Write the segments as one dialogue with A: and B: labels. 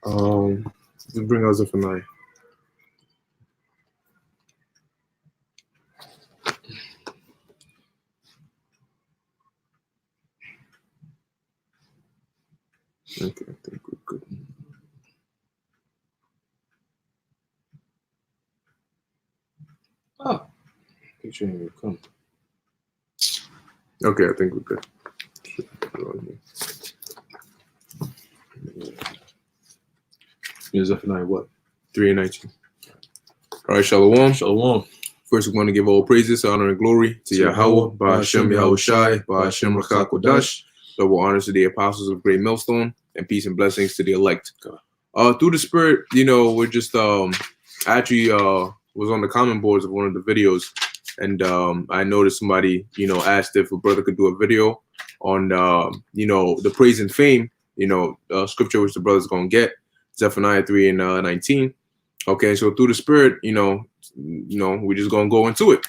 A: Let's bring out Zephaniah. Okay, I think we're good.
B: Picture him come.
A: Okay, I think we're good.
B: Yeah, Zephaniah what?
A: 3:19. All right, Shalom.
B: Shalom.
A: First, we want to give all praises, honor, and glory to Yahweh, Ba'ashem Yahushai, Ba'ashem Rachak Kodash. Double honors to the apostles of Great Millstone, and peace and blessings to the elect. Through the Spirit, we're just actually was on the comment boards of one of the videos, and I noticed somebody asked if a brother could do a video on the praise and fame, scripture which the brother's gonna get, Zephaniah 3:19. Okay, so through the Spirit, we're just gonna go into it,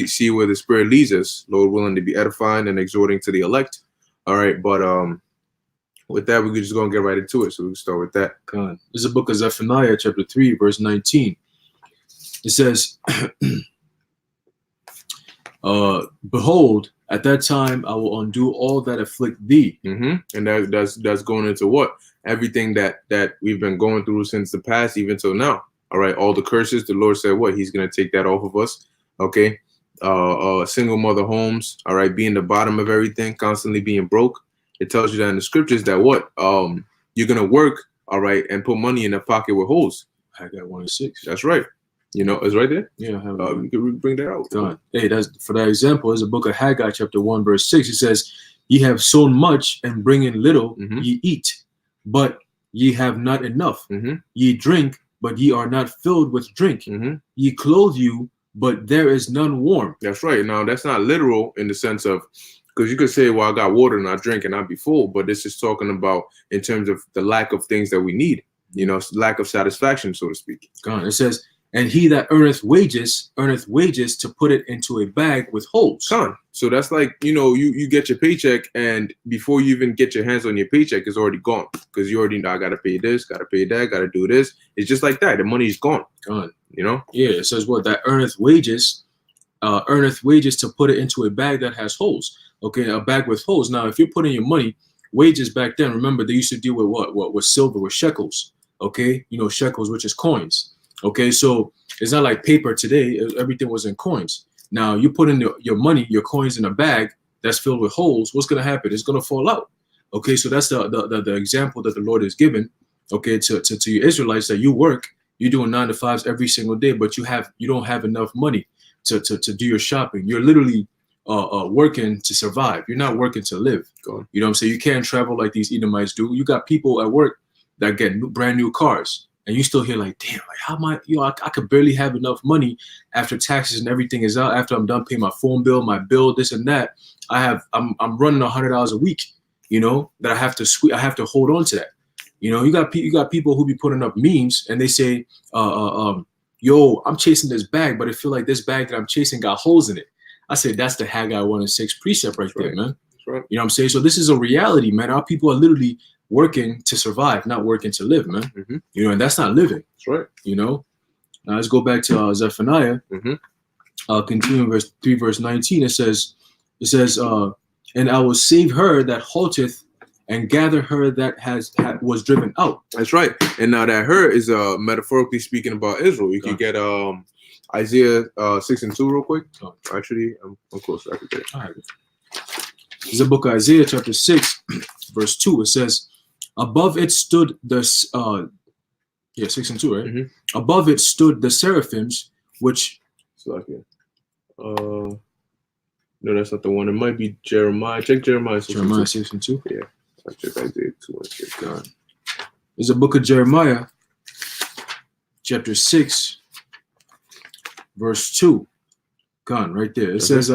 A: see where the Spirit leads us, Lord willing, to be edifying and exhorting to the elect. All right, but with that, we're just gonna get right into it. So we can start with that.
B: God. This is the book of Zephaniah, chapter 3, verse 19. It says, behold, at that time I will undo all that afflict thee.
A: And that's going into what? Everything that we've been going through since the past, even till now. All right, all the curses, the Lord said what? He's gonna take that off of us. Okay. Single mother homes, all right, being the bottom of everything, constantly being broke. It tells you that in the scriptures that what? You're gonna work, all right, and put money in a pocket with holes.
B: I got 1:6.
A: That's right. It's right there.
B: Yeah, I have
A: we could bring that out.
B: God. Hey, that's for that example. Is the book of Haggai, chapter 1, verse 6. It says, "Ye have sown much and bring in little. Ye eat, but ye have not enough. Ye drink, but ye are not filled with drink. Ye clothe you, but there is none warm."
A: That's right. Now, that's not literal in the sense of, because you could say, well, I got water and I drink and I'll be full, but this is talking about in terms of the lack of things that we need, lack of satisfaction, so to speak.
B: God. It says, "And he that earneth wages to put it into a bag with holes."
A: Son. So that's like, you get your paycheck, and before you even get your hands on your paycheck, it's already gone, because you already know I got to pay this, got to pay that, got to do this. It's just like that. The money is gone.
B: God.
A: Yeah,
B: it says what? That earneth wages to put it into a bag that has holes. Okay, a bag with holes. Now, if you're putting your money, wages back then, remember, they used to deal with what? With silver, with shekels. Okay, shekels, which is coins. Okay, so it's not like paper today. Everything was in coins. Now, you put in your money, your coins in a bag that's filled with holes. What's going to happen? It's going to fall out. Okay, so that's the example that the Lord has given. Okay, to you Israelites, that you work, you're doing 9 to 5s every single day, but you don't have enough money to do your shopping. You're literally working to survive. You're not working to live. You know what I'm saying? You can't travel like these Edomites do. You got people at work that get brand new cars. And you still hear like, damn, like how am I, I could barely have enough money after taxes and everything is out, after I'm done paying my phone bill, my bill, this and that. I'm running $100 a week, that I have to hold on to that. You got people who be putting up memes and they say, yo, I'm chasing this bag, but I feel like this bag that I'm chasing got holes in it. I said, that's the Haggai 1:6 precept right there, man.
A: That's right.
B: You know what I'm saying? So this is a reality, man. Our people are literally working to survive, not working to live, man. And that's not living.
A: That's right.
B: Now let's go back to Zephaniah. Continuing verse 3, verse 19. It says, and I will save her that halteth and gather her that was driven out.
A: That's right. And now that her is metaphorically speaking about Israel. You can get Isaiah 6:2 real quick. Actually, I'm close. I could get it.
B: All right. It's the book of Isaiah, chapter 6, verse 2. It says, above it stood the 6:2, right? Above it stood the seraphims, which
A: no, that's not the one. It might be Jeremiah. Check Jeremiah 6:2.
B: Jeremiah 6:2.
A: Yeah. I check Isaiah 2:6.
B: God. There's a book of Jeremiah, chapter 6, verse 2. God, right there. It says,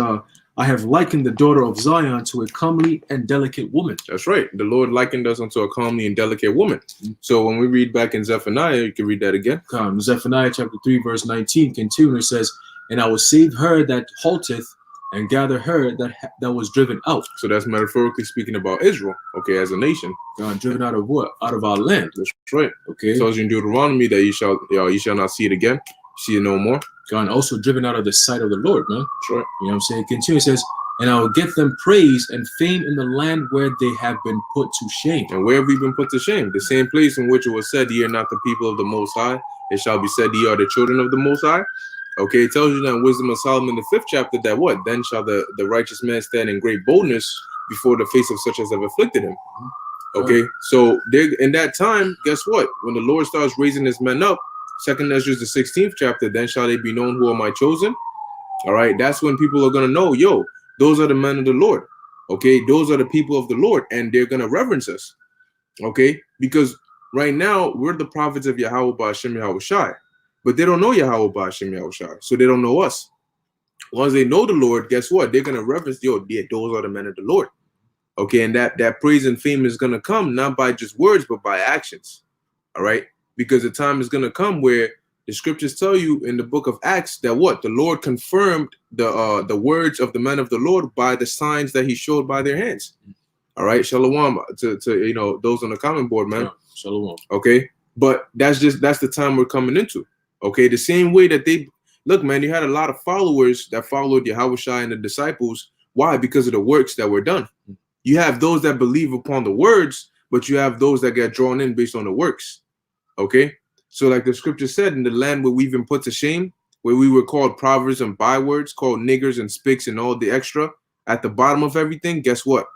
B: I have likened the daughter of Zion to a comely and delicate woman.
A: That's right. The Lord likened us unto a comely and delicate woman. So when we read back in Zephaniah, you can read that again.
B: Zephaniah chapter 3, verse 19, continuing, it says, and I will save her that halteth and gather her that was driven out.
A: So that's metaphorically speaking about Israel, okay, as a nation.
B: Driven out of what? Out of our land.
A: That's right.
B: Okay.
A: It tells you in Deuteronomy that you shall not see it again, see it no more.
B: God, also driven out of the sight of the Lord, man.
A: That's right.
B: You know what I'm saying? Continue, it says, and I will get them praise and fame in the land where they have been put to shame.
A: And where have we been put to shame? The same place in which it was said, ye are not the people of the Most High. It shall be said, ye are the children of the Most High. Okay, it tells you that in Wisdom of Solomon, the 5th chapter, that what? Then shall the righteous man stand in great boldness before the face of such as have afflicted him. Okay, so in that time, guess what? When the Lord starts raising his men up, 2nd Ezra, the 16th chapter, then shall they be known who are my chosen. All right, that's when people are going to know, yo, those are the men of the Lord. Okay, those are the people of the Lord, and they're going to reverence us. Okay, because right now, we're the prophets of Yahweh Ba'ashem Yahweh Shai. But they don't know Yahweh Ba'ashem Yahweh Shai, so they don't know us. Once they know the Lord, guess what? They're going to reverence, yo, yeah, those are the men of the Lord. Okay, and that praise and fame is going to come not by just words, but by actions. All right, because the time is going to come where the scriptures tell you in the book of Acts that what? The Lord confirmed the words of the men of the Lord by the signs that he showed by their hands. All right, shalom to those on the comment board, man.
B: Yeah, shalom.
A: Okay, but that's the time we're coming into. Okay, the same way that they look, man, you had a lot of followers that followed Yahweh Shai and the disciples. Why? Because of the works that were done. You have those that believe upon the words, but you have those that get drawn in based on the works. Okay, so like the scripture said, in the land where we've been put to shame, where we were called proverbs and bywords, called niggers and spics and all the extra, at the bottom of everything, guess what?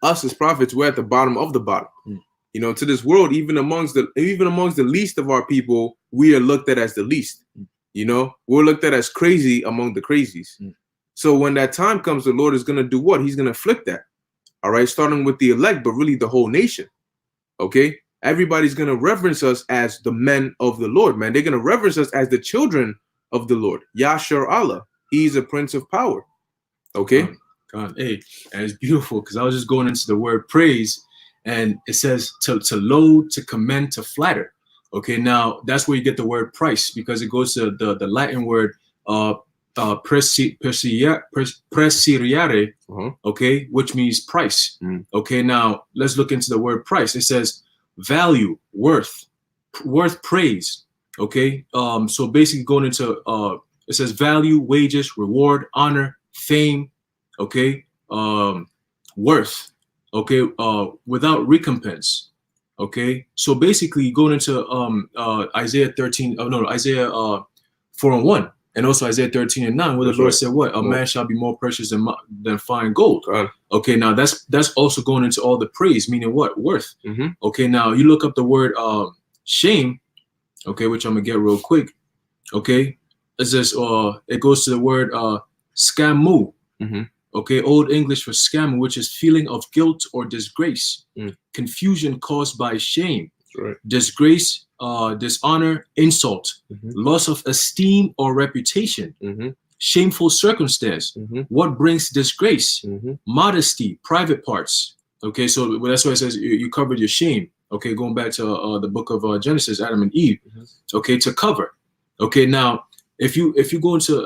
A: Us as prophets, we're at the bottom of the bottom. You know, to this world, even amongst the least of our people, we are looked at as the least. You know, we're looked at as crazy among the crazies. So when that time comes, the Lord is going to do what? He's going to flip that. All right, starting with the elect, but really the whole nation. Okay, everybody's going to reverence us as the men of the Lord, man. They're going to reverence us as the children of the Lord. Yashar Allah, he's a prince of power. Okay.
B: God, hey, and it's beautiful because I was just going into the word praise. And it says to load, to commend, to flatter. Okay, now that's where you get the word price, because it goes to the Latin word praesiriare, okay, which means price. Okay, now let's look into the word price. It says value, worth praise. Okay, so basically going into it says value, wages, reward, honor, fame. Okay, worth. Okay, without recompense. Okay, so basically going into Isaiah 4:1, and also Isaiah 13:9, where the Lord said, "What a man shall be more precious than fine gold." Okay, now that's also going into all the praise, meaning what? Worth. Okay, now you look up the word shame. Okay, which I'm gonna get real quick. Okay, it says it goes to the word scamu. Okay, Old English for scam, which is feeling of guilt or disgrace, confusion caused by shame, disgrace, dishonor, insult, loss of esteem or reputation, shameful circumstance, what brings disgrace, modesty, private parts. Okay, so that's why it says you covered your shame. Okay, going back to the book of Genesis, Adam and Eve. Okay, to cover. Okay, now if you go into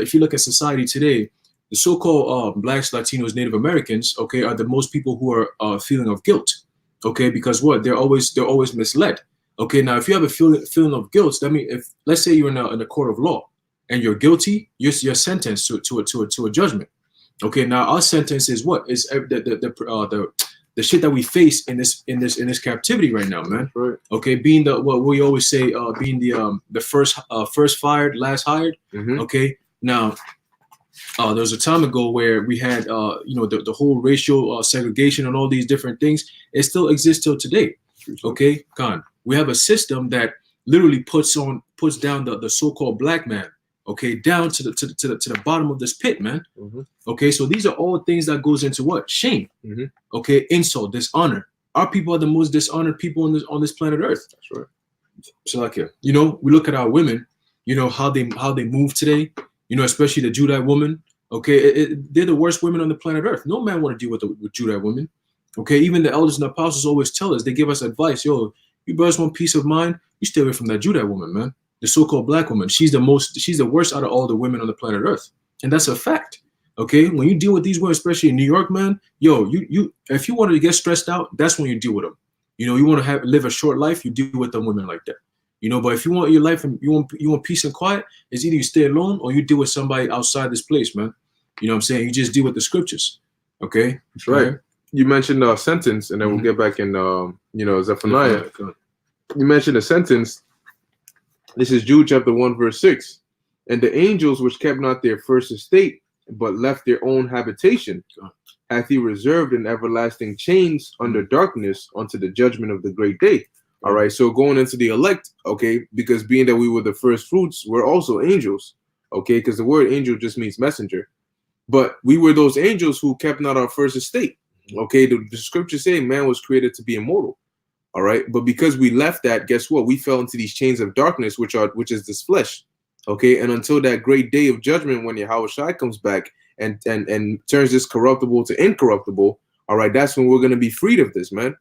B: if you look at society today, the so-called Blacks, Latinos, Native Americans, okay, are the most people who are feeling of guilt, okay, because what? They're always misled. Okay, now if you have a feeling of guilt, that means if let's say you're in a court of law and you're guilty, you're sentenced to a judgment. Okay, now our sentence is what? Is the shit that we face in this captivity right now, man. Okay, being what we always say, being the first fired, last hired. Okay, now. There was a time ago where we had, the whole racial segregation and all these different things. It still exists till today. Okay, Khan. We have a system that literally puts down the so-called black man. Okay, down to the bottom of this pit, man. Okay, so these are all things that goes into what? Shame. Okay, insult, dishonor. Our people are the most dishonored people on this planet Earth. That's right. So like, we look at our women. You know how they move today. Especially the Judite woman. Okay, they're the worst women on the planet Earth. No man want to deal with Judite women. Okay, even the elders and the apostles always tell us. They give us advice. Yo, you brothers want peace of mind? You stay away from that Judite woman, man. The so-called black woman. She's the worst out of all the women on the planet Earth, and that's a fact. Okay, when you deal with these women, especially in New York, man, yo, you if you wanted to get stressed out, that's when you deal with them. You know, you want to live a short life, you deal with them women like that. You know, but if you want your life and you want peace and quiet, it's either you stay alone or you deal with somebody outside this place, man. You know what I'm saying? You just deal with the scriptures. Okay,
A: that's right. You mentioned a sentence, and then we'll get back in, Zephaniah. You mentioned a sentence. This is Jude chapter 1, verse 6. And the angels which kept not their first estate, but left their own habitation, hath he reserved in everlasting chains under darkness unto the judgment of the great day. All right, so going into the elect, okay, because being that we were the first fruits, we're also angels, okay, because the word angel just means messenger. But we were those angels who kept not our first estate, okay? The scriptures say man was created to be immortal, all right? But because we left that, guess what? We fell into these chains of darkness, which is this flesh, okay? And until that great day of judgment when Yahweh Shai comes back and turns this corruptible to incorruptible, all right, that's when we're going to be freed of this, man.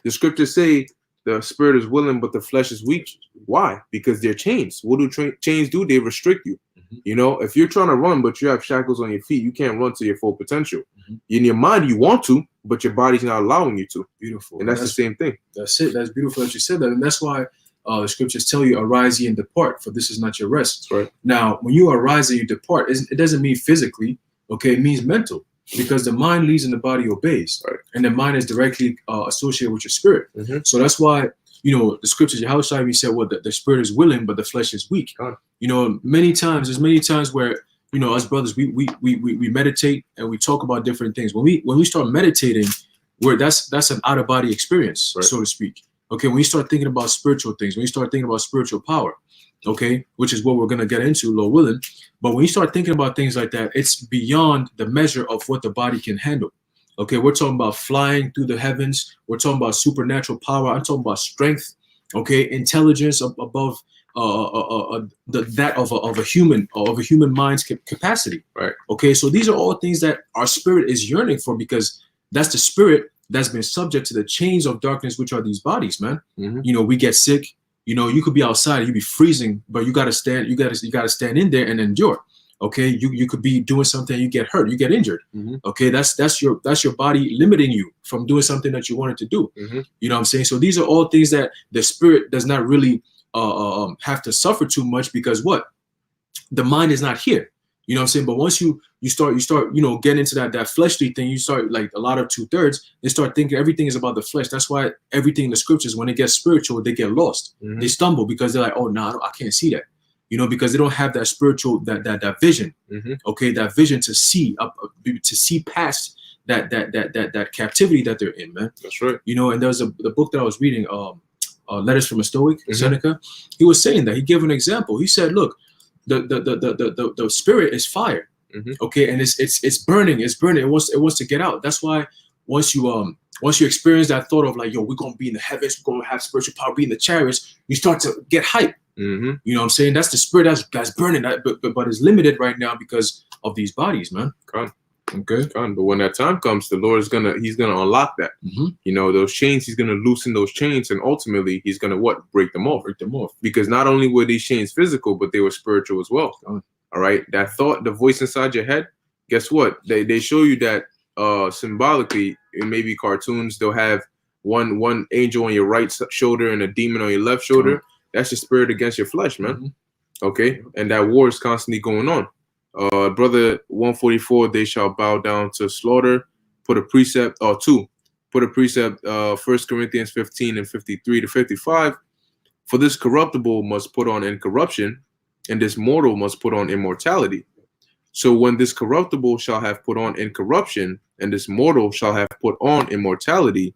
A: The scriptures say the spirit is willing, but the flesh is weak. Why? Because they're chains. What do chains do? They restrict you. You know, if you're trying to run, but you have shackles on your feet, you can't run to your full potential. In your mind, you want to, but your body's not allowing you to. Beautiful. And that's the same thing.
B: That's it. That's beautiful that you said that. And that's why the scriptures tell you, arise ye and depart, for this is not your rest. That's right. Now, when you arise and you depart, it doesn't mean physically, okay? It means mental, because the mind leads and the body obeys. Right. And the mind is directly associated with your spirit. So that's why, you know, the scriptures, Yahweh Shai said, well, the spirit is willing, but the flesh is weak. You know, there's many times where, you know, us brothers, we meditate and we talk about different things. When we start meditating, that's an out of body experience, right, so to speak. Okay, when you start thinking about spiritual things, when you start thinking about spiritual power, okay, which is what we're gonna get into, Lord willing. But when you start thinking about things like that, it's beyond the measure of what the body can handle. Okay, we're talking about flying through the heavens. We're talking about supernatural power. I'm talking about strength. Okay, intelligence above that of a human mind's capacity. Right. Okay, so these are all things that our spirit is yearning for, because that's the spirit that's been subject to the chains of darkness, which are these bodies, man. You know, we get sick. You know, you could be outside, you be freezing, but you gotta stand. You gotta stand in there and endure. Okay, you could be doing something, you get hurt, you get injured. Okay, that's your body limiting you from doing something that you wanted to do. You know what I'm saying? So these are all things that the spirit does not really have to suffer too much, because what? The mind is not here. You know what I'm saying? But once you start, you know, getting into that fleshly thing, you start, like a lot of 2/3, they start thinking everything is about the flesh. That's why everything in the scriptures, when it gets spiritual, they get lost. They stumble, because they're like, oh, no, I can't see that. You know, because they don't have that spiritual, that vision, okay, that vision to see past that captivity that they're in, man. That's right. You know, and there's the book that I was reading, Letters from a Stoic, Seneca. He was saying that, he gave an example. He said, look, the spirit is fire, okay, and it's burning, it wants to get out. That's why once you experience that thought of like, yo, we're gonna be in the heavens, we're gonna have spiritual power, be in the chariots, you start to get hype. You know what I'm saying? That's the spirit that's burning, but it's limited right now because of these bodies, man. Okay.
A: But when that time comes, the Lord he's gonna unlock that. You know, those chains, he's gonna loosen those chains, and ultimately he's gonna break them off. Because not only were these chains physical, but they were spiritual as well. All right. That thought, the voice inside your head, guess what? They show you that symbolically in maybe cartoons, they'll have one angel on your right shoulder and a demon on your left shoulder. That's your spirit against your flesh, man. Okay, and that war is constantly going on. Brother 144, they shall bow down to slaughter. Put a precept, 1 Corinthians 15 and 53 to 55. For this corruptible must put on incorruption, and this mortal must put on immortality. So when this corruptible shall have put on incorruption, and this mortal shall have put on immortality,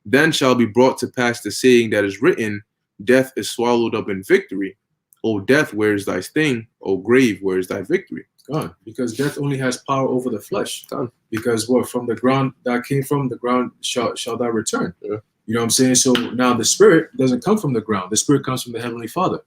A: then shall be brought to pass the saying that is written, death is swallowed up in victory. O death, where is thy sting? O grave, where is thy victory?
B: Gone. Because death only has power over the flesh. Gone. Because what, from the ground that came from, the ground shall that return. You know what I'm saying? So now the spirit doesn't come from the ground. The spirit comes from the Heavenly Father.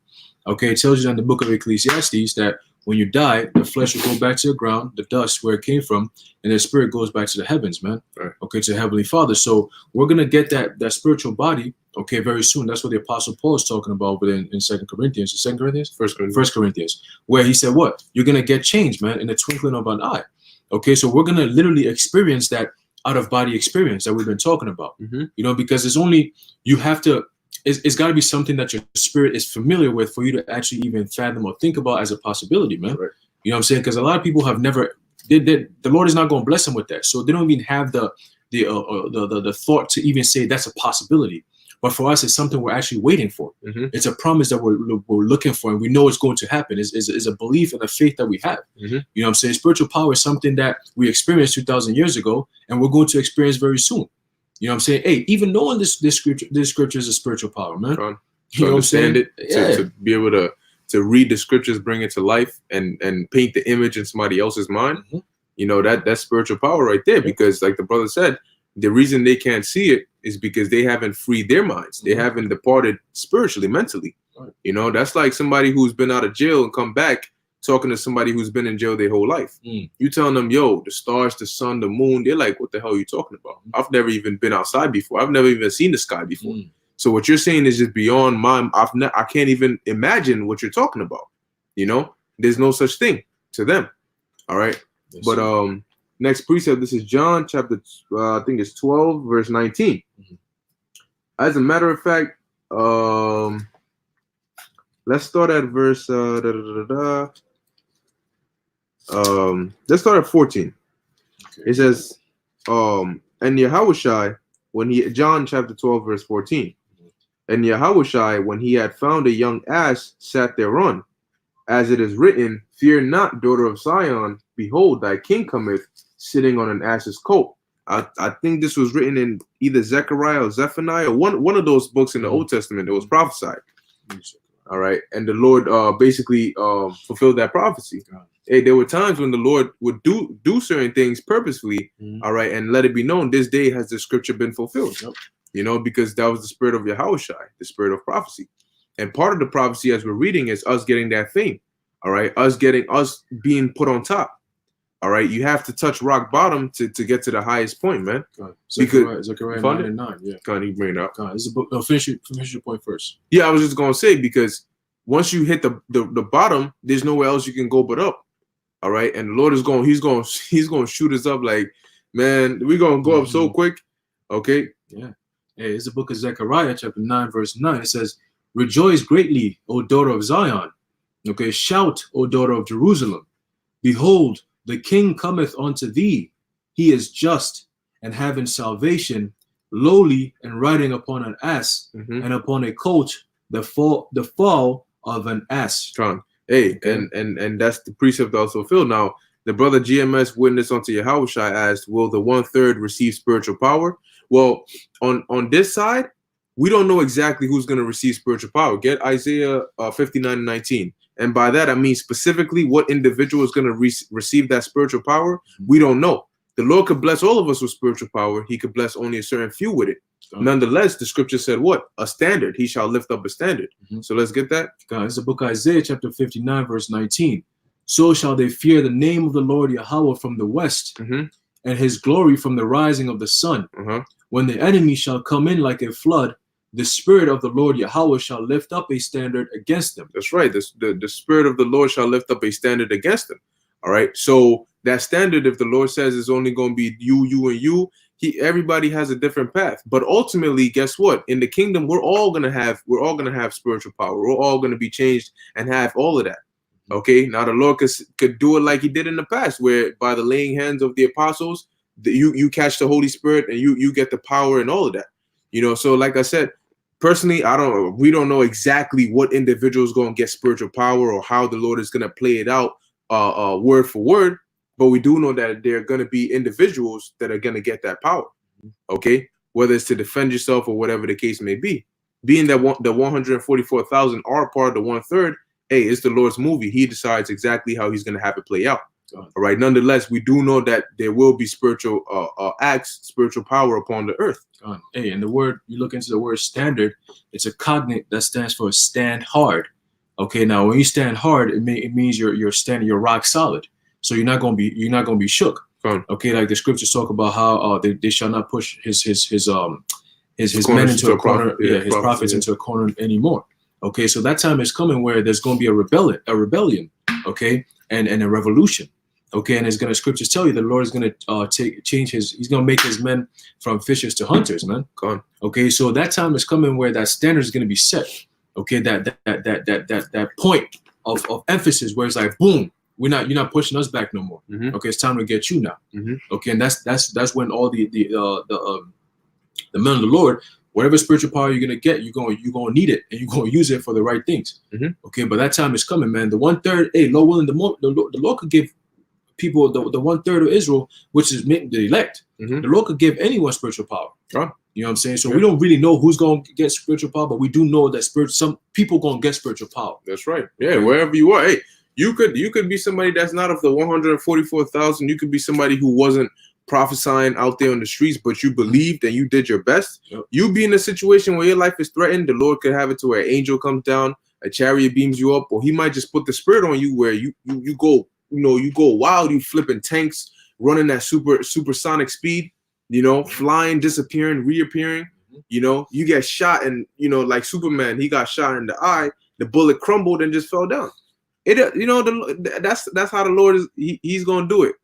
B: Okay, it tells you in the book of Ecclesiastes that when you die, the flesh will go back to the ground, the dust where it came from, and the spirit goes back to the heavens, man. Okay, to the Heavenly Father. So we're gonna get that spiritual body, okay, very soon. That's what the Apostle Paul is talking about in 2 Corinthians. 2 Corinthians? 1 Corinthians. Where he said what? You're gonna get changed, man, in the twinkling of an eye. Okay, so we're gonna literally experience that out of body experience that we've been talking about.
A: Mhm.
B: You know, because it's only you have to. It's got to be something that your spirit is familiar with for you to actually even fathom or think about as a possibility, man.
A: Right.
B: You know what I'm saying? Because a lot of people have never. The Lord is not going to bless them with that, so they don't even have the thought to even say that's a possibility. But for us, it's something we're actually waiting for.
A: Mhm.
B: It's a promise that we're looking for, and we know it's going to happen. Is a belief and a faith that we have.
A: Mhm.
B: You know what I'm saying? Spiritual power is something that we experienced 2,000 years ago, and we're going to experience very soon. You know what I'm saying? Hey, even knowing this scripture is a spiritual power, man.
A: Con.
B: You know what I'm saying?
A: Understand it, to be able to read the scriptures, bring it to life, and paint the image in somebody else's mind.
B: Mhm.
A: You know, that's spiritual power right there. Because like the brother said, the reason they can't see it is because they haven't freed their minds. They
B: Mhm.
A: haven't departed spiritually, mentally.
B: Right.
A: You know, that's like somebody who's been out of jail and come back talking to somebody who's been in jail their whole life. You telling them, yo, the stars, the sun, the moon, they're like, what the hell are you talking about? I've never even been outside before. I've never even seen the sky before. So what you're saying is just beyond my, I can't even imagine what you're talking about. You know, there's no such thing to them. All right.
B: Yes,
A: But
B: sir.
A: next precept, this is John chapter, I think it's 12, verse 19.
B: Mhm.
A: As a matter of fact, let's start at verse, let's start at 14.
B: Okay.
A: It says, and Yahushai, John chapter 12, verse 14. And Yahushai, when he had found a young ass, sat thereon. As it is written, fear not, daughter of Zion, behold, thy king cometh, sitting on an ass's coat. I think this was written in either Zechariah or Zephaniah, one of those books in the Old Testament that was prophesied. All right. And the Lord basically fulfilled that prophecy. Hey, there were times when the Lord would do certain things purposefully, all right, and let it be known this day has the scripture been fulfilled.
B: Yep.
A: You know, because that was the spirit of Yahushai, the spirit of prophecy. And part of the prophecy as we're reading is us getting that fame. All right, us being put on top. All right, you have to touch rock bottom to get to the highest point, man.
B: Zechariah 9 and 9. Yeah.
A: Can you bring it up?
B: This is a book. No, finish your point first.
A: Yeah, I was just gonna say, because once you hit the bottom, there's nowhere else you can go but up. All right, and the Lord is he's going to shoot us up like, man, we're gonna go up so quick. Okay.
B: Yeah. Hey, it's the book of Zechariah, chapter 9, verse 9. It says, rejoice greatly, O daughter of Zion. Okay, shout, O daughter of Jerusalem. Behold, the king cometh unto thee. He is just and having salvation, lowly and riding upon an ass, and upon a colt, the fall of an ass.
A: Hey, and that's the precept also fulfilled. Now, the brother GMS witness unto Yahushai asked, will the 1/3 receive spiritual power? Well, on this side, we don't know exactly who's going to receive spiritual power. Get Isaiah 59:19. And by that, I mean specifically what individual is going to receive that spiritual power. We don't know. The Lord could bless all of us with spiritual power. He could bless only a certain few with it. Nonetheless, the scripture said what? A standard. He shall lift up a standard. So let's get that.
B: It's the book of Isaiah, chapter 59, verse 19. So shall they fear the name of the Lord Yahweh from the west, and his glory from the rising of the sun. When the enemy shall come in like a flood, the spirit of the Lord Yahweh shall lift up a standard against them.
A: That's right. The spirit of the Lord shall lift up a standard against them. All right. So that standard, if the Lord says it's only going to be you, and you, everybody has a different path. But ultimately, guess what? In the kingdom, we're all gonna have spiritual power. We're all gonna be changed and have all of that. Okay. Now the Lord could do it like he did in the past, where by the laying hands of the apostles, you catch the Holy Spirit and you get the power and all of that. You know, so like I said, personally, we don't know exactly what individual is going to get spiritual power or how the Lord is going to play it out word for word, but we do know that there are going to be individuals that are going to get that power. Okay, whether it's to defend yourself or whatever the case may be. Being that the 144,000 are part of the 1/3, hey, it's the Lord's movie. He decides exactly how he's going to have it play out. All right. Nonetheless, we do know that there will be spiritual acts, spiritual power upon the earth.
B: Hey, and the word, you look into the word standard, it's a cognate that stands for stand hard. Okay, now when you stand hard, it means you're standing, you're rock solid. So you're not gonna be shook. Okay, like the scriptures talk about how they shall not push his men into a corner, his prophets into a corner anymore. Okay, so that time is coming where there's gonna be a rebellion, okay, and a revolution. Okay, and it's gonna scriptures tell you the Lord is gonna he's gonna make his men from fishers to hunters, man.
A: Gone.
B: Okay, so that time is coming where that standard is gonna be set. Okay, that point of emphasis where it's like, boom, you're not pushing us back no more. Okay, it's time to get you now. Okay, and that's when all the men of the Lord, whatever spiritual power you're gonna get, you're gonna need it, and you're gonna use it for the right things. Okay, but that time is coming, man. The 1/3, hey, Lord willing, the Lord could give people the 1/3 of Israel, which is the elect. The Lord could give anyone spiritual power. You know what I'm saying? So we don't really know who's going to get spiritual power, but we do know that some people going to get spiritual power.
A: That's right. Yeah, wherever you are. Hey, you could be somebody that's not of the 144,000. You could be somebody who wasn't prophesying out there on the streets, but you believed and you did your best. You be in a situation where your life is threatened. The Lord could have it to where an angel comes down, a chariot beams you up, or he might just put the spirit on you where you go, you go wild, you flipping tanks, running at supersonic speed. Flying, disappearing, reappearing. You get shot, and like Superman, he got shot in the eye. The bullet crumbled and just fell down. That's how the Lord is. He's gonna do it.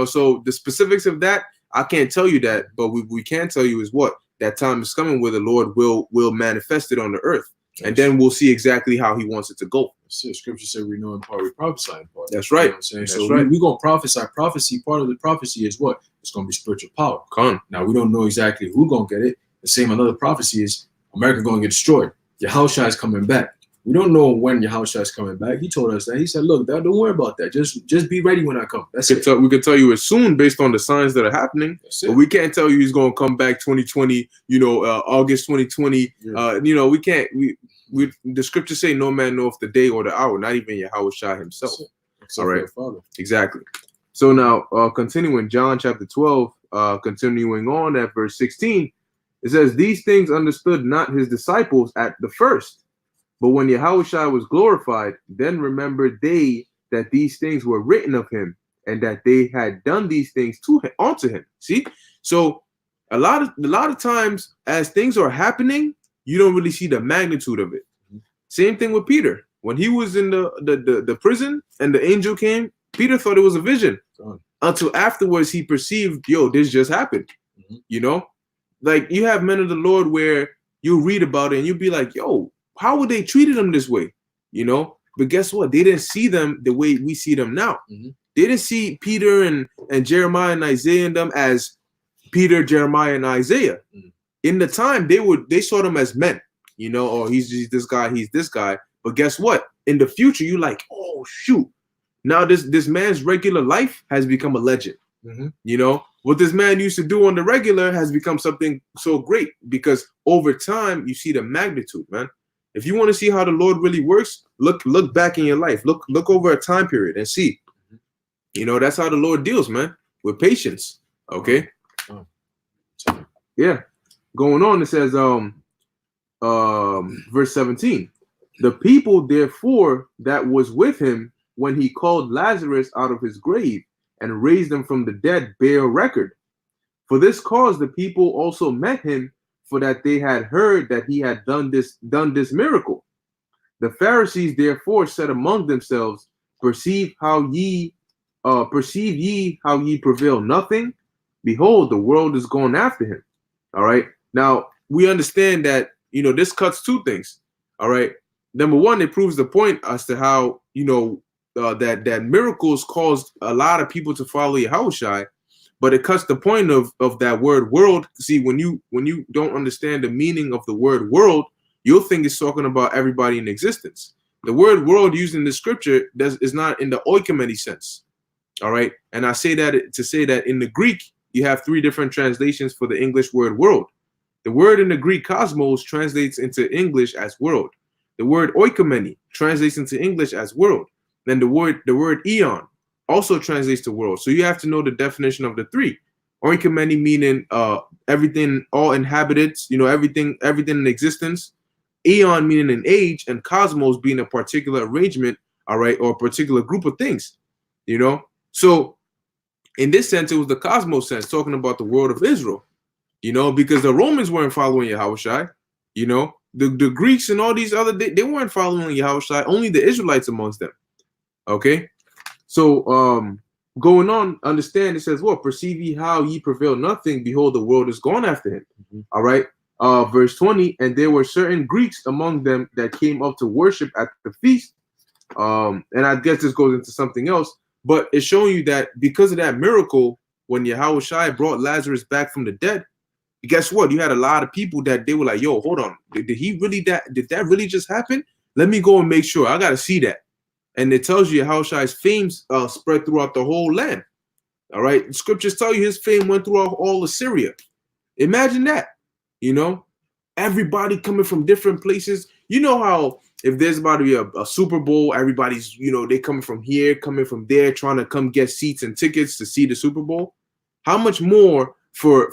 A: So the specifics of that, I can't tell you that, but we can tell you is what that time is coming where the Lord will manifest it on the earth, and then we'll see exactly how He wants it to go.
B: Scripture said we know in part, we prophesy in part.
A: That's right.
B: You know what I'm saying? So we're going to prophesy. Prophecy, part of the prophecy is what? It's going to be spiritual power. Now, we don't know exactly who's going to get it. The same another prophecy is America going to get destroyed. Yahushua is coming back. We don't know when Yahushua is coming back. He told us that. He said, look, don't worry about that. Just be ready when I come. That's it.
A: We can tell you it's soon based on the signs that are happening. But we can't tell you he's going to come back 2020, August 2020. Yeah. We can't. The scriptures say no man knoweth the day or the hour, not even Yahushua himself. All right. Exactly. So now, continuing John chapter 12, continuing on at verse 16, it says, these things understood not his disciples at the first, but when Yahushua was glorified, then remembered they that these things were written of him, and that they had done these things unto him. See? So a lot of times as things are happening, you don't really see the magnitude of it. Same thing with Peter. When he was in the prison and the angel came, Peter thought it was a vision until afterwards he perceived, this just happened. Like you have men of the Lord where you read about it and you be like, how would they treated them this way? But guess what? They didn't see them the way we see them now. They didn't see Peter and Jeremiah and Isaiah and them as Peter, Jeremiah, and Isaiah. In the time, they saw them as men, he's this guy, he's this guy. But guess what? In the future, you're like, oh shoot. Now this man's regular life has become a legend. What this man used to do on the regular has become something so great because over time you see the magnitude, man. If you want to see how the Lord really works, look back in your life. Look over a time period and see. That's how the Lord deals, man, with patience. Okay. Yeah. Going on, it says, verse 17, the people therefore that was with him when he called Lazarus out of his grave and raised him from the dead bear record. For this cause the people also met him, for that they had heard that he had done this miracle. The Pharisees therefore said among themselves, perceive ye how ye prevail nothing? Behold, the world is going after him. All right. Now we understand that this cuts two things. All right. Number one, it proves the point as to how that miracles caused a lot of people to follow Yahushua, but it cuts the point of that word world. See, when you don't understand the meaning of the word world, you'll think it's talking about everybody in existence. The word world used in the scripture is not in the oikoumene sense. All right. And I say that to say that in the Greek, you have three different translations for the English word world. The word in the Greek cosmos translates into English as world. The word oikoumene translates into English as world. Then the word eon also translates to world. So you have to know the definition of the three. Oikoumene meaning everything, all inhabitants, everything in existence. Eon meaning an age, and cosmos being a particular arrangement, all right, or a particular group of things, So in this sense, it was the cosmos sense, talking about the world of Israel, because the Romans weren't following Yahushua, the Greeks and all these other, they weren't following Yahushua, only the Israelites amongst them. Okay. So going on, understand, it says, what? Perceive ye how ye prevail nothing. Behold, the world is gone after him. All right. Verse 20, and there were certain Greeks among them that came up to worship at the feast. And I guess this goes into something else, but it's showing you that because of that miracle, when Yahushua brought Lazarus back from the dead, guess what? You had a lot of people that they were like, yo, hold on. Did that really just happen? Let me go and make sure. I got to see that. And it tells you Yahushua's fame spread throughout the whole land. All right. Scriptures tell you his fame went throughout all Assyria. Imagine that. You know, everybody coming from different places. You know how if there's about to be a Super Bowl, everybody's, you know, they coming from here, coming from there, trying to come get seats and tickets to see the Super Bowl. How much more for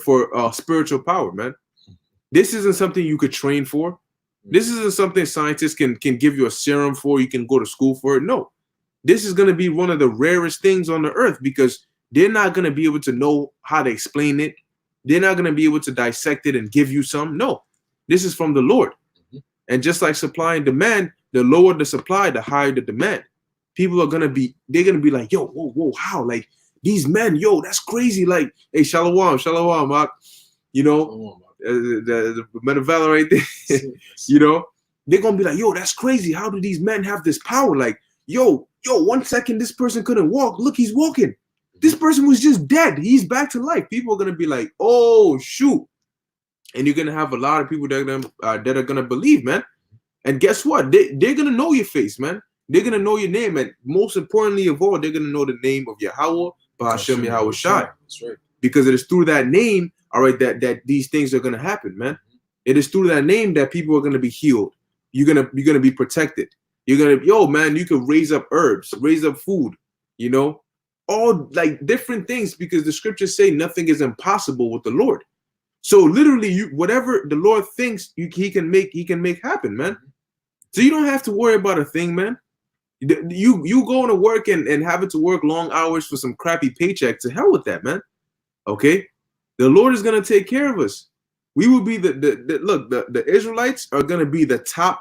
A: spiritual power, man? This isn't something you could train for. This isn't something scientists can give you a serum for. You can go to school for it. No, this is going to be one of the rarest things on the earth because they're not going to be able to know how to explain it. They're not going to be able to dissect it and give you some. No, this is from the Lord. And just like supply and demand, the lower the supply, the higher the demand. People are going to be, they're going to be like, yo, whoa, how? Like these men, yo, that's crazy. Like, hey, shalom, Mark. You know, the men of valor right there. You know, they're going to be like, yo, that's crazy. How do these men have this power? Like, yo, 1 second, this person couldn't walk. Look, he's walking. This person was just dead. He's back to life. People are going to be like, oh, shoot. And you're going to have a lot of people that are going to believe, man. And guess what? They're going to know your face, man. They're going to know your name. And most importantly of all, they're going to know the name of Yahweh, Ba'ashem Yahushai. That's right. Because it is through that name, all right, that these things are going to happen, man. It is through that name that people are going to be healed. You're going to be protected. You're going to, yo, man, you can raise up herbs, raise up food, you know, all like different things because the scriptures say nothing is impossible with the Lord. So literally, whatever the Lord thinks he can make happen, man. So you don't have to worry about a thing, man. You going to work and having to work long hours for some crappy paycheck. To hell with that, man. Okay, the Lord is gonna take care of us. We will be the Israelites are gonna be the top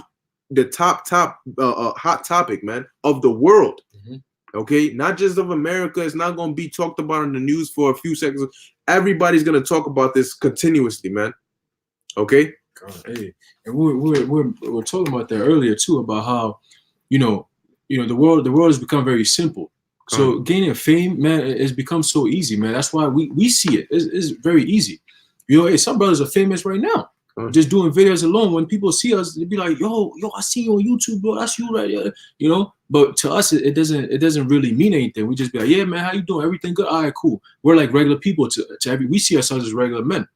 A: hot topic, man, of the world. Okay, not just of America. It's not gonna be talked about in the news for a few seconds. Everybody's gonna talk about this continuously, man. Okay.
B: Hey, and we're talking about that earlier too, about how you know the world has become very simple. So gaining fame, man, it's become so easy, man. That's why we see it. It's very easy. You know, hey, some brothers are famous right now. Just doing videos alone. When people see us, they be like, yo, I see you on YouTube, bro. That's you right there. You know, but to us, it doesn't really mean anything. We just be like, yeah, man, how you doing? Everything good? All right, cool. We're like regular people we see ourselves as regular men.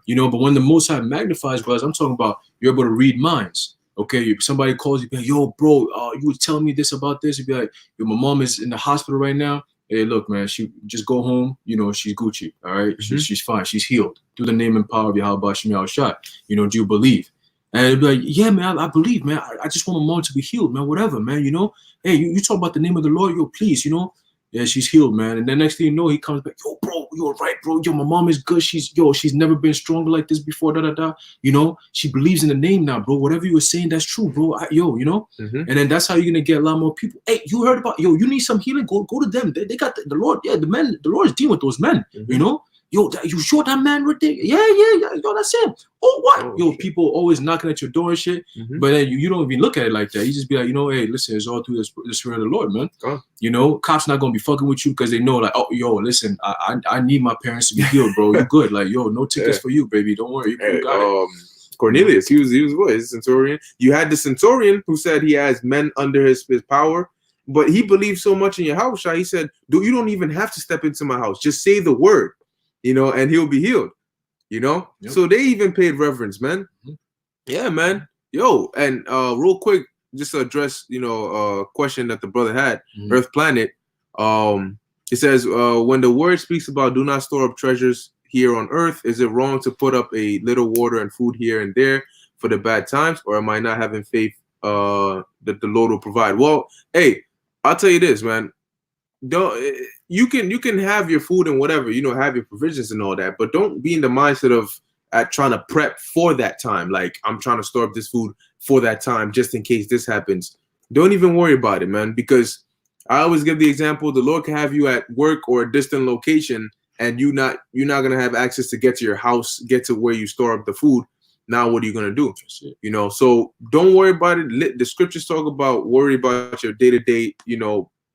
B: You know, but when the Most High magnifies, brothers, I'm talking about you're able to read minds. Okay, somebody calls you, be like, yo, bro, you was telling me this about this. You'd be like, yo, my mom is in the hospital right now. Hey, look, man, she just go home. You know, she's Gucci. All right, she's fine. She's healed through the name and power of Yahweh Ba'ashem Yahushai. You know, do you believe? And it'd be like, yeah, man, I believe, man. I just want my mom to be healed, man. Whatever, man. You know, hey, you talk about the name of the Lord, yo, please, you know. Yeah, she's healed, man. And then next thing you know, he comes back, yo, bro, you're right, bro. Yo, my mom is good. She's never been stronger like this before. You know, she believes in the name now, bro. Whatever you were saying, that's true, bro. You know. And then that's how you're gonna get a lot more people. Hey, you heard about you need some healing? Go to them. They got the Lord. Yeah, the Lord is dealing with those men. You know. Yo, you sure that man right there? Yeah. Yo, that's him. Oh, what? Oh, yo, shit. People always knocking at your door and shit. But then you don't even look at it like that. You just be like, you know, hey, listen, it's all through the Spirit of the Lord, man. You know, cops not gonna be fucking with you because they know, like, oh, yo, listen, I need my parents to be healed, bro. You good? Like, yo, no tickets for you, baby. Don't worry, you got it.
A: Cornelius, he was what? His centurion. You had the centurion who said he has men under his power. But he believed so much in Yahushua, he said, dude, you don't even have to step into my house. Just say the word. You know, and he'll be healed, you know? Yep. So they even paid reverence, man. Yeah, man. Yo, and real quick, just to address, you know, a question that the brother had, Earth Planet. It says, when the word speaks about do not store up treasures here on earth, is it wrong to put up a little water and food here and there for the bad times? Or am I not having faith that the Lord will provide? Well, hey, I'll tell you this, man. You can have your food and whatever, you know, have your provisions and all that, but don't be in the mindset of trying to prep for that time. Like, I'm trying to store up this food for that time just in case this happens. Don't even worry about it, man, because I always give the example: the Lord can have you at work or a distant location, and you're not gonna have access to get to your house, get to where you store up the food. Now, what are you gonna do? You know, so don't worry about it. The scriptures talk about worry about your day-to-day,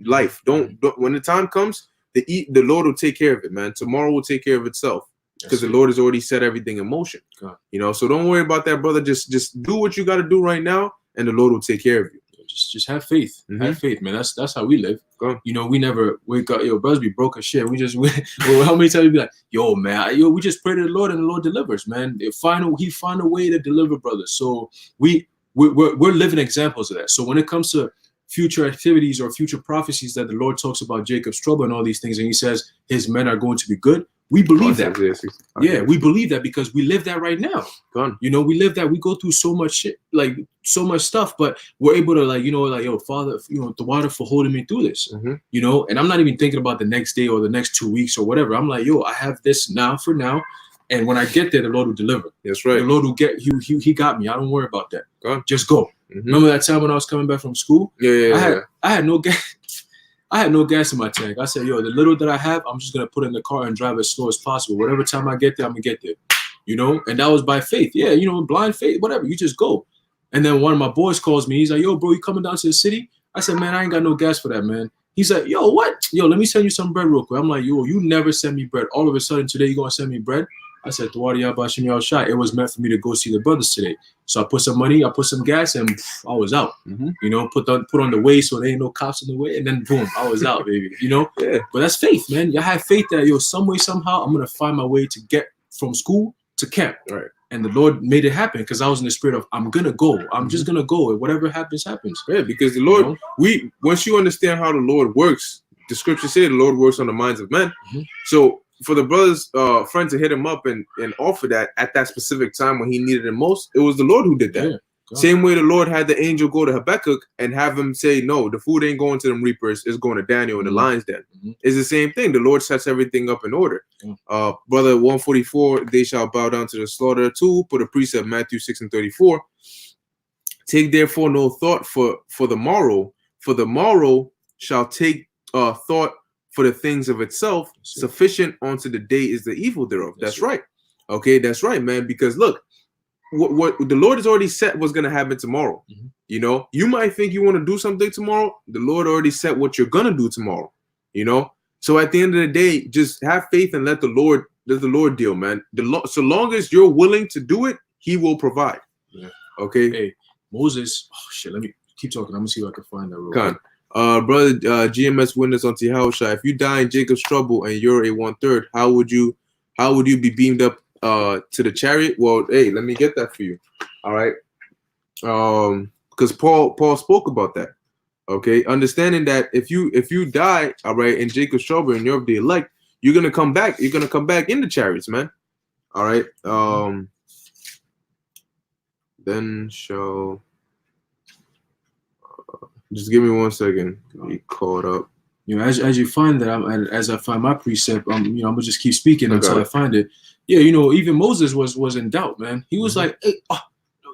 A: life. Don't when the time comes, the Lord will take care of it, man. Tomorrow will take care of itself because the Lord has already set everything in motion.
B: God.
A: So don't worry about that, brother. Just do what you got to do right now, and the Lord will take care of you.
B: Just have faith. Have faith, man. That's how we live. We never wake up, brothers be broke as shit. How many times we be like, yo, man, we just pray to the Lord and the Lord delivers, man. He find a way to deliver, brothers. So we're living examples of that. So when it comes to future activities or future prophecies that the Lord talks about Jacob's trouble and all these things, and he says his men are going to be good, we believe that. Yeah, we believe that because we live that right now. We live that. We go through so much shit, like so much stuff, but we're able to yo, Father, the water for holding me through this. And I'm not even thinking about the next day or the next 2 weeks or whatever. I'm like, yo, I have this now for now. And when I get there, the Lord will deliver.
A: That's right.
B: The Lord will get you. He got me. I don't worry about that. Just go. Remember that time when I was coming back from school?
A: Yeah.
B: I had no gas. I had no gas in my tank. I said, yo, the little that I have, I'm just going to put in the car and drive as slow as possible. Whatever time I get there, I'm going to get there. And that was by faith. Yeah, blind faith, whatever. You just go. And then one of my boys calls me. He's like, yo, bro, you coming down to the city? I said, man, I ain't got no gas for that, man. He's like, yo, what? Yo, let me send you some bread real quick. I'm like, yo, you never send me bread. All of a sudden today, you going to send me bread? I said, it was meant for me to go see the brothers today. So I put some money, I put some gas, and I was out. Put on the way so there ain't no cops in the way, and then boom, I was out, baby. Yeah. But that's faith, man. You have faith that some way, somehow, I'm gonna find my way to get from school to camp.
A: Right.
B: And the Lord made it happen because I was in the spirit of I'm gonna go. I'm just gonna go. Whatever happens, happens.
A: Yeah, because the Lord, once you understand how the Lord works, the scripture says the Lord works on the minds of men. So for the brother's friend to hit him up and offer that at that specific time when he needed it most, it was the Lord who did that. Yeah, same way the Lord had the angel go to Habakkuk and have him say, no, the food ain't going to them reapers, it's going to Daniel in the lion's den. It's the same thing. The Lord sets everything up in order. Brother 144, they shall bow down to the slaughter too. Put a precept, Matthew 6:34. Take therefore no thought for the morrow, for the morrow shall take thought for the things of itself. Sufficient unto the day is the evil thereof. That's right. Okay, that's right, man. Because look, what the Lord has already set what's going to happen tomorrow. You might think you want to do something tomorrow. The Lord already set what you're going to do tomorrow. So at the end of the day, just have faith and let the Lord deal, man. So long as you're willing to do it, He will provide.
B: Yeah.
A: Okay.
B: Hey, Moses. Oh shit. Let me keep talking. I'm gonna see if I can find that real quick.
A: Brother GMS witness on Yahushua, if you die in Jacob's trouble and you're a 1/3, how would you be beamed up to the chariot? Well, hey, let me get that for you. All right. Because Paul spoke about that. Okay, understanding that if you die, all right, in Jacob's trouble and you're of the elect, you're gonna come back. You're gonna come back in the chariots, man. All right. Then shall. Just give me 1 second. Be caught up.
B: As you find that, as I find my precept, I'm gonna just keep speaking until I find it. Yeah, even Moses was in doubt, man. He was like, hey,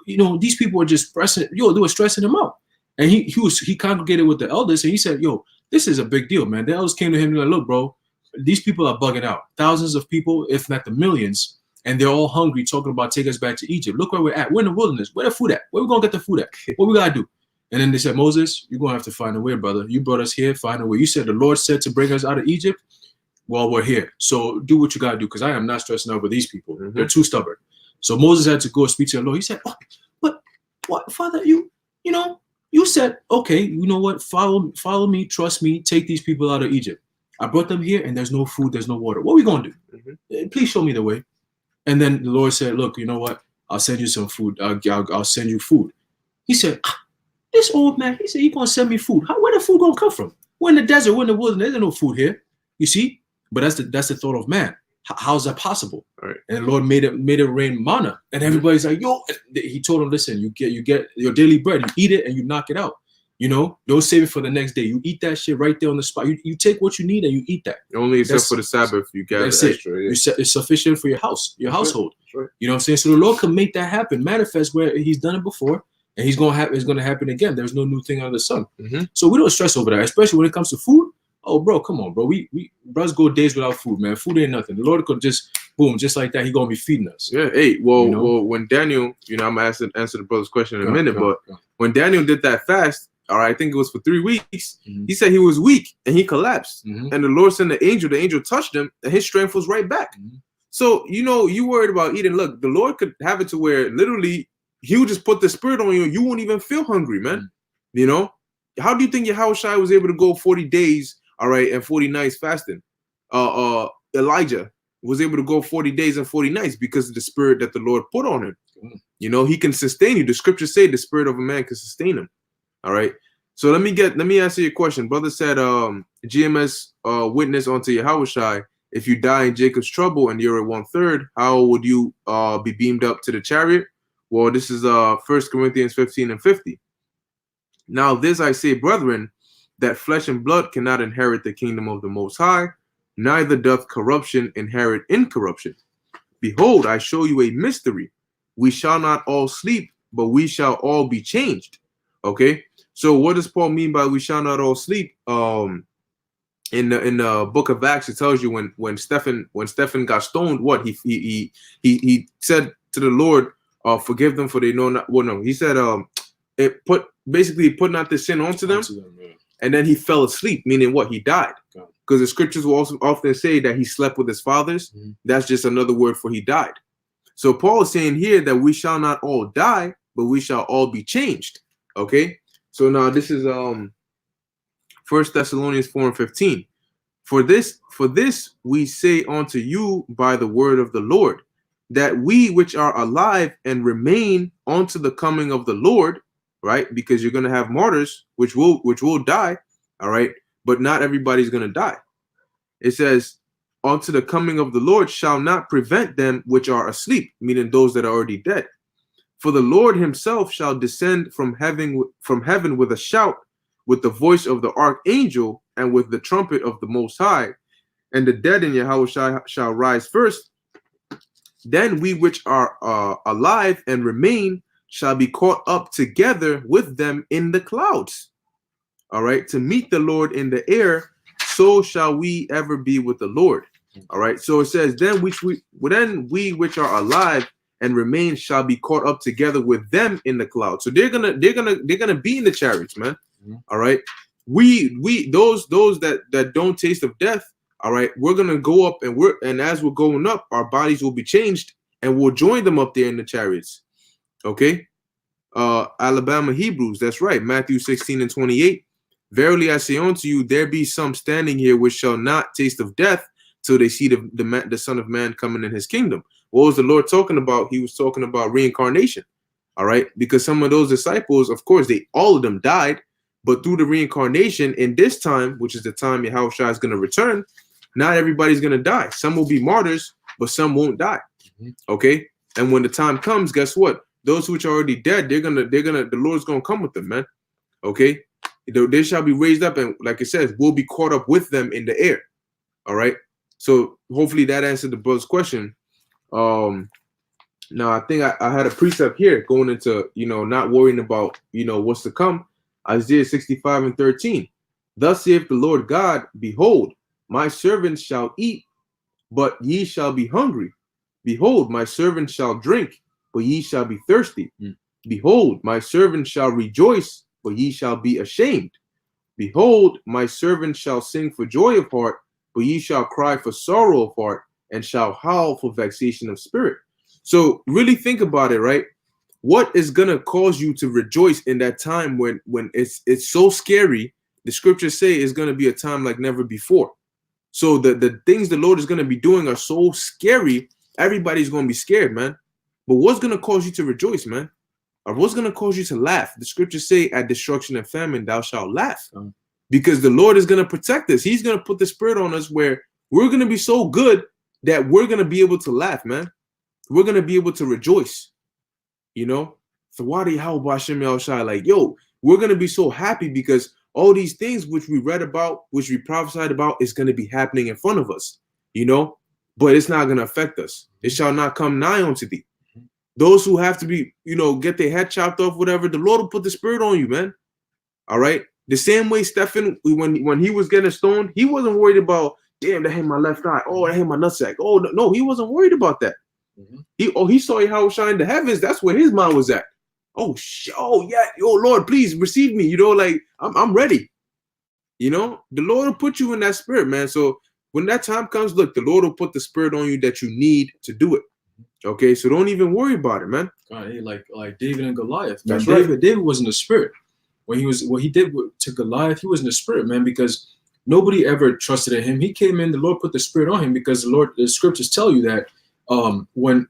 B: these people are just pressing. They were stressing him out, and he congregated with the elders, and he said, yo, this is a big deal, man. The elders came to him and like, look, bro, these people are bugging out. Thousands of people, if not the millions, and they're all hungry, talking about take us back to Egypt. Look where we're at. We're in the wilderness. Where the food at? Where we gonna get the food at? What we gotta do? And then they said, Moses, you're going to have to find a way, brother. You brought us here, find a way. You said the Lord said to bring us out of Egypt. Well, we're here. So do what you got to do because I am not stressing out with these people. They're too stubborn. So Moses had to go speak to the Lord. He said, but what, Father, you said, okay, you know what? Follow me, trust me, take these people out of Egypt. I brought them here and there's no food, there's no water. What are we going to do? Please show me the way. And then the Lord said, look, you know what? I'll send you some food. I'll send you food. He said, this old man, he said, you're going to send me food. Where the food going to come from? We're in the desert. We're in the wilderness. There's no food here. You see? But that's the thought of man. How's that possible? Right. And the Lord made it rain manna. And everybody's like, yo. He told him, listen, you get your daily bread. You eat it and you knock it out. Don't save it for the next day. You eat that shit right there on the spot. You take what you need and you eat that.
A: Only except for the Sabbath, you gather extra. Yeah.
B: It's sufficient for your household.
A: Right.
B: You know what I'm saying? So the Lord can make that happen, manifest where He's done it before. and it's going to happen again. There's no new thing under the sun.
A: Mm-hmm.
B: So we don't stress over that, especially when it comes to food. Oh, bro, come on, bro. We bros go days without food, man. Food ain't nothing. The Lord could just boom, just like that. He gonna be feeding us.
A: Yeah. Hey, well, when Daniel, I'm gonna answer the brother's question in a minute, but when Daniel did that fast, all right, I think it was for 3 weeks.
B: Mm-hmm.
A: He said he was weak and he collapsed,
B: Mm-hmm.
A: and the Lord sent the angel touched him, and his strength was right back.
B: Mm-hmm.
A: So you worried about eating. Look, the Lord could have it to where literally He would just put the Spirit on you, and you won't even feel hungry, man. Mm-hmm. How do you think Yahushua was able to go 40 days? All right, and 40 nights fasting. Elijah was able to go 40 days and 40 nights because of the spirit that the Lord put on him. He can sustain you. The scriptures say the spirit of a man can sustain him. All right. So let me answer your question. Brother said, GMS witness unto Yahushua. If you die in Jacob's trouble and you're at 1/3, how would you be beamed up to the chariot? Well, this is 1 Corinthians 15:50. Now this I say, brethren, that flesh and blood cannot inherit the kingdom of the Most High, neither doth corruption inherit incorruption. Behold, I show you a mystery. We shall not all sleep, but we shall all be changed. Okay, so what does Paul mean by we shall not all sleep? In the book of Acts, it tells you when Stephen got stoned, what he said to the Lord, forgive them for they know not. Well, no, he said it put not the sin onto them. Yeah. And then he fell asleep, meaning what? He died. Because the scriptures will also often say that he slept with his fathers. Mm-hmm. That's just another word for he died. So Paul is saying here that we shall not all die, but we shall all be changed. Okay. So now this is 1 Thessalonians 4:15. For this we say unto you by the word of the Lord, that we which are alive and remain unto the coming of the Lord. Right, because you're gonna have martyrs, which will die, all right, but not everybody's gonna die. It says, "Unto the coming of the Lord shall not prevent them which are asleep," meaning those that are already dead. For the Lord Himself shall descend from heaven with a shout, with the voice of the archangel, and with the trumpet of the Most High, and the dead in Yahushua shall rise first. Then we which are alive and remain shall be caught up together with them in the clouds, all right, to meet the Lord in the air. So shall we ever be with the Lord. All right. So it says, then we which are alive and remain shall be caught up together with them in the clouds. So they're gonna be in the chariots, man. Mm-hmm. All right. We those that don't taste of death. All right. We're gonna go up, and as we're going up, our bodies will be changed, and we'll join them up there in the chariots. Okay, Alabama Hebrews, that's right. Matthew 16:28. Verily I say unto you, there be some standing here which shall not taste of death till they see the Son of Man coming in His kingdom. What was the Lord talking about? He was talking about reincarnation. All right, because some of those disciples, of course, all of them died, but through the reincarnation in this time, which is the time Yahushua is going to return, not everybody's going to die. Some will be martyrs, but some won't die. Mm-hmm. Okay, and when the time comes, guess what? Those which are already dead, the Lord's gonna come with them, man. Okay, they shall be raised up, and like it says, we'll be caught up with them in the air. All right. So hopefully that answered the brother's question. Now I think I had a precept here going into not worrying about what's to come. Isaiah 65:13. Thus saith the Lord God, behold, my servants shall eat, but ye shall be hungry. Behold, my servants shall drink, but ye shall be thirsty. Behold, my servants shall rejoice, but ye shall be ashamed. Behold, my servants shall sing for joy of heart, but ye shall cry for sorrow of heart, and shall howl for vexation of spirit. So really think about it, right? What is gonna cause you to rejoice in that time when it's so scary? The scriptures say it's gonna be a time like never before. So the things the Lord is gonna be doing are so scary. Everybody's gonna be scared, man. But what's gonna cause you to rejoice, man? Or what's gonna cause you to laugh? The scriptures say, "At destruction and famine, thou shalt laugh," because the Lord is gonna protect us. He's gonna put the Spirit on us where we're gonna be so good that we're gonna be able to laugh, man. We're gonna be able to rejoice. So why do like, yo, we're gonna be so happy because all these things which we read about, which we prophesied about, is gonna be happening in front of us. But it's not gonna affect us. It shall not come nigh unto thee. those who have to be, get their head chopped off, whatever, the Lord will put the Spirit on you, man. All right. The same way Stephen, when he was getting stoned, he wasn't worried about, damn, that hit my left eye. Oh, that hit my nutsack. Oh, no, he wasn't worried about that. He saw how it shined the heavens. That's where his mind was at. Oh yeah. Oh Lord, please receive me. Like I'm ready. The Lord will put you in that spirit, man. So when that time comes, look, the Lord will put the Spirit on you that you need to do it. Okay, so don't even worry about it, man.
B: God, like David and Goliath. Man.
A: That's right.
B: David was in the spirit. When what he did to Goliath, he was in the spirit, man, because nobody ever trusted in him. He came in, the Lord put the Spirit on him, because the scriptures tell you that when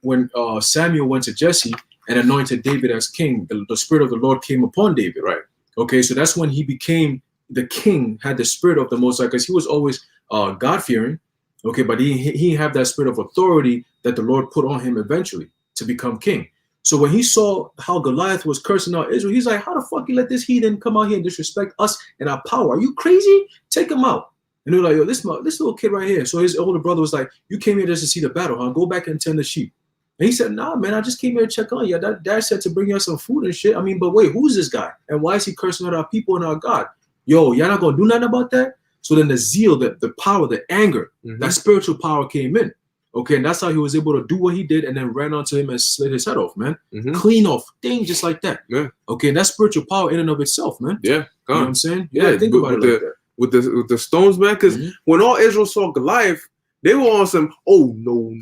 B: Samuel went to Jesse and anointed David as king, the Spirit of the Lord came upon David, right? Okay, so that's when he became the king, had the Spirit of the Most High, because he was always God-fearing, okay, but he didn't have that spirit of authority that the Lord put on him eventually to become king. So when he saw how Goliath was cursing out Israel, he's like, how the fuck you let this heathen come out here and disrespect us and our power? Are you crazy? Take him out. And they're like, yo, this little kid right here. So his older brother was like, you came here just to see the battle, huh? Go back and tend the sheep. And he said, nah, man, I just came here to check on you. Dad said to bring you some food and shit. I mean, but wait, who's this guy? And why is he cursing out our people and our God? Yo, y'all not going to do nothing about that? So then the zeal, the power, the anger, that spiritual power came in. Okay, and that's how he was able to do what he did, and then ran onto him and slit his head off, man. Clean off, thing, just like that. Yeah. Okay, and that's spiritual power in and of itself, man.
A: Yeah.
B: You know what I'm saying? Yeah, think about it like that.
A: With the stones, man, because when all Israel saw Goliath, they were on some, oh, no,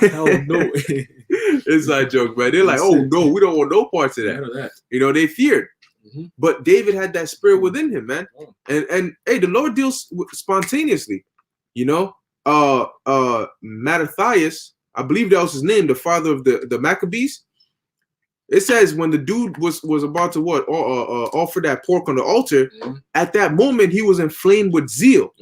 A: hell no. Inside joke, man. They're like, oh, no, we don't want no parts of that. They feared. But David had that spirit within him, man. And hey, the Lord deals spontaneously, Mattathias, I believe that was his name, the father of the Maccabees. It says when the dude was about to offer that pork on the altar, at that moment he was inflamed with zeal.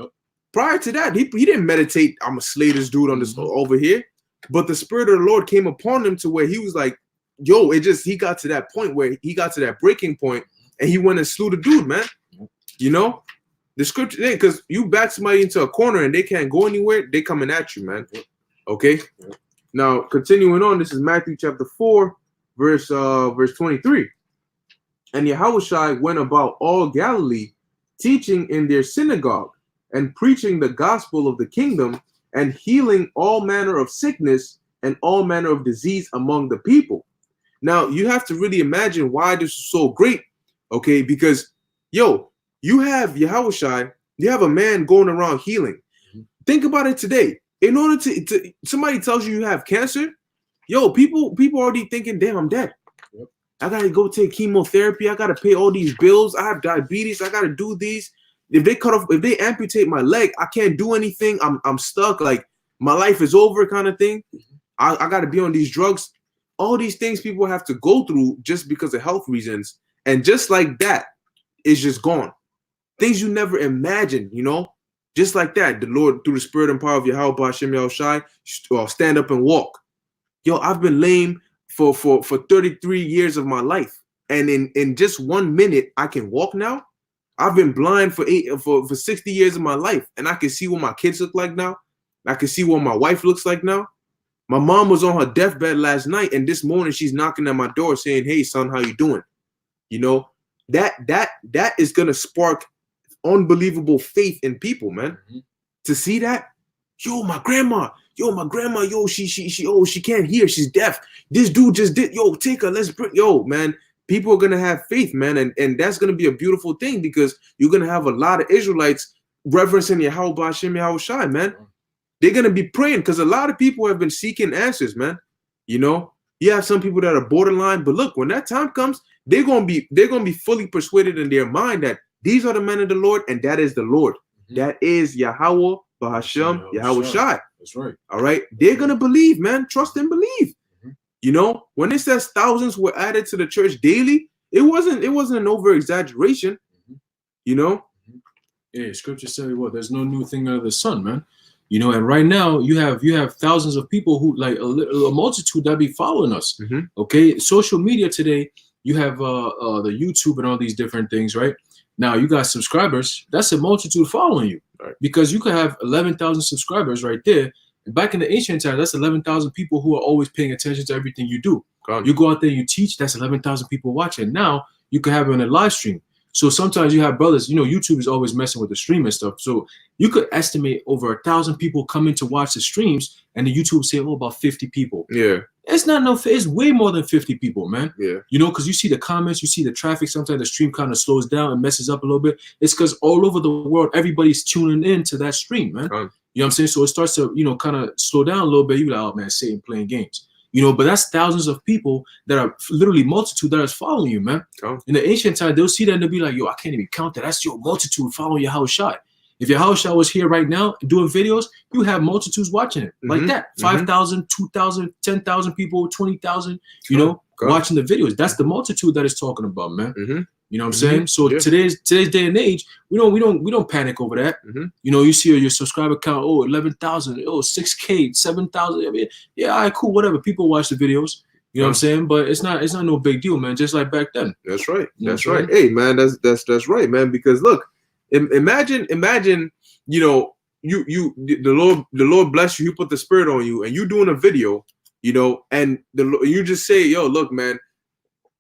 A: Prior to that, he didn't meditate, I'm gonna slay this dude on this over here. But the Spirit of the Lord came upon him to where he was like, yo, he got to that point where he got to that breaking point, and he went and slew the dude, man. The scripture, because you back somebody into a corner and they can't go anywhere, they coming at you, man. Okay. Now, continuing on, this is Matthew chapter 4, verse 23. And Yahushua went about all Galilee, teaching in their synagogue and preaching the gospel of the kingdom and healing all manner of sickness and all manner of disease among the people. Now, you have to really imagine why this is so great, okay? Because, you have Yahushua, you have a man going around healing. Think about it today. In order to somebody tells you have cancer, people already thinking, damn, I'm dead. I gotta go take chemotherapy. I gotta pay all these bills. I have diabetes. I gotta do these. If they amputate my leg, I can't do anything. I'm stuck. Like my life is over, kind of thing. I gotta be on these drugs. All these things people have to go through just because of health reasons, and just like that, it's just gone. Things you never imagined, just like that. The Lord, through the Spirit and power of Yahweh Ba'Shem Yahushai, stand up and walk. I've been lame for 33 years of my life, and in just 1 minute I can walk now. I've been blind for 60 years of my life, and I can see what my kids look like now. I can see what my wife looks like now. My mom was on her deathbed last night, and this morning she's knocking at my door saying, "Hey, son, how you doing?" That is gonna spark unbelievable faith in people, man. To see that, my grandma, she can't hear, she's deaf. This dude just did, take her, let's bring, man. People are gonna have faith, man, and that's gonna be a beautiful thing, because you're gonna have a lot of Israelites reverencing Yahweh Ba'Shem Yahushai, man. They're gonna be praying, because a lot of people have been seeking answers, man. You have some people that are borderline, but look, when that time comes, they're gonna be fully persuaded in their mind that these are the men of the Lord, and that is the Lord. That is Yahweh Ba'Shem Yahushai. That's right. All right. They're gonna believe, man. Trust and believe. When it says thousands were added to the church daily, it wasn't an over exaggeration. Yeah,
B: scripture says there's no new thing under the sun, man. And right now you have thousands of people who, like a multitude that be following us. Okay, social media today, you have the YouTube and all these different things, right? Now you got subscribers. That's a multitude following you, right? Because you could have 11,000 subscribers right there, Back in the ancient times, that's 11,000 people who are always paying attention to everything you do.
A: God.
B: You go out there, you teach, that's 11,000 people watching. Now you can have it on a live stream. So sometimes you have brothers, you know, YouTube is always messing with the stream and stuff. So you could estimate over 1,000 people coming to watch the streams, and the YouTube say, oh, about 50 people.
A: Yeah.
B: It's not no, it's way more than 50 people, man.
A: Yeah.
B: You know, because you see the comments, you see the traffic. Sometimes the stream kind of slows down and messes up a little bit. It's because all over the world, everybody's tuning in to that stream, man.
A: God.
B: You know what I'm saying? So it starts to, you know, kind of slow down a little bit. You're like, oh man, Satan playing games. You know, but that's thousands of people that are literally multitude that is following you, man.
A: Oh.
B: In the ancient time, they'll see that and they'll be like, yo, I can't even count that. That's your multitude following your house shot. If your house shot was here right now doing videos, you have multitudes watching it like that. 5,000, 2,000, 10,000 people, 20,000, you know, watching the videos. That's the multitude that is talking about, man. You know what I'm saying? So today's day and age, we don't panic over that. You know, you see your subscriber count, oh, 11,000, oh, 6K, 7,000. I mean, yeah, all right, cool, whatever. People watch the videos. You know what I'm saying? But it's not no big deal, man. Just like back then.
A: That's right.
B: You know
A: That's right. Hey, man, that's right, man. Because look, imagine, you know, the Lord bless you. You put the Spirit on you, and you doing a video, you know, and you just say, yo, look, man.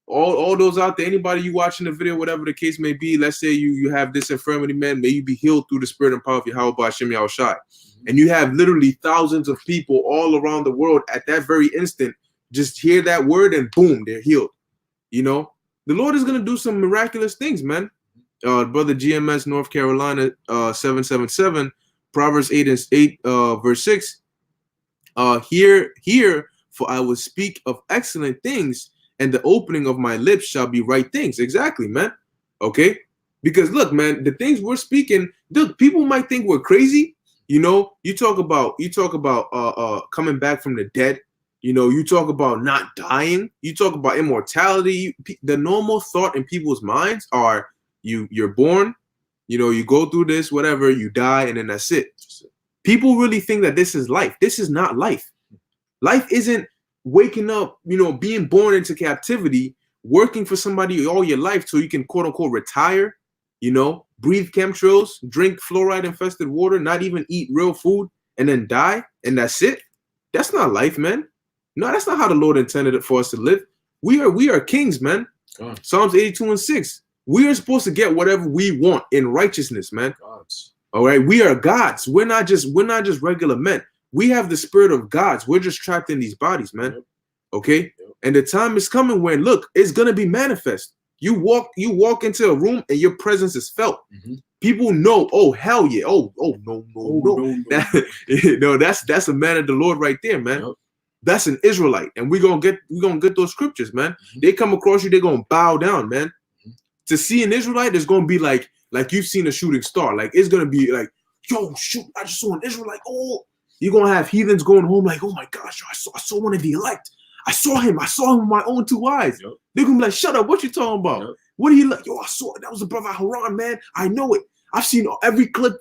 A: All those out there, anybody you watching the video, whatever the case may be, let's say you have this infirmity, man, may you be healed through the Spirit and power of Yahweh Ba'Shem Yahushai. And you have literally thousands of people all around the world at that very instant just hear that word and boom, they're healed. You know, the Lord is gonna do some miraculous things, man. Brother GMS North Carolina 777, Proverbs 8 verse 6. Hear, for I will speak of excellent things, and the opening of my lips shall be right things. Exactly, man. Okay? Because look, man, the things we're speaking, dude, people might think we're crazy. You know, you talk about coming back from the dead. You know, you talk about not dying. You talk about immortality. The normal thought in people's minds are you're born, you know, you go through this, whatever, you die, and then that's it. People really think that this is life. This is not life. Life isn't waking up, you know, being born into captivity, working for somebody all your life so you can quote unquote retire, you know, breathe chemtrails, drink fluoride infested water, not even eat real food, and then die, and that's it. That's not life, man. No, that's not how the Lord intended it for us to live. We are kings, man. Psalms 82:6. We are supposed to get whatever we want in righteousness, man. All right, we are gods. We're not just regular men. We have the spirit of gods. We're just trapped in these bodies, man. Okay? And the time is coming when, look, it's gonna be manifest. You walk into a room and your presence is felt. People know, oh hell yeah. No. No, that's a man of the Lord right there, man. That's an Israelite. And we're gonna get those scriptures, man. They come across you, they're gonna bow down, man. To see an Israelite, it's gonna be like you've seen a shooting star. Like it's gonna be like, yo, shoot, I just saw an Israelite. Oh. You're gonna have heathens going home like, oh my gosh, I saw one of the elect. I saw him with my own two eyes. They're gonna be like, shut up, what you talking about? What are you like? Yo, I saw it. That was the brother Haran, man. I know it. I've seen every clip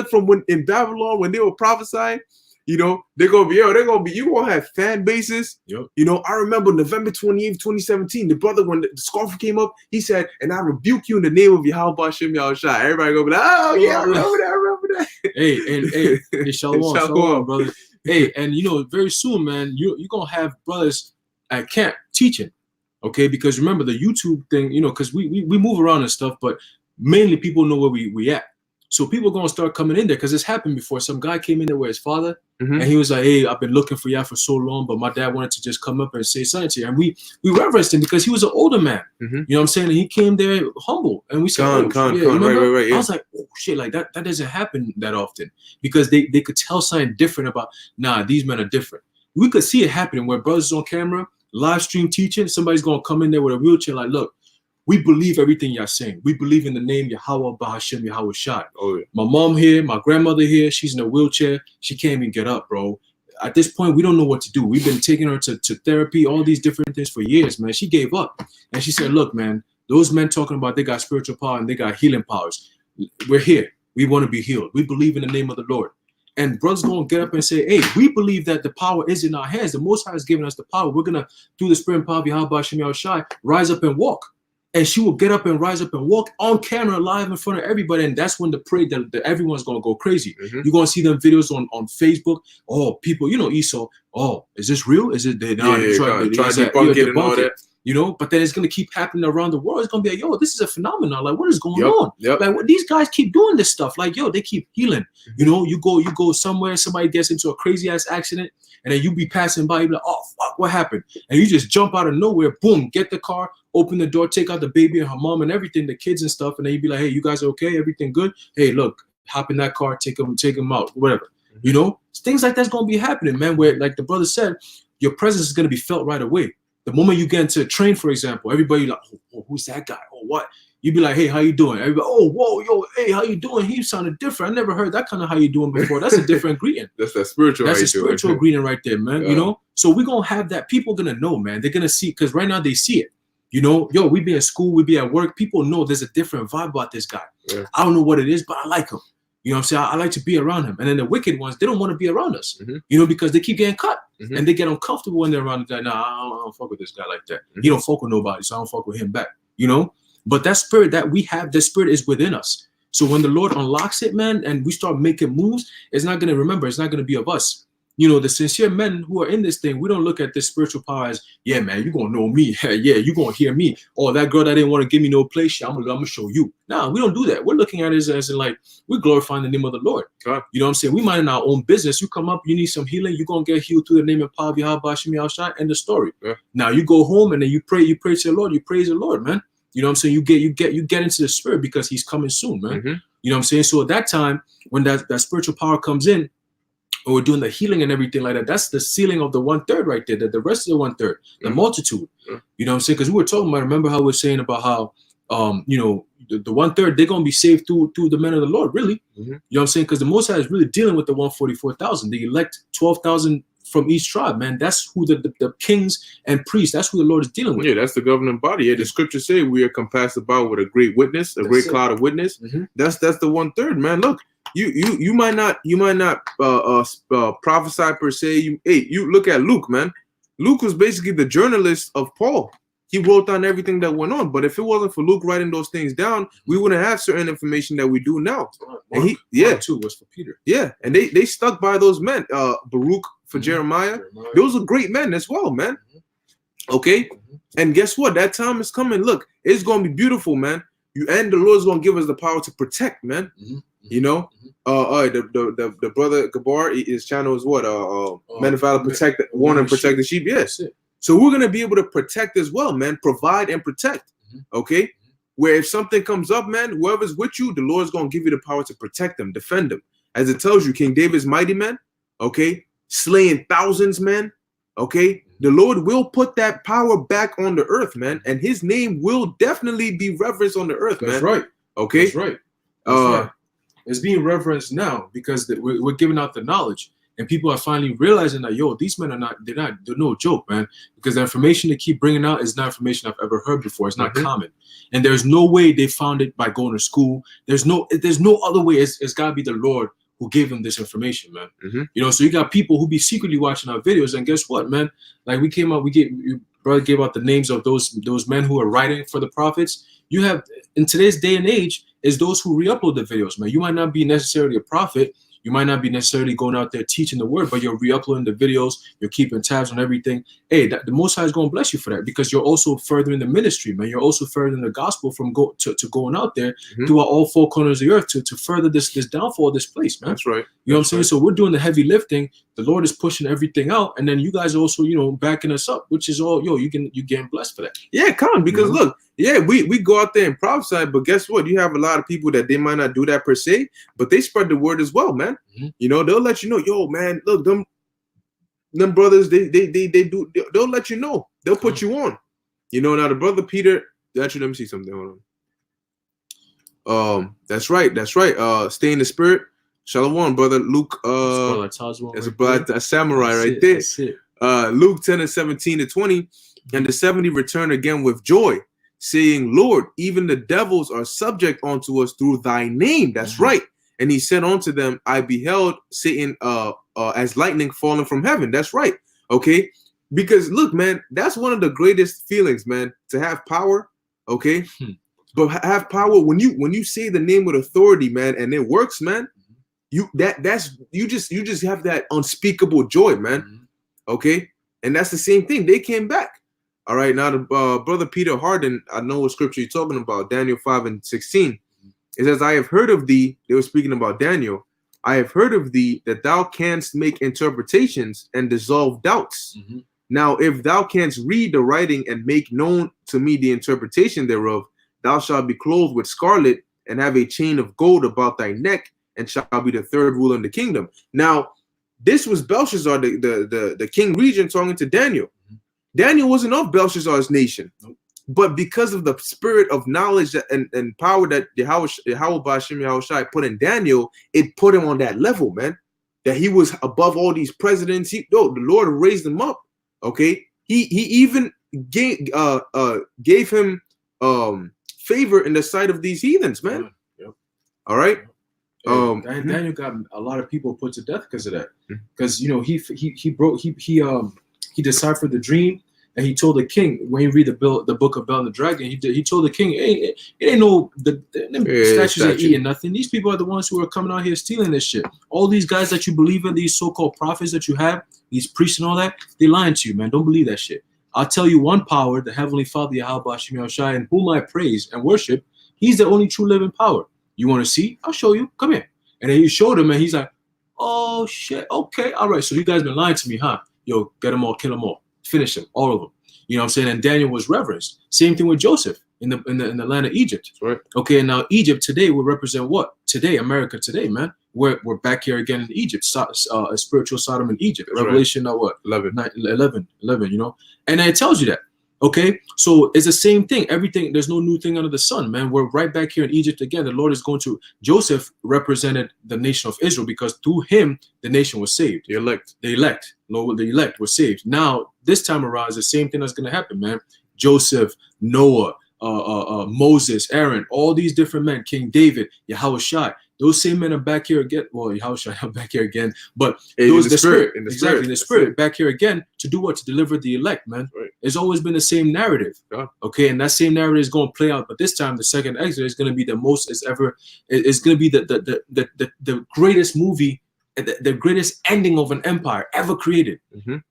A: from when in Babylon when they were prophesying. You know, you're gonna have fan bases. You know, I remember November 28th, 2017, the brother, when the scoffer came up, he said, and I rebuke you in the name of Yahweh Ba'Shem Yahushai. Everybody gonna be like, oh yeah, I remember that.
B: Hey, shalom, brother. Hey, and you know, very soon, man, you're gonna have brothers at camp teaching, okay? Because remember the YouTube thing, you know, because we move around and stuff, but mainly people know where we at. So people are gonna start coming in there because it's happened before. Some guy came in there with his father, and he was like, "Hey, I've been looking for y'all for so long, but my dad wanted to just come up and say something to you." And we reverenced him because he was an older man. You know what I'm saying? And he came there humble, and we said, right. I was like, "Oh shit, like that doesn't happen that often," because they could tell something different about. Nah, these men are different. We could see it happening where brothers on camera, live stream teaching. Somebody's gonna come in there with a wheelchair, like, "Look, we believe everything you're saying. We believe in the name Yahweh Ba'Shem Yahushai." My mom here, my grandmother here, she's in a wheelchair. She can't even get up, bro. At this point, we don't know what to do. We've been taking her to therapy, all these different things for years, man. She gave up. And she said, look, man, those men talking about they got spiritual power and they got healing powers. We're here. We want to be healed. We believe in the name of the Lord. And brothers going to get up and say, hey, we believe that the power is in our hands. The Most High has given us the power. We're going to, through the spirit and power of Yahweh Ba'Shem Yahushai, rise up and walk. And she will get up and rise up and walk on camera live in front of everybody. And that's when the parade, everyone's going to go crazy. You're going to see them videos on Facebook. Oh, people, you know, Esau. Oh, is this real? Is it? Try to debunk it and all that. You know, but then it's going to keep happening around the world. It's going to be like, yo, this is a phenomenon. Like, what is going on? Like, what, these guys keep doing this stuff. Like, yo, they keep healing. You know, you go somewhere, somebody gets into a crazy ass accident, and then you be passing by, you be like, oh, fuck, what happened? And you just jump out of nowhere, boom, get the car, open the door, take out the baby and her mom and everything, the kids and stuff, and then you be like, hey, you guys are okay? Everything good? Hey, look, hop in that car, take them out, whatever. You know, things like that's going to be happening, man, where, like the brother said, your presence is going to be felt right away. The moment you get into a train, for example, everybody like, oh, who's that guy? Oh, what? You be like, hey, how you doing? Everybody, oh, whoa, yo, hey, how you doing? He sounded different. I never heard that kind of how you doing before. That's a different greeting.
A: That's that spiritual.
B: That's a spiritual greeting right there, man. You know, so we're gonna have that. People gonna know, man. They're gonna see, because right now they see it. You know, yo, we be in school, we be at work. People know there's a different vibe about this guy. I don't know what it is, but I like him. You know what I'm saying? I like to be around him. And then the wicked ones, they don't want to be around us, you know, because they keep getting cut and they get uncomfortable when they're around. Like, nah, I don't fuck with this guy like that. He don't fuck with nobody, so I don't fuck with him back, you know? But that spirit that we have, the spirit is within us. So when the Lord unlocks it, man, and we start making moves, it's not going to remember. It's not going to be of us. You know, the sincere men who are in this thing, we don't look at this spiritual power as, yeah, man, you're going to know me. Yeah, you're going to hear me. Oh, that girl that didn't want to give me no place, I'm going to show you. Nah, we don't do that. We're looking at it as in like, we're glorifying the name of the Lord. You know what I'm saying? We mind in our own business. You come up, you need some healing, you're going to get healed through the name and power of Yahweh Hashem Yahushua, end the story. Now you go home and then you pray to the Lord, you praise the Lord, man. You know what I'm saying? You get into the spirit because he's coming soon, man. You know what I'm saying? So at that time, when that spiritual power comes in, or we're doing the healing and everything like that, that's the sealing of the 1/3 right there, the rest of the 1/3, the multitude. You know what I'm saying? Because we were talking about, remember how we were saying about how, you know, the 1/3, they're going to be saved through the men of the Lord, really. You know what I'm saying? Because the Most High is really dealing with the 144,000. They elect 12,000 from each tribe, man. That's who the kings and priests, that's who the Lord is dealing with.
A: Yeah, that's the governing body. Yeah, the scriptures say we are compassed about with a great witness, a great cloud of witness. That's the 1/3, man. Look, you might not prophesy per se. You look at Luke, man. Luke was basically the journalist of Paul. He wrote down everything that went on. But if it wasn't for Luke writing those things down, we wouldn't have certain information that we do now.
B: Mark too was for Peter.
A: Yeah, and they stuck by those men. Baruch for Jeremiah. Those are great men as well, man. Okay, and guess what? That time is coming. Look, it's gonna be beautiful, man. And the Lord's gonna give us the power to protect, man. You know, the brother Gabar, his channel is what? Men of Valor protect, warn and protect the sheep. Yes. So we're gonna be able to protect as well, man. Provide and protect. Okay. Where if something comes up, man, whoever's with you, the Lord's gonna give you the power to protect them, defend them. As it tells you, King David's mighty men, okay, slaying thousands, man. Okay, the Lord will put that power back on the earth, man, and His name will definitely be reverenced on the earth, man.
B: That's right.
A: Okay,
B: that's right. That's right. It's being reverenced now because we're giving out the knowledge, and people are finally realizing that, yo, these men they're no joke, man. Because the information they keep bringing out is not information I've ever heard before. It's not common, and there's no way they found it by going to school. There's no other way. It's got to be the Lord who gave them this information, man. You know, so you got people who be secretly watching our videos, and guess what, man? Like brother gave out the names of those men who are writing for the prophets. You have, in today's day and age, is those who re-upload the videos, man. You might not be necessarily a prophet. You might not be necessarily going out there teaching the word, but you're re-uploading the videos. You're keeping tabs on everything. Hey, the Most High is going to bless you for that because you're also furthering the ministry, man. You're also furthering the gospel from going out there throughout all four corners of the earth to further this downfall of this place, man.
A: That's right.
B: You know what I'm saying? So we're doing the heavy lifting. The Lord is pushing everything out, and then you guys are also, you know, backing us up, which is all, you're getting blessed for that.
A: Yeah, come on, because look, yeah, we go out there and prophesy, but guess what? You have a lot of people that they might not do that per se, but they spread the word as well, man. You know, they'll let you know, yo, man, look, them brothers, they'll let you know. They'll put you on. You know, now the brother Peter, actually, let me see something. Hold on. That's right. Stay in the spirit. Shalom, brother Luke. That's a samurai right there. Luke 10:17-20, and the 70 return again with joy, saying, Lord, even the devils are subject unto us through thy name. That's right. And he said unto them, I beheld Satan as lightning falling from heaven. That's right. Okay. Because look, man, that's one of the greatest feelings, man, to have power. Okay, but have power when you say the name with authority, man, and it works, man. You just have that unspeakable joy, man. Okay, and that's the same thing. They came back. All right, now the brother Peter Harden, I know what scripture you're talking about, Daniel 5:16. It says, I have heard of thee. They were speaking about Daniel. I have heard of thee that thou canst make interpretations and dissolve doubts. Now, if thou canst read the writing and make known to me the interpretation thereof, thou shalt be clothed with scarlet and have a chain of gold about thy neck, and shall be the third ruler in the kingdom. Now, this was Belshazzar, the king regent, talking to Daniel. Daniel wasn't of Belshazzar's nation, but because of the spirit of knowledge and power that Yahweh Ba'ashem Yahushai put in Daniel, it put him on that level, man. That he was above all these presidents. The Lord raised him up. Okay, he even gave him favor in the sight of these heathens, man. All right.
B: Daniel got a lot of people put to death because of that. Because he deciphered the dream, and he told the king, when you read the book of Bel and the Dragon, he told the king, it ain't no statues ain't eating nothing. These people are the ones who are coming out here stealing this shit. All these guys that you believe in, these so-called prophets that you have, these priests and all that, they lying to you, man. Don't believe that shit. I'll tell you one power, the Heavenly Father, Yahweh Ba'ashem Yahushai, and whom I praise and worship. He's the only true living power. You want to see? I'll show you. Come here. And then you showed him, and he's like, oh, shit. Okay. All right. So you guys been lying to me, huh? Yo, get them all. Kill them all. Finish them. All of them. You know what I'm saying? And Daniel was reverenced. Same thing with Joseph in the land of Egypt. Right. Okay. And now Egypt today will represent what? Today, America today, man. We're back here again in Egypt. A spiritual Sodom in Egypt. That's Revelation, right. What? 11, you know? And then it tells you that. Okay, so it's the same thing. Everything, there's no new thing under the sun, man. We're right back here in Egypt again. The Lord is going to. Joseph represented the nation of Israel because through him the nation was saved. The elect were saved. Now this time around is the same thing that's going to happen, man. Joseph, Noah, Moses, Aaron, all these different men, King David, Yahushua. Those same men are back here again. Well, Yahushua not back here again, but those the spirit, exactly, the spirit back here again to do what? To deliver the elect, man. Right. It's always been the same narrative. God. Okay, and that same narrative is going to play out, but this time the second Exodus is going to be the most it's ever. It's going to be the greatest movie, the greatest ending of an empire ever created.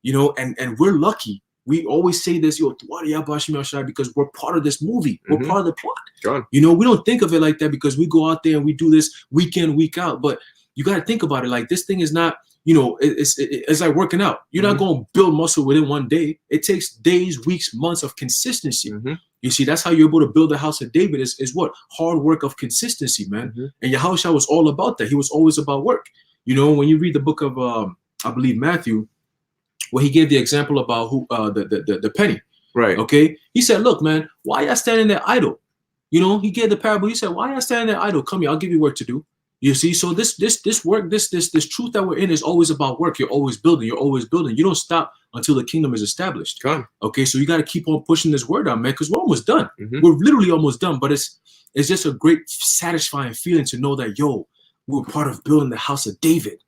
B: You know, and we're lucky. We always say this, because we're part of this movie. We're part of the plot. God. You know, we don't think of it like that because we go out there and we do this week in, week out. But you got to think about it like this thing is not, you know, it's like working out. You're not going to build muscle within one day. It takes days, weeks, months of consistency. You see, that's how you're able to build the house of David is what? Hard work of consistency, man. And Yahushua was all about that. He was always about work. You know, when you read the book of, I believe, Matthew, where he gave the example about who the penny, right? Okay, he said, "Look, man, why y'all standing there idle?" You know, he gave the parable. He said, "Why y'all standing there idle? Come here, I'll give you work to do." You see, so this work, this truth that we're in is always about work. You're always building. You're always building. You don't stop until the kingdom is established. Okay, so you got to keep on pushing this word out, man, because we're almost done. We're literally almost done. But it's just a great, satisfying feeling to know that we're part of building the house of David.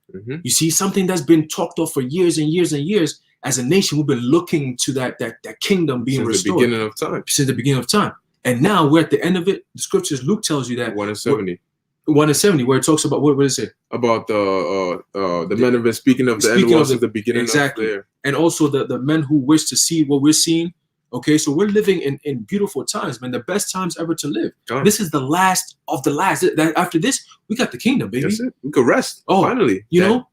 B: You see, something that's been talked of for years and years and years. As a nation, we've been looking to that kingdom being restored. Since the beginning of time. And now we're at the end of it. The scriptures, Luke tells you that
A: 1 and 70.
B: 1 and 70, where it talks about what does it say?
A: About the men have been speaking of the end of the beginning.
B: Exactly.
A: Of there.
B: And also the men who wish to see what we're seeing. Okay, so we're living in beautiful times, man. The best times ever to live. This is the last of the last. After this, we got the kingdom, baby.
A: That's it. We could rest. Finally.
B: You know?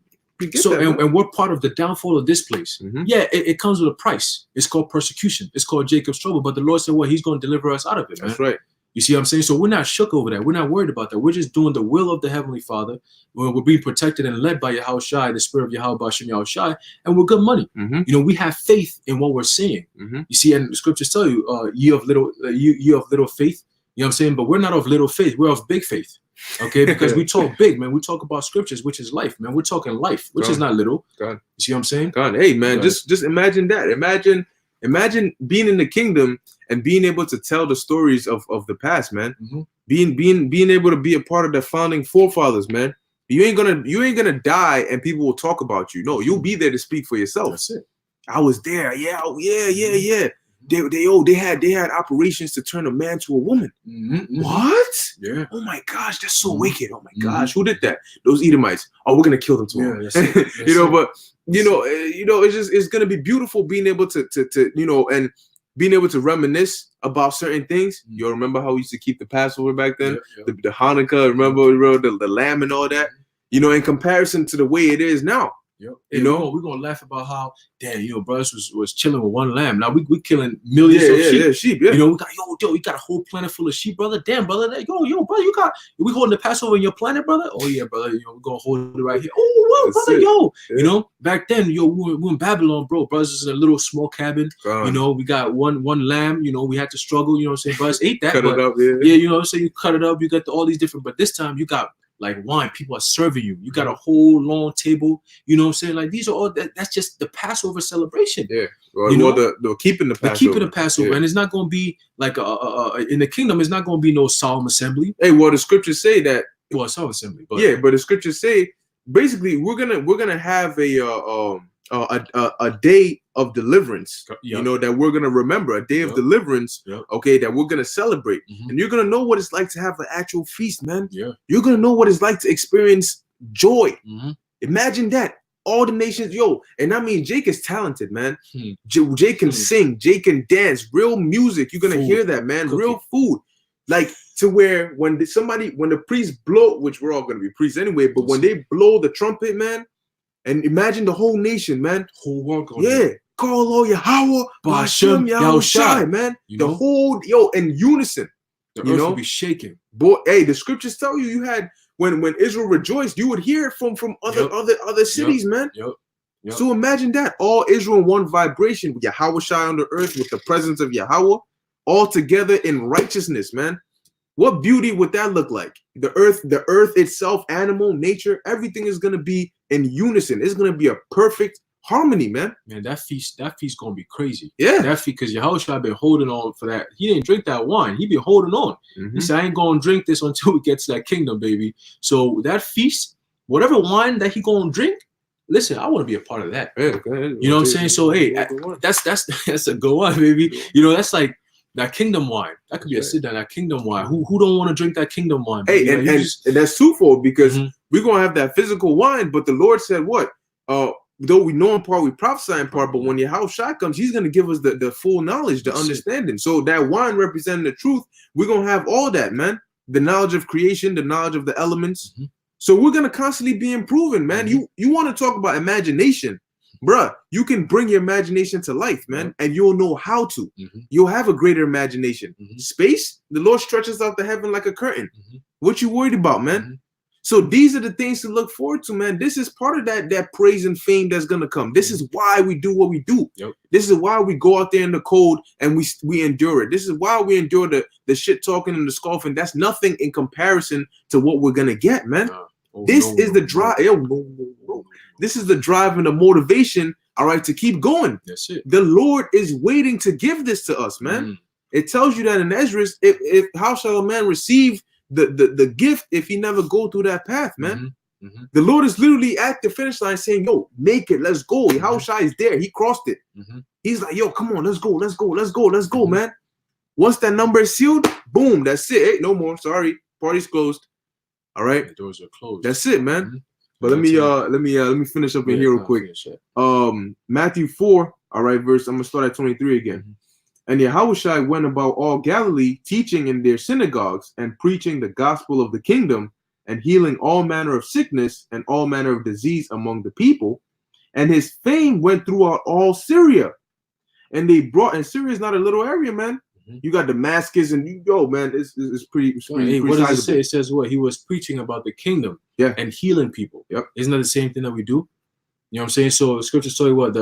B: So and we're part of the downfall of this place. Yeah, it comes with a price. It's called persecution. It's called Jacob's trouble. But the Lord said, well, he's going to deliver us out of it, man. That's right. You see what I'm saying? So we're not shook over that. We're not worried about that. We're just doing the will of the Heavenly Father. We're being protected and led by Yahushua, the spirit of Yahweh Ba'ashem Yahushua, and we're good money. You know, we have faith in what we're seeing. You see, and the scriptures tell you, ye of little faith. You know what I'm saying? But we're not of little faith. We're of big faith. Okay, because we talk big, man. We talk about scriptures, which is life, man. We're talking life, which is not little. You see what I'm saying?
A: Hey, man, just imagine that. Imagine being in the kingdom and being able to tell the stories of the past, man. Being able to be a part of the founding forefathers, man. You ain't gonna die and people will talk about you. No, you'll be there to speak for yourself. That's it. I was there. Yeah. They had operations to turn a man to a woman. What?
B: Yeah.
A: Oh my gosh, that's so wicked. Oh my gosh, who did that? Those Edomites. Oh, we're gonna kill them tomorrow.
B: Yeah, that's it. That's
A: But it's gonna be beautiful being able to and being able to reminisce about certain things. You remember how we used to keep the Passover back then, the Hanukkah. Remember the lamb and all that. In comparison to the way it is now.
B: Yep. We're gonna laugh about how brothers was chilling with one lamb. Now we killing millions of sheep.
A: Yeah.
B: We got you got a whole planet full of sheep, brother. Damn, brother. Brother, we holding the Passover in your planet, brother. Oh yeah, brother. We're gonna hold it right here. Oh, wow, brother, Yeah. Back then, we in Babylon, bro. Brothers is in a little small cabin. We got one lamb. We had to struggle. You know what I'm saying? Brothers ate that.
A: Cut it up, yeah.
B: Yeah, you know what I'm saying? You cut it up. You got all these different. But this time, you got like wine, people are serving you. You got a whole long table. You know what I'm saying? Like these are all that's just the Passover celebration.
A: Yeah. Well, they're keeping the Passover.
B: They're keeping the Passover, and it's not going to be like in the kingdom. It's not going to be no solemn assembly.
A: Hey, well, the scriptures say that.
B: Well, solemn assembly, but
A: but the scriptures say basically we're gonna have a day of deliverance. That we're gonna remember, a day of deliverance. Okay, that we're gonna celebrate, and you're gonna know what it's like to have an actual feast, man.
B: Yeah,
A: you're gonna know what it's like to experience joy. Imagine that. All the nations, and I mean, Jake is talented, man. Jake can sing, Jake can dance, real music. You're gonna hear that, man. Cookie. Real food, like to where when the priests blow, which we're all gonna be priests anyway, but when they blow the trumpet, man, and imagine the whole nation, man,
B: whole world,
A: call all Yahweh, Ba'ashem, Yahushai, man, the whole in unison.
B: The earth will be shaking.
A: Boy, hey, the scriptures tell you had. When Israel rejoiced, you would hear it from other cities, man. So imagine that. All Israel in one vibration, with Yahushai on the earth, with the presence of Yahweh, all together in righteousness, man. What beauty would that look like? The earth itself, animal, nature, everything is gonna be in unison. It's gonna be a perfect harmony, man.
B: Man, that feast gonna be crazy.
A: Yeah.
B: That feast, because Yahushua been holding on for that. He didn't drink that wine. He been holding on. He said, I ain't gonna drink this until we get to that kingdom, baby. So that feast, whatever wine that he gonna drink, listen, I want to be a part of that.
A: Yeah,
B: you know what I'm saying? So hey, that's a good one, baby. That's like that kingdom wine. That could be a sit down, that kingdom wine. Who don't want to drink that kingdom wine?
A: Hey, and that's twofold, because we're gonna have that physical wine, but the Lord said what? Though we know in part, we prophesy in part, but when Yahushua comes, he's going to give us the full knowledge, the understanding. So that wine representing the truth, we're going to have all that, man. The knowledge of creation, the knowledge of the elements. So we're going to constantly be improving, man. You want to talk about imagination, bruh. You can bring your imagination to life, man, and you'll know how to. You'll have a greater imagination. Space, the Lord stretches out the heaven like a curtain. What you worried about, man? So these are the things to look forward to, man. This is part of that praise and fame that's gonna come. This is why we do what we do. This is why we go out there in the cold and we endure it. This is why we endure the shit talking and the scoffing. That's nothing in comparison to what we're gonna get, man. This is the drive. This is the drive and the motivation, all right, to keep going.
B: That's it.
A: The Lord is waiting to give this to us, man. It tells you that in Ezra, if how shall a man receive the gift if he never go through that path, man? The Lord is literally at the finish line saying, yo, make it, let's go. Yahushua is there. He crossed it. He's like, yo, come on, let's go, man. Once that number is sealed, boom, that's it. Hey, no more. Sorry, party's closed. All right,
B: the doors are closed.
A: That's it, man. But let me finish up in here real quick. Matthew 4, all right, verse. I'm gonna start at 23 again. And Yahushua went about all Galilee, teaching in their synagogues and preaching the gospel of the kingdom and healing all manner of sickness and all manner of disease among the people. And his fame went throughout all Syria. And Syria is not a little area, man. You got Damascus and man, it's pretty.
B: What does it say? It says what? He was preaching about the kingdom and healing people. Isn't that the same thing that we do? You know what I'm saying? So the scriptures tell you what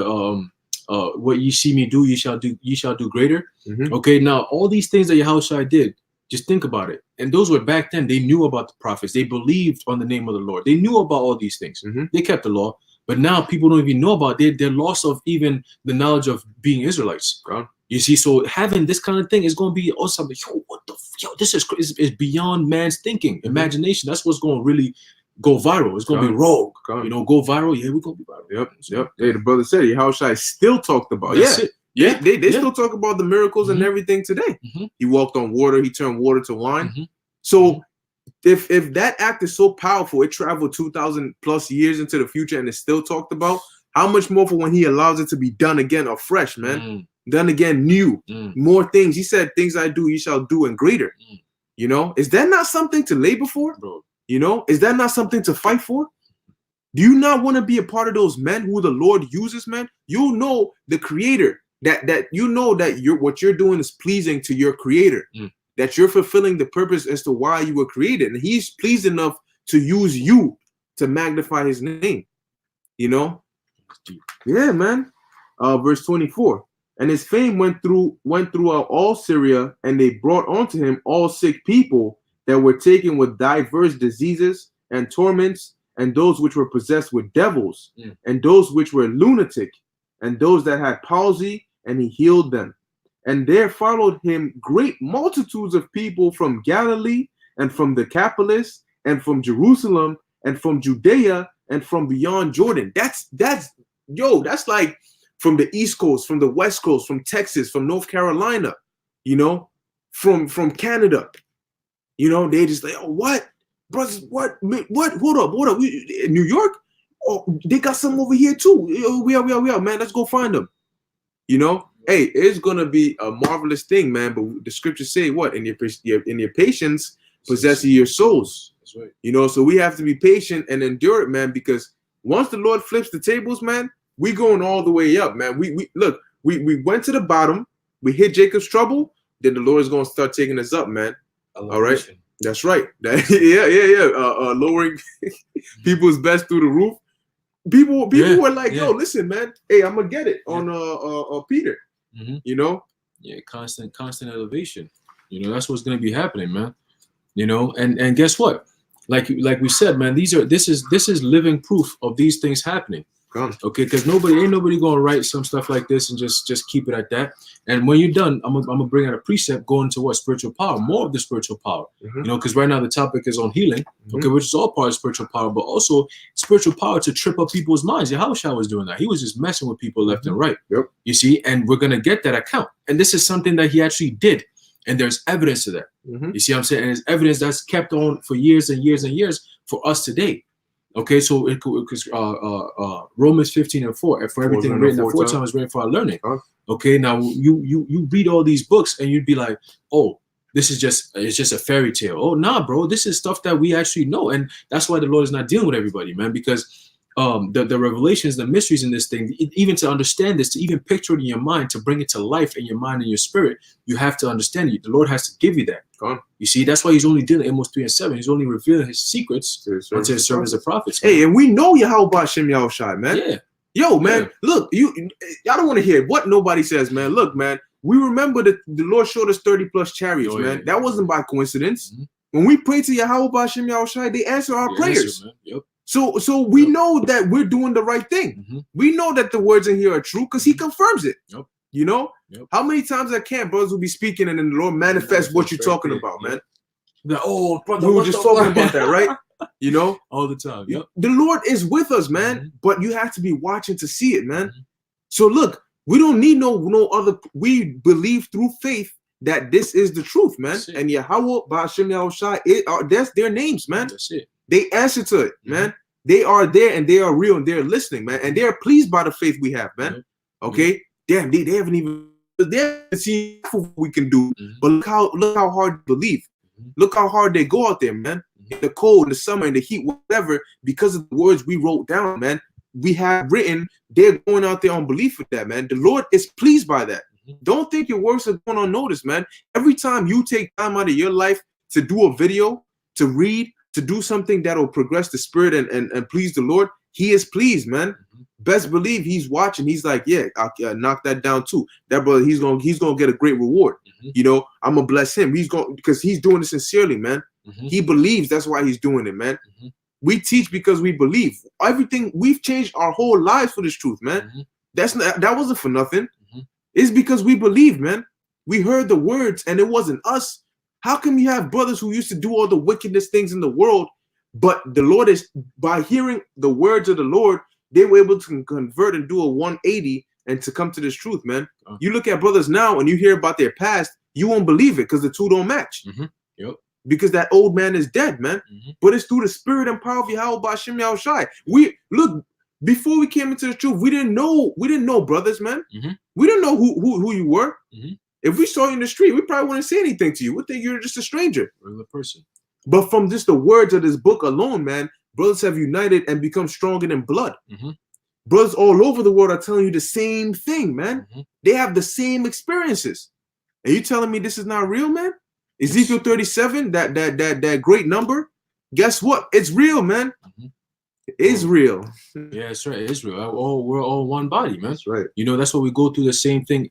B: what you see me do, you shall do greater. Okay, now all these things that Yahushua did, just think about it. And those were back then. They knew about the prophets. They believed on the name of the Lord. They knew about all these things. They kept the law. But now people don't even know about it. They're lost of even the knowledge of being Israelites. You see, so having this kind of thing is going to be awesome. This is beyond man's thinking, imagination. That's what's going to really go viral. It's going to be rogue. Go viral. Yeah, we're going to be viral.
A: Yep. Hey, the brother said Yahushua still talked about.
B: That's it. Yeah,
A: They still talk about the miracles and everything today. He walked on water. He turned water to wine. So if that act is so powerful, it traveled 2,000 plus years into the future and it's still talked about, how much more for when he allows it to be done again afresh, man? Done again, new, more things. He said, things I do, you shall do, and greater. You know, is that not something to labor for?
B: Bro.
A: You know, is that not something to fight for? Do you not want to be a part of those men who the Lord uses, man? You know the Creator, that you know that what you're doing is pleasing to your Creator, that you're fulfilling the purpose as to why you were created, and He's pleased enough to use you to magnify His name. You know, yeah, man. Verse 24. And his fame went throughout all Syria, and they brought unto him all sick people that were taken with diverse diseases and torments, and those which were possessed with devils, and those which were lunatic, and those that had palsy, and he healed them. And there followed him great multitudes of people from Galilee, and from the Decapolis, and from Jerusalem, and from Judea, and from beyond Jordan. That's like from the East Coast, from the West Coast, from Texas, from North Carolina, you know, from Canada. You know, they just like, oh, what? Brothers, what? Hold up. New York? Oh, they got some over here too. We are, man. Let's go find them. You know, hey, it's gonna be a marvelous thing, man. But the scriptures say what? In your patience, possessing your souls.
B: That's right.
A: You know, so we have to be patient and endure it, man, because once the Lord flips the tables, man, we going all the way up, man. We went to the bottom, we hit Jacob's trouble, then the Lord is gonna start taking us up, man. All right, that's right. Lowering people's best through the roof. People were like, yo, listen, man. Hey, I'm gonna get it on Peter. You know,
B: constant elevation. You know, that's what's gonna be happening, man. You know, and guess what? Like we said, man, this is living proof of these things happening. Okay, because ain't nobody gonna write some stuff like this and just keep it at that. And when you're done, I'm gonna bring out a precept going to what? Spiritual power, more of the spiritual power. You know, because right now the topic is on healing, okay, which is all part of spiritual power, but also spiritual power to trip up people's minds. Yahushua was doing that. He was just messing with people left and right. You see, and we're gonna get that account. And this is something that he actually did. And there's evidence of that. You see what I'm saying? And there's evidence that's kept on for years and years and years for us today. Okay, so because Romans 15:4, and for everything written aforetime is written for our learning. Okay, now you read all these books and you'd be like, oh, it's just a fairy tale. Oh, nah, bro, this is stuff that we actually know, and that's why the Lord is not dealing with everybody, man, because the revelations, the mysteries in this thing, even to understand this, to even picture it in your mind, to bring it to life in your mind and your spirit, you have to understand it. The Lord has to give you that. You see, that's why he's only dealing Amos 3 and 7. He's only revealing his secrets unto his servants and prophets. Man.
A: Hey, and we know Yahweh Shem Yahushai, man.
B: Yeah.
A: Yo, man, look, y'all don't want to hear what nobody says, man. Look, man, we remember that the Lord showed us 30 plus chariots, man. That wasn't by coincidence. When we pray to Yahweh Shem Yahushai, they answer our prayers. So we know that we're doing the right thing. We know that the words in here are true because he confirms it. You know, how many times at camp brothers will be speaking and then the Lord manifests what you're talking about, man. Brother, we were just talking about that, right? You know,
B: all the time.
A: The Lord is with us, man. But you have to be watching to see it, man. So look, we don't need no other. We believe through faith that this is the truth, man. And Yahweh Ba'ashem Yahushai, that's their names, man.
B: That's it.
A: They answer to it, man. They are there and they are real and they're listening, man. And they're pleased by the faith we have, man. Okay. Damn, they haven't even seen what we can do. But look how hard they believe. Look how hard they go out there, man. In the cold, in the summer, in the heat, whatever, because of the words we wrote down, man. We have written, they're going out there on belief with that, man. The Lord is pleased by that. Don't think your works are going unnoticed, man. Every time you take time out of your life to do a video, to read, to do something that will progress the spirit and please the Lord, he is pleased, man. Best believe he's watching. He's like, yeah, I'll knock that down too. That brother, he's gonna get a great reward. You know, I'm gonna bless him. He's going because he's doing it sincerely, man. He believes. That's why he's doing it, man. We teach because we believe. Everything we've changed our whole lives for this truth, man. That wasn't for nothing. It's because we believe, man. We heard the words, and it wasn't us. How come you have brothers who used to do all the wickedest things in the world, but the Lord is, by hearing the words of the Lord, they were able to convert and do a 180 and to come to this truth, man. You look at brothers now and you hear about their past, you won't believe it because the two don't match.
B: Yep.
A: Because that old man is dead, man. But it's through the spirit and power of Yahweh Ba'Shem Yahushai. We look, before we came into the truth, we didn't know brothers, man. We didn't know who you were. If we saw you in the street, we probably wouldn't say anything to you. We'd think you're just a stranger.
B: Regular person.
A: But from just the words of this book alone, man, brothers have united and become stronger than blood. Brothers all over the world are telling you the same thing, man. They have the same experiences. And you telling me this is not real, man? Ezekiel 37, that great number, guess what? It's real, man. It's real.
B: Yeah, that's right. It's real. We're all one body, man.
A: That's right.
B: You know, that's why we go through the same thing.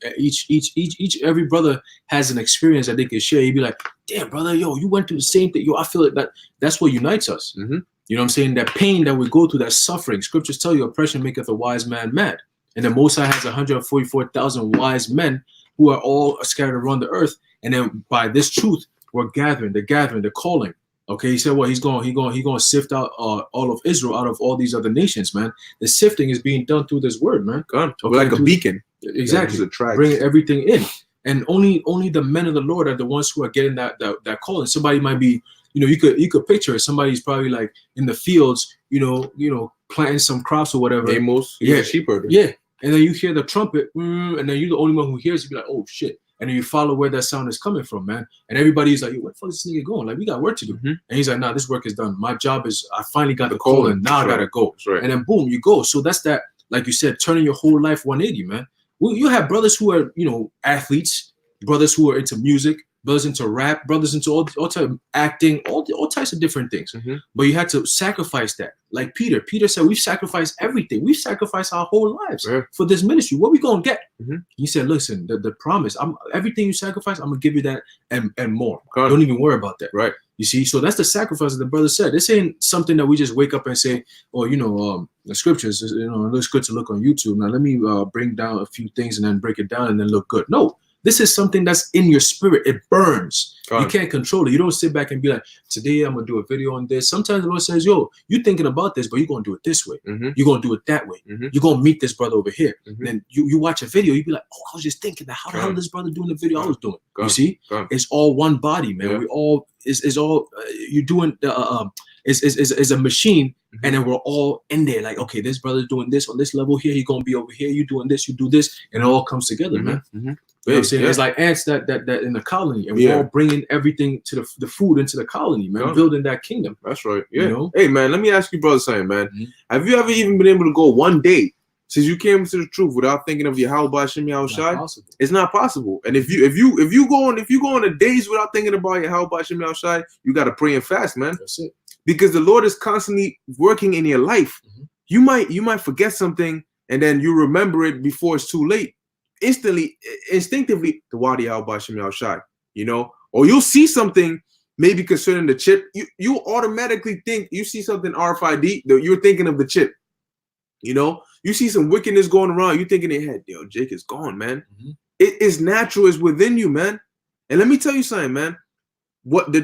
B: Every brother has an experience that they can share. You'd be like, damn, brother, yo, you went through the same thing. Yo, I feel like that's what unites us. You know what I'm saying? That pain that we go through, that suffering. Scriptures tell you oppression maketh a wise man mad. And the Most High has 144,000 wise men who are all scattered around the earth. And then by this truth, we're gathering, the calling. Okay, he said, well, he's going to sift out all of Israel out of all these other nations, man. The sifting is being done through this word, man.
A: Okay, like a beacon.
B: Exactly. Bringing everything in. And only the men of the Lord are the ones who are getting that calling. Somebody might be, you know, you could picture it. Somebody's probably like in the fields, you know, planting some crops or whatever.
A: Amos, yeah, sheep herder.
B: Yeah. And then you hear the trumpet, and then you're the only one who hears. You be like, oh shit. And then you follow where that sound is coming from, man. And everybody's like, yo, where the fuck is this nigga going? Like, we got work to do. And he's like, nah, this work is done. My job is, I finally got the calling. Now I gotta go.
A: Right.
B: And then boom, you go. So that's that, like you said, turning your whole life 180, man. Well, you have brothers who are, you know, athletes, brothers who are into music, brothers into rap, brothers into all types of acting, all types of different things. But you had to sacrifice that. Like Peter said, we've sacrificed everything. We've sacrificed our whole lives for this ministry. What we gonna get? He said, listen, the promise, everything you sacrifice, I'm gonna give you that and more. Don't even worry about that.
A: Right.
B: You see, so that's the sacrifice that the brother said. This ain't something that we just wake up and say, oh, you know, the scriptures, you know, it looks good to look on YouTube. Now let me bring down a few things and then break it down and then look good. No. This is something that's in your spirit. It burns. You can't control it. You don't sit back and be like, today I'm going to do a video on this. Sometimes the Lord says, yo, you're thinking about this, but you're going to do it this way. You're going to do it that way. You're going to meet this brother over here. Then you watch a video. You be like, oh, I was just thinking that. How the hell is this brother doing the video I was doing? You see? It's all one body, man. We all, it's all, you're doing, is a machine. And then we're all in there like, okay, this brother's doing this on this level here. He's going to be over here. You doing this, you do this. And it all comes together, man. You know what I'm saying? It's like ants that in the colony, and we're all bringing everything to the food into the colony, man, building that kingdom.
A: That's right. Yeah.
B: You know?
A: Hey, man, let me ask you, brother, something, man. Have you ever even been able to go one day since you came into the truth without thinking of Yahweh Ba'Shem Yahushai? It's not possible. And if you go on the days without thinking about Yahweh Ba'Shem Yahushai, you got to pray and fast, man.
B: That's it.
A: Because the Lord is constantly working in your life. You might forget something and then you remember it before it's too late. Instinctively, the Wadi Al Bashim Yahushai, you know, or you'll see something maybe concerning the chip. You automatically think you see something RFID, you're thinking of the chip. You know, you see some wickedness going around, you thinking in your head, yo, Jake is gone, man. It is natural, it's within you, man. And let me tell you something, man. What the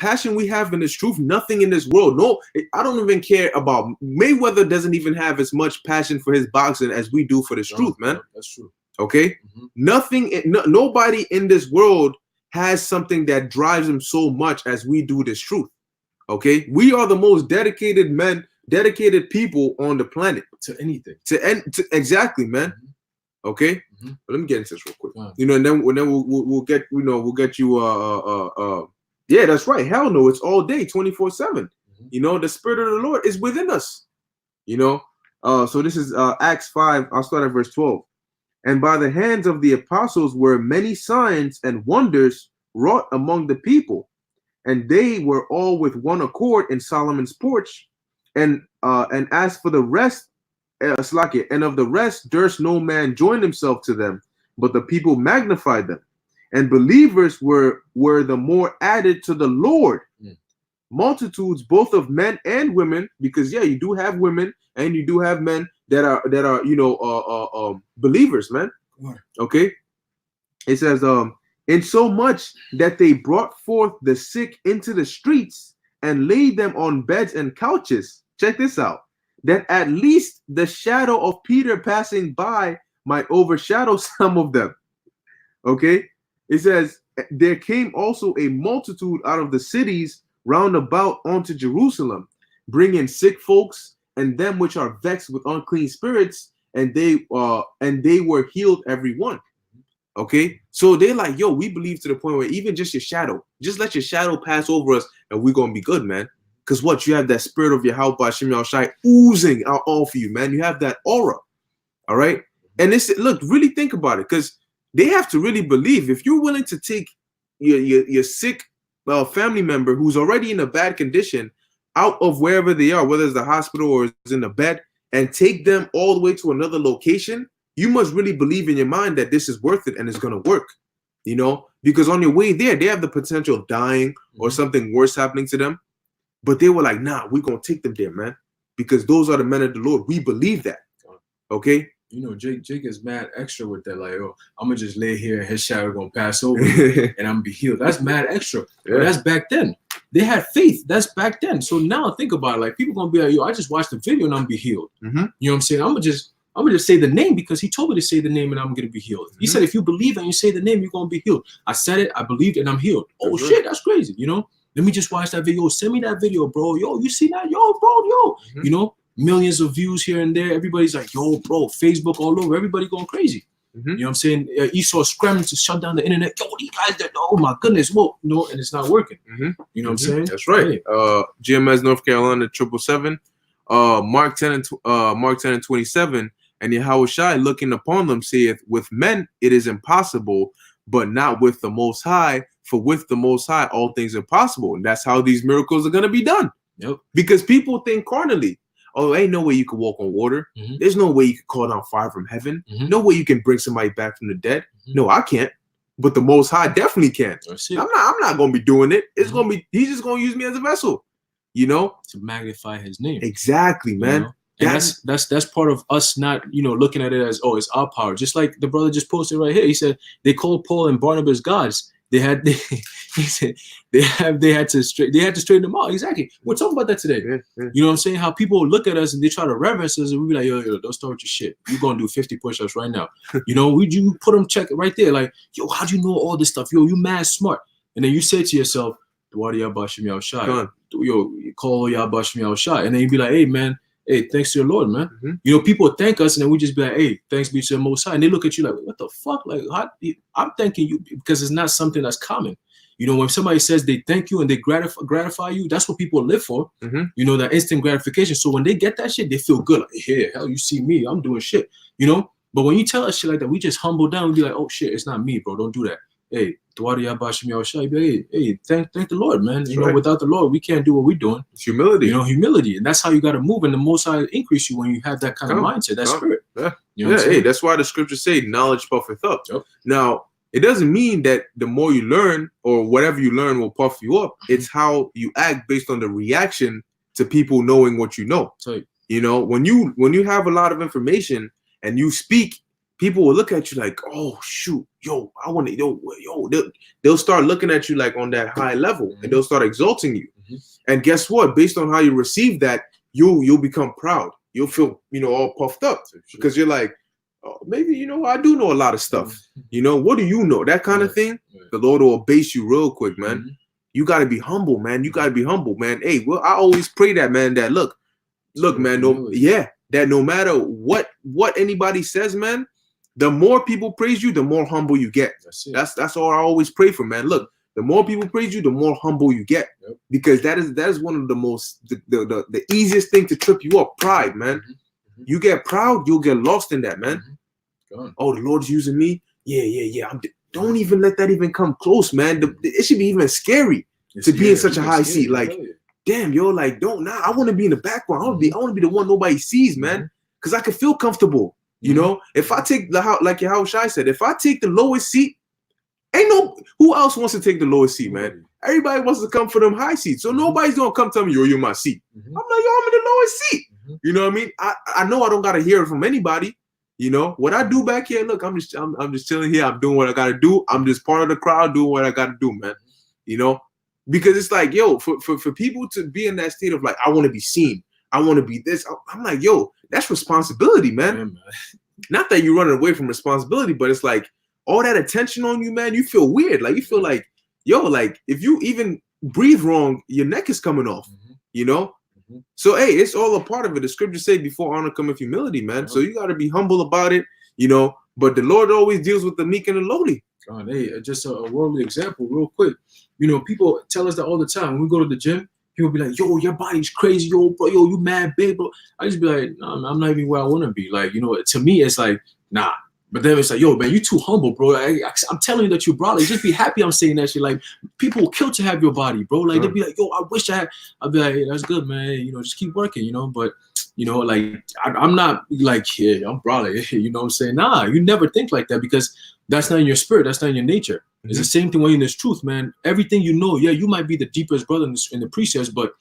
A: passion we have in this truth, nothing in this world. No, I don't even care about Mayweather. Doesn't even have as much passion for his boxing as we do for this truth, man.
B: That's true.
A: Okay, nobody in this world has something that drives them so much as we do this truth. Okay, we are the most dedicated men, dedicated people on the planet
B: to anything.
A: Exactly, man. Okay, but let me get into this real quick. You know, and then we'll get we'll get you yeah, that's right. Hell no, it's all day, 24/7. You know, the spirit of the Lord is within us. You know, so this is Acts 5. I'll start at verse 12. And by the hands of the apostles were many signs and wonders wrought among the people, and they were all with one accord in Solomon's porch. And as for the rest, and of the rest durst no man join himself to them, but the people magnified them, and believers were the more added to the Lord. Multitudes both of men and women, because you do have women and you do have men that are believers, man. Okay, it says in so much that they brought forth the sick into the streets and laid them on beds and couches. Check this out. that at least the shadow of Peter passing by might overshadow some of them. Okay? It says, there came also a multitude out of the cities round about unto Jerusalem, bringing sick folks and them which are vexed with unclean spirits, and they were healed every one. Okay, so they're like, yo, we believe to the point where even just your shadow, just let your shadow pass over us, and we're gonna be good, man. Because what, you have that spirit of Yahweh Hashem Yahushai oozing out all for you, man. You have that aura, all right. And this, look, really think about it, because they have to really believe. If you're willing to take your sick family member who's already in a bad condition out of wherever they are, whether it's the hospital or it's in the bed, and take them all the way to another location, you must really believe in your mind that this is worth it and it's going to work, you know, because on your way there, they have the potential of dying or something worse happening to them. But they were like, nah, we're going to take them there, man, because those are the men of the Lord. We believe that. Okay.
B: You know, Jake is mad extra with that. Like, oh, I'm going to just lay here and his shadow going to pass over and I'm going to be healed. That's mad extra. Yeah. But that's back then. They had faith. That's back then. So now think about it. Like, people going to be like, yo, I just watched the video and I'm going to be healed. You know what I'm saying? I'm going to just say the name because he told me to say the name and I'm going to be healed. He said, if you believe and you say the name, you're going to be healed. I said it, I believed, and I'm healed. Oh, that's shit, right. That's crazy, you know? Let me just watch that video. Send me that video, bro. Yo, you see that? Yo, bro, yo. You know, millions of views here and there. Everybody's like, yo, bro, Facebook all over. Everybody going crazy. You know what I'm saying? Esau scrambling to shut down the internet. Yo, these guys, oh my goodness, whoa, no, and it's not working. You know what I'm saying?
A: That's right. GMS North Carolina 777. Mark 10 and 27. And Yahushua looking upon them saith, with men it is impossible, but not with the Most High. For with the Most High all things are possible. And that's how these miracles are going to be done. Because people think carnally. Oh, ain't no way you can walk on water. There's no way you can call down fire from heaven. No way you can bring somebody back from the dead. No, I can't. But the Most High definitely can. I'm not going to be doing it. It's going to be, he's just going to use me as a vessel, you know,
B: to magnify his name.
A: Exactly, man.
B: You know? And that's part of us not, you know, looking at it as, oh, it's our power. Just like the brother just posted right here. He said they called Paul and Barnabas gods. He said they had to straighten them out. Exactly. We're talking about that today. You know what I'm saying? How people look at us and they try to reverence us, and we be like, yo, don't start with your shit. You're gonna do 50 push-ups right now. You know, you put them check right there, like, yo, how'd you know all this stuff? Yo, you mad smart. And then you say to yourself, Dwadi Yabashim Yahushai. Yo, call Yabashim Yahushai. And then you be like, hey man, hey, thanks to your Lord, man. You know, people thank us, and then we just be like, hey, thanks be to the Most High. And they look at you like, what the fuck? Like, I'm thanking you because it's not something that's common. You know, when somebody says they thank you and they gratify you, that's what people live for. You know, that instant gratification. So when they get that shit, they feel good. Like, yeah, hell, you see me, I'm doing shit. You know, but when you tell us shit like that, we just humble down and be like, oh shit, it's not me, bro. Don't do that. Hey, hey, thank the Lord, man. You know, without the Lord, we can't do what we're doing.
A: It's humility.
B: You know, humility. And that's how you got to move. And the Most High increase you when you have that kind of mindset, that spirit. You know
A: hey, that's why the scriptures say knowledge puffeth up. Now, it doesn't mean that the more you learn or whatever you learn will puff you up. It's how you act based on the reaction to people knowing what you know. You know, when you have a lot of information and you speak, people will look at you like, oh shoot, yo, I want to, yo. They'll start looking at you like on that high level, and they'll start exalting you. And guess what? Based on how you receive that, you'll become proud. You'll feel, you know, all puffed up because you're like, oh, maybe, you know, I do know a lot of stuff. You know, what do you know? That kind of thing. The Lord will abase you real quick, man. You got to be humble, man. You got to be humble, man. Hey, well, I always pray that, man. That look, man. That no matter what anybody says, man. The more people praise you, the more humble you get. That's all I always pray for, man. Look, the more people praise you, the more humble you get, because that is one of the most the easiest thing to trip you up. Pride, man. You get proud, you'll get lost in that, man. Oh, the Lord's using me. Yeah. Don't even let that even come close, man. It should be even scary to be in such a high seat. Like, damn, yo, like, I want to be in the background. I want to be the one nobody sees, man, because I can feel comfortable. You know, if I take like Yahushua said, if I take the lowest seat, who else wants to take the lowest seat, man? Everybody wants to come for them high seats. So nobody's gonna come tell me, yo, you're my seat. I'm like, yo, I'm in the lowest seat. You know what I mean? I know I don't gotta hear it from anybody. You know what I do back here? Look, I'm just chilling here. I'm doing what I gotta do. I'm just part of the crowd doing what I gotta do, man. You know, because it's like, yo, for people to be in that state of like, I want to be seen. I want to be this. I'm like, yo, that's responsibility, man.
B: Yeah, man.
A: Not that you're running away from responsibility, but it's like all that attention on you, man. You feel weird. Like you feel like, yo, like if you even breathe wrong, your neck is coming off. You know. So hey, it's all a part of it. The scriptures say, "Before honor cometh humility," man. So you got to be humble about it, you know. But the Lord always deals with the meek and the lowly.
B: Hey, just a worldly example, real quick. You know, people tell us that all the time. When we go to the gym, people be like, "Yo, your body's crazy, yo, bro, yo, you mad big, bro." I just be like, "No, I'm not even where I want to be." Like, you know, to me, it's like, nah. But then it's like, yo, man, you too humble, bro. I'm telling you that you brought it. Just be happy I'm saying that shit. Like, people will kill to have your body, bro. Like, they'd be like, yo, I wish I had. I'd be like, hey, that's good, man. You know, just keep working, you know. But, you know, like, I'm not like, yeah, I'm brolic. You know what I'm saying? Nah, you never think like that because that's not in your spirit. That's not in your nature. It's the same thing when in this truth, man. Everything you know, yeah, you might be the deepest brother in the precepts, but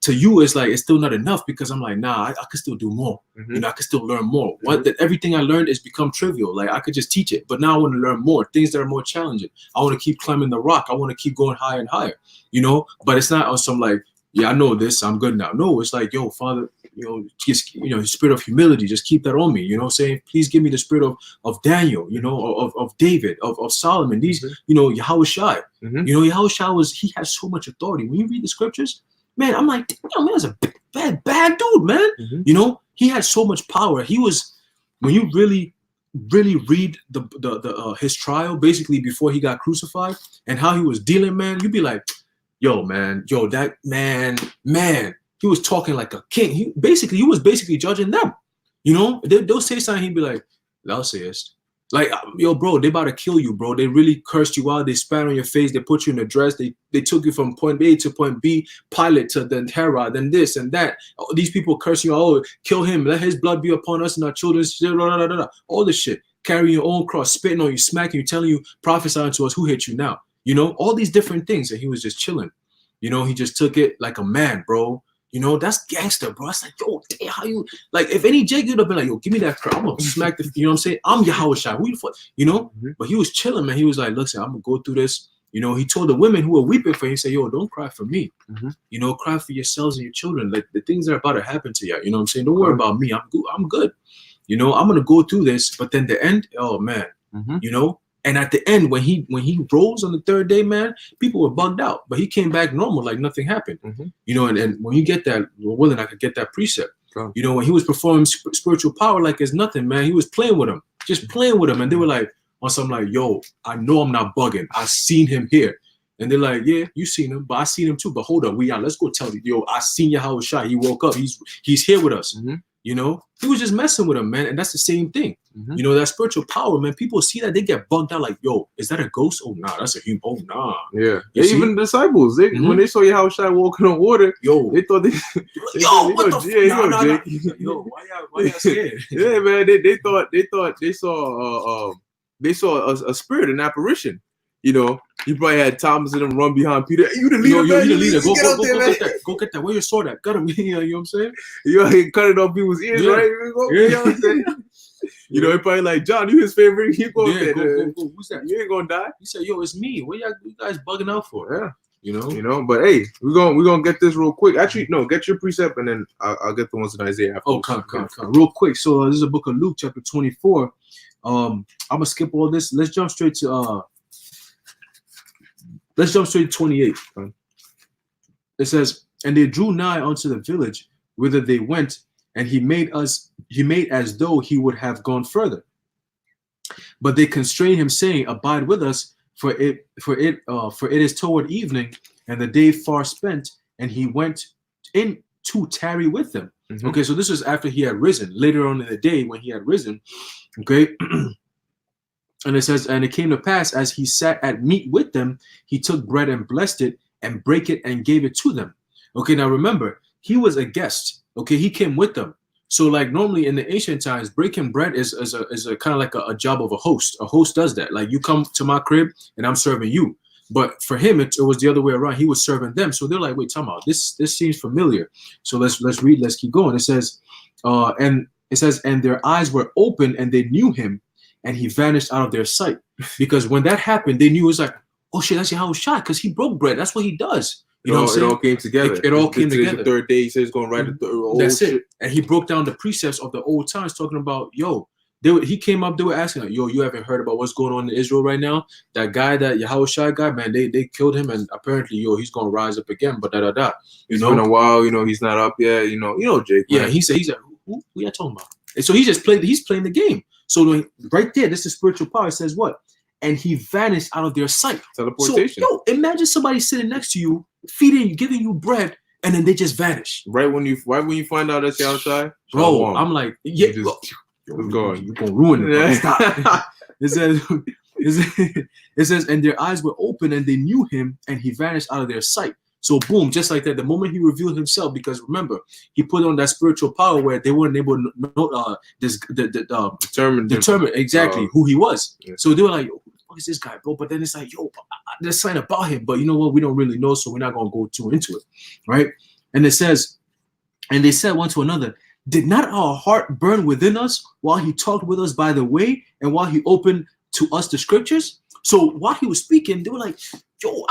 B: to you, it's like, it's still not enough because I'm like, nah, I could still do more. You know, I could still learn more. That everything I learned has become trivial. Like, I could just teach it, but now I want to learn more, things that are more challenging. I want to keep climbing the rock. I want to keep going higher and higher, you know, but it's not on some like, yeah, I know this, I'm good now. No, it's like, yo, Father, you know, just, you know, the spirit of humility, just keep that on me, you know, saying, please give me the spirit of Daniel, you know, of David, of Solomon, these, you know, Yahushua, you know, Yahushua he has so much authority. When you read the scriptures, man, I'm like, damn, man, that's a bad dude, man. You know, he had so much power. He was, when you really read the his trial, basically before he got crucified and how he was dealing, man, you'd be like, yo, man, yo, that man, he was talking like a king. He was basically judging them. You know, they'll say something, he'd be like, thou sayest. Like, yo, bro, they about to kill you, bro. They really cursed you out. They spat on your face. They put you in a dress. They took you from point A to point B, Pilate to then Herod, then this and that. These people curse you, oh, kill him. Let his blood be upon us and our children. All this shit. Carrying your own cross, spitting on you, smacking you, telling you, prophesying to us, who hit you now? You know, all these different things. And he was just chilling. You know, he just took it like a man, bro. You know, that's gangster, bro. It's like, yo, damn, how you, like, if any Jake would have been like, yo, give me that crap, I'm gonna smack the, you know what I'm saying? I'm Yahushua. Who the fuck, you know? But he was chilling, man. He was like, listen, I'm gonna go through this. You know, he told the women who were weeping for him, he said, yo, don't cry for me. You know, cry for yourselves and your children. Like, the things that are about to happen to you, you know what I'm saying? Don't worry about me. I'm good. You know, I'm gonna go through this, but then the end, oh man, you know? And at the end, when he rose on the third day, man, people were bugged out. But he came back normal, like nothing happened. You know, and when you get that, well, willing, I could get that precept. You know, when he was performing spiritual power like it's nothing, man, he was playing with them, just playing with them. And they were like, on something like, yo, I know I'm not bugging. I seen him here. And they're like, yeah, you seen him, but I seen him too. But hold up, let's go tell you, yo, I seen Yahushua. He woke up. He's here with us. You know, he was just messing with him, man. And that's the same thing. You know, that spiritual power, man. People see that, they get bugged out like, yo, is that a ghost? Oh, nah, that's a human. Oh, nah.
A: Yeah. Even the disciples, when they saw Yahushua walking on water, yo, they thought
B: yo, what the fuck? Yo, why y'all scared?
A: Yeah, man. They saw a spirit, an apparition. You know, he probably had Thomas and them run behind Peter. Hey, you the leader, man.
B: You the leader. Go get that. Go get that. Where your sword at? Got him. You know what I'm saying?
A: You cut it off people's ears, right? You know what I'm saying? You know, he probably like, John, you his favorite. You go there.
B: Go. Who's that?
A: You ain't gonna die.
B: He said, yo, it's me. What you guys bugging out for?
A: Yeah.
B: You
A: know, but hey, we're gonna get this real quick. Actually, no, get your precept and then I'll get the ones in Isaiah after.
B: Oh, come. Real quick. So this is a book of Luke, chapter 24. I'm gonna skip all this. Let's jump straight to 28. It says, and they drew nigh unto the village whither they went, and he made as though he would have gone further. But they constrained him, saying, abide with us, for it is toward evening, and the day far spent, and he went in to tarry with them. Okay, so this was after he had risen, later on in the day when he had risen. Okay. And it says, and it came to pass, as he sat at meat with them, he took bread and blessed it and brake it and gave it to them. Okay, now remember, he was a guest. Okay, he came with them. So like normally in the ancient times, breaking bread is a kind of like a job of a host. A host does that. Like, you come to my crib and I'm serving you. But for him, it was the other way around. He was serving them. So they're like, wait, time out. This seems familiar. So let's read. Let's keep going. It says, and their eyes were open and they knew him, and he vanished out of their sight. Because when that happened, they knew it was like, oh shit, that's Yahushua, because he broke bread. That's what he does. You know what I'm saying?
A: It all came together.
B: It all came
A: Today's
B: together.
A: the third day. He says he's going to write the third.
B: That's it. And he broke down the precepts of the old times, talking about, yo, he came up, they were asking, like, yo, you haven't heard about what's going on in Israel right now? That guy, that Yahushua guy, man, they killed him, and apparently, yo, he's gonna rise up again. But
A: It's been a while, he's not up yet. You know, Jake.
B: Yeah,
A: man.
B: he's like, who you talking about? And so he's playing the game. So right there, this is spiritual power. It says what? And he vanished out of their sight.
A: Teleportation.
B: So, yo, imagine somebody sitting next to you, feeding you, giving you bread, and then they just vanish.
A: Right when you find out that's outside,
B: bro. I'm like, yeah,
A: you're
B: gonna ruin it. Bro. Stop. It says, and their eyes were open, and they knew him, and he vanished out of their sight. So boom, just like that, the moment he revealed himself, because remember, he put on that spiritual power where they weren't able to determine exactly who he was. Yeah. So they were like, who the fuck is this guy, bro? But then it's like, yo, there's something about him, but you know what? We don't really know, so we're not gonna go too into it, right? And it says, and they said one to another, did not our heart burn within us while he talked with us by the way, and while he opened to us the scriptures? So while he was speaking, they were like, yo,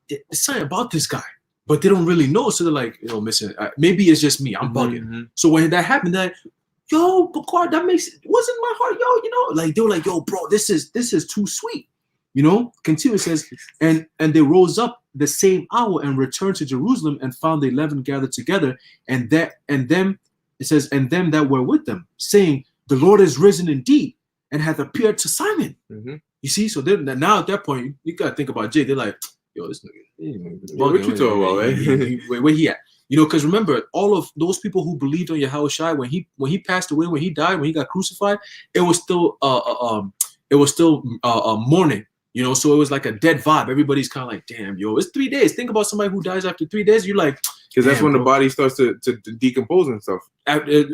B: there's something about this guy, but they don't really know. So they're like, listen, maybe it's just me. I'm bugging. Mm-hmm. So when that happened, that, yo, Bakar, that wasn't my heart, yo, like they were like, yo, bro, this is too sweet, Continue, it says, and they rose up the same hour and returned to Jerusalem and found the 11 gathered together, and them that were with them, saying, the Lord is risen indeed and hath appeared to Simon. Mm-hmm. You see, so now at that point, you gotta think about Jay. They're like, yo, this nigga,
A: what you talking about, man?
B: Where he at? Because remember, all of those people who believed on Yahushua, when he passed away, when he died, when he got crucified, it was still mourning. So it was like a dead vibe. Everybody's kind of like, damn, yo, it's 3 days. Think about somebody who dies after 3 days. You're like,
A: because that's when the body starts to decompose and stuff.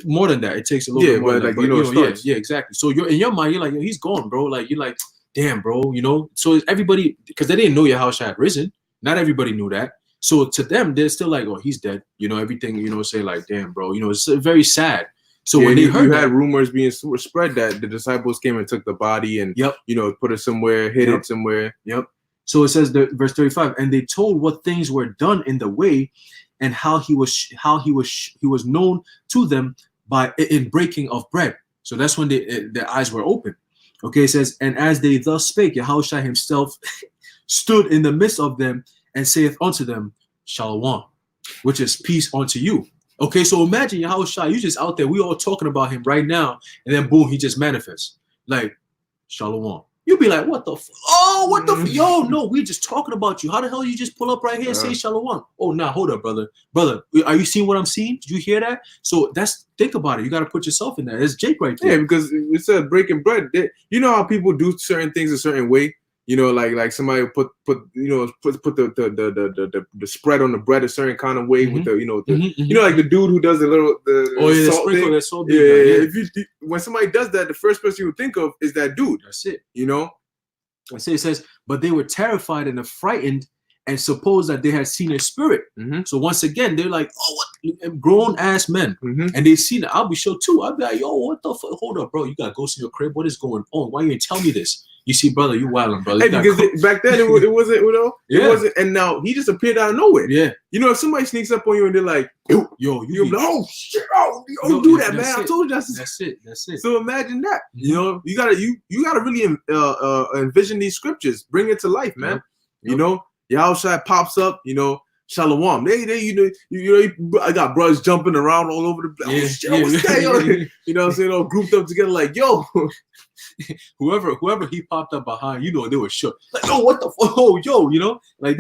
B: More than that, it takes a little bit more.
A: But
B: than that.
A: Starts.
B: Yeah, exactly. So you're in your mind, you're like, yo, he's gone, bro. Like you're like, damn, bro. So everybody, because they didn't know Yahushua had risen. Not everybody knew that. So to them, they're still like, oh, he's dead. Everything. Say like, damn, bro. It's very sad. So when they heard,
A: you had rumors being spread that the disciples came and took the body and put it somewhere, hid it somewhere.
B: Yep. So it says, verse 35, and they told what things were done in the way, and how he was known to them in breaking of bread. So that's when their eyes were open. Okay, it says, and as they thus spake, Yahushua himself stood in the midst of them and saith unto them, Shalom, which is peace unto you. Okay, so imagine Yahushua, you just out there, we all talking about him right now, and then boom, he just manifests. Like, Shalom. You'll be like, what the yo, no, we just talking about you. How the hell you just pull up right here and say Shalom? Oh, nah, hold up, brother. Brother, are you seeing what I'm seeing? Did you hear that? So think about it. You got to put yourself in there. It's Jake right there.
A: Yeah, because it said breaking bread. You know how people do certain things a certain way? Like somebody put the spread on the bread a certain kind of way with the like the dude who does the salt thing.
B: That salt
A: yeah. When somebody does that, the first person you would think of is that dude.
B: That's it.
A: I
B: say it says, but they were terrified and affrighted and supposed that they had seen a spirit. Mm-hmm. So once again, they're like, oh, what grown ass men, and they seen it. I'll be sure too. I'll be like, yo, what the fuck? Hold up, bro. You gotta go see your crib. What is going on? Why you ain't tell me this? You see, brother, you wilding, brother.
A: Hey, because back then it wasn't, it wasn't, and now he just appeared out of nowhere.
B: Yeah.
A: If somebody sneaks up on you and they're like, yo, you're like, oh shit, don't do that, man. I told you
B: that's it.
A: So imagine that. You gotta really envision these scriptures, bring it to life, man. Yep. Yahushua pops up, Shalom. I got brothers jumping around all over the place. What's that? What I'm saying? All grouped up together, like, yo.
B: whoever he popped up behind, they were shook. Like, yo, what the fuck? Oh, yo, like,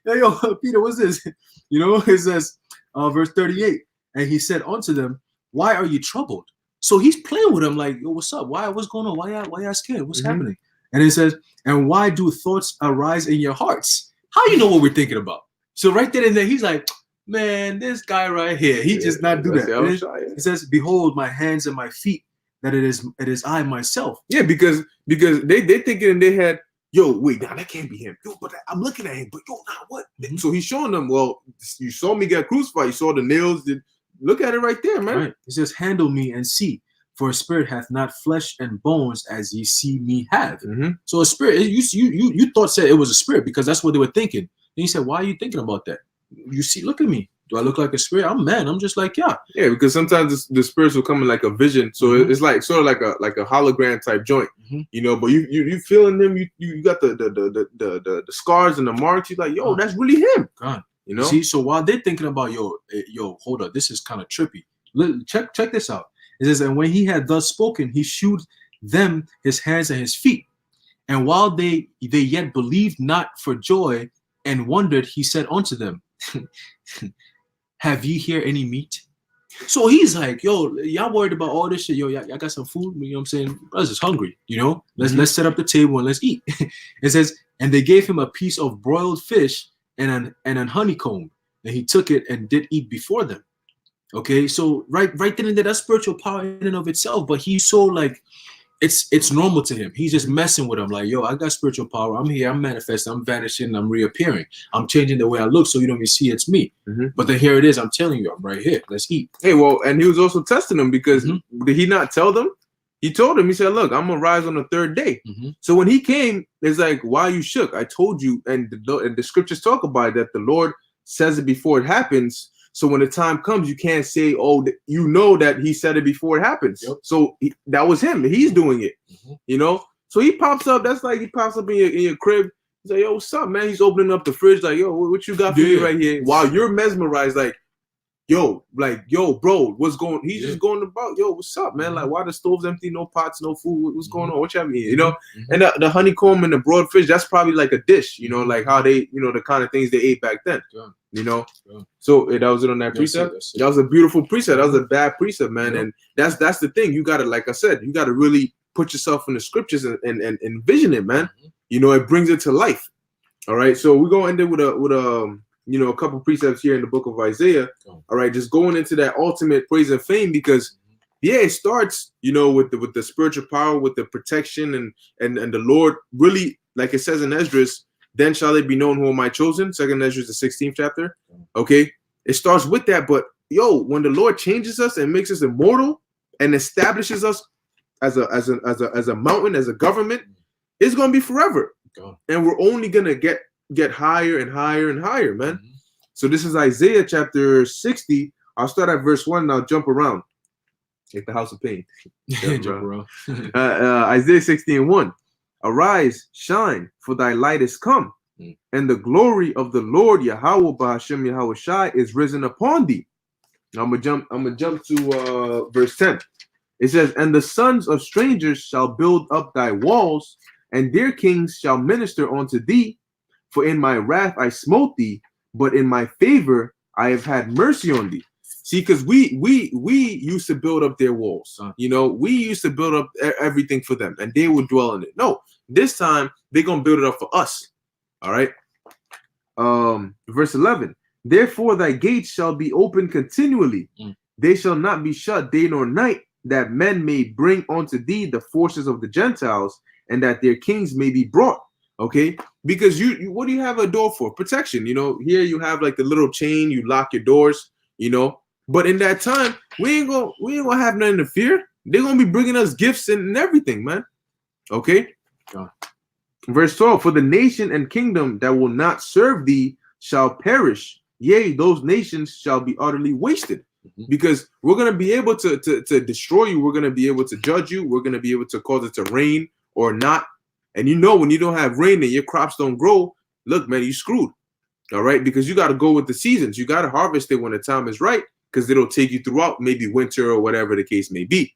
B: yo, Peter, what's this? It says, verse 38, and he said unto them, why are you troubled? So he's playing with them, like, yo, what's up? What's going on? Why y'all scared? What's happening? And it says, and why do thoughts arise in your hearts? How you know what we're thinking about? So right there and then he's like, man, this guy right here, he just not do that. It says, behold, my hands and my feet, that it is I myself.
A: Yeah, because they thinking in their head, yo, wait, now that can't be him. Yo, but I'm looking at him, but yo, now what? Mm-hmm. So he's showing them, well, you saw me get crucified, you saw the nails. Look at it right there, man.
B: Right. It says, handle me and see. For a spirit hath not flesh and bones as ye see me have. Mm-hmm. So a spirit, you thought said it was a spirit because that's what they were thinking. he said, why are you thinking about that? You see, look at me. Do I look like a spirit? I'm man. I'm just like, yeah.
A: Yeah, because sometimes the spirits will come in like a vision, so it's like sort of like a hologram type joint, you know. But you feeling them, you got the scars and the marks. You're like, yo, that's really him.
B: God.
A: You know.
B: See, so while they're thinking about yo, hold up, this is kind of trippy. Check this out. It says, and when he had thus spoken, he shewed them his hands and his feet. And while they yet believed not for joy and wondered, he said unto them, have ye here any meat? So he's like, yo, y'all worried about all this shit. Yo, y'all got some food? You know what I'm saying? Brothers is hungry, you know? Let's set up the table and let's eat. It says, and they gave him a piece of broiled fish and an honeycomb. And he took it and did eat before them. Okay, so right then and there, that's spiritual power in and of itself. But he's so like, it's normal to him. He's just messing with them. Like, yo, I got spiritual power. I'm here. I'm manifesting. I'm vanishing. I'm reappearing. I'm changing the way I look so you don't even see it's me. But then here it is. I'm telling you, I'm right here. Let's eat.
A: Hey, well, and he was also testing them because did he not tell them? He told him, he said, look, I'm going to rise on the third day. So when he came, it's like, why you shook? I told you. And the scriptures talk about it, that the Lord says it before it happens. So when the time comes, you can't say, oh, you know that he said it before it happens. So that was him. He's doing it, you know? So he pops up. That's like he pops up in your crib. He's like, yo, what's up, man? He's opening up the fridge like, yo, what you got for me right here? While you're mesmerized, like, yo, bro, what's going? He's just going about, yo, what's up, man? Like, why the stove's empty? No pots, no food. What's going on? What you having here? You know? And the honeycomb and the broad fish, that's probably like a dish, you know, like how they, you know, the kind of things they ate back then. You know, so that was it on that precept. That was a beautiful precept. That was a bad precept, man. And that's the thing. You gotta, like I said, you gotta really put yourself in the scriptures and envision it, man. You know, it brings it to life. All right. So we're gonna end it with a you know, a couple precepts here in the book of Isaiah. All right, just going into that ultimate praise and fame, because it starts, you know, with the spiritual power, with the protection and the Lord really, like it says in Esdras. Then shall it be known who am I chosen? Second Ezra, the 16th chapter. Okay, it starts with that. But yo, when the Lord changes us and makes us immortal and establishes us as a mountain, as a government, it's gonna be forever. And we're only gonna get higher and higher and higher, man. So this is Isaiah chapter 60. I'll start at verse 1 and I'll jump around. Like the house of pain.
B: Jump around.
A: Isaiah 60:1. Arise, shine, for thy light is come, and the glory of the Lord Yahweh Ba'Hashem Yahweh Shai is risen upon thee. Now I'm gonna jump to verse 10. It says, and the sons of strangers shall build up thy walls, and their kings shall minister unto thee. For in my wrath I smote thee, but in my favor I have had mercy on thee. See, because we used to build up their walls. You know, we used to build up everything for them, and they would dwell in it. No, this time they're gonna build it up for us. All right. Verse 11. Therefore thy gates shall be open continually; they shall not be shut day nor night, that men may bring unto thee the forces of the Gentiles, and that their kings may be brought. Okay, because you what do you have a door for? Protection. You know, here you have like the little chain. You lock your doors. You know. But in that time, we ain't gonna have nothing to fear. They're gonna be bringing us gifts and everything, man. Okay. Verse 12. For the nation and kingdom that will not serve thee shall perish. Yea, those nations shall be utterly wasted. Because we're gonna be able to destroy you. We're gonna be able to judge you. We're gonna be able to cause it to rain or not. And you know, when you don't have rain and your crops don't grow, look, man, you screwed. All right, because you got to go with the seasons. You got to harvest it when the time is right, because it'll take you throughout maybe winter or whatever the case may be.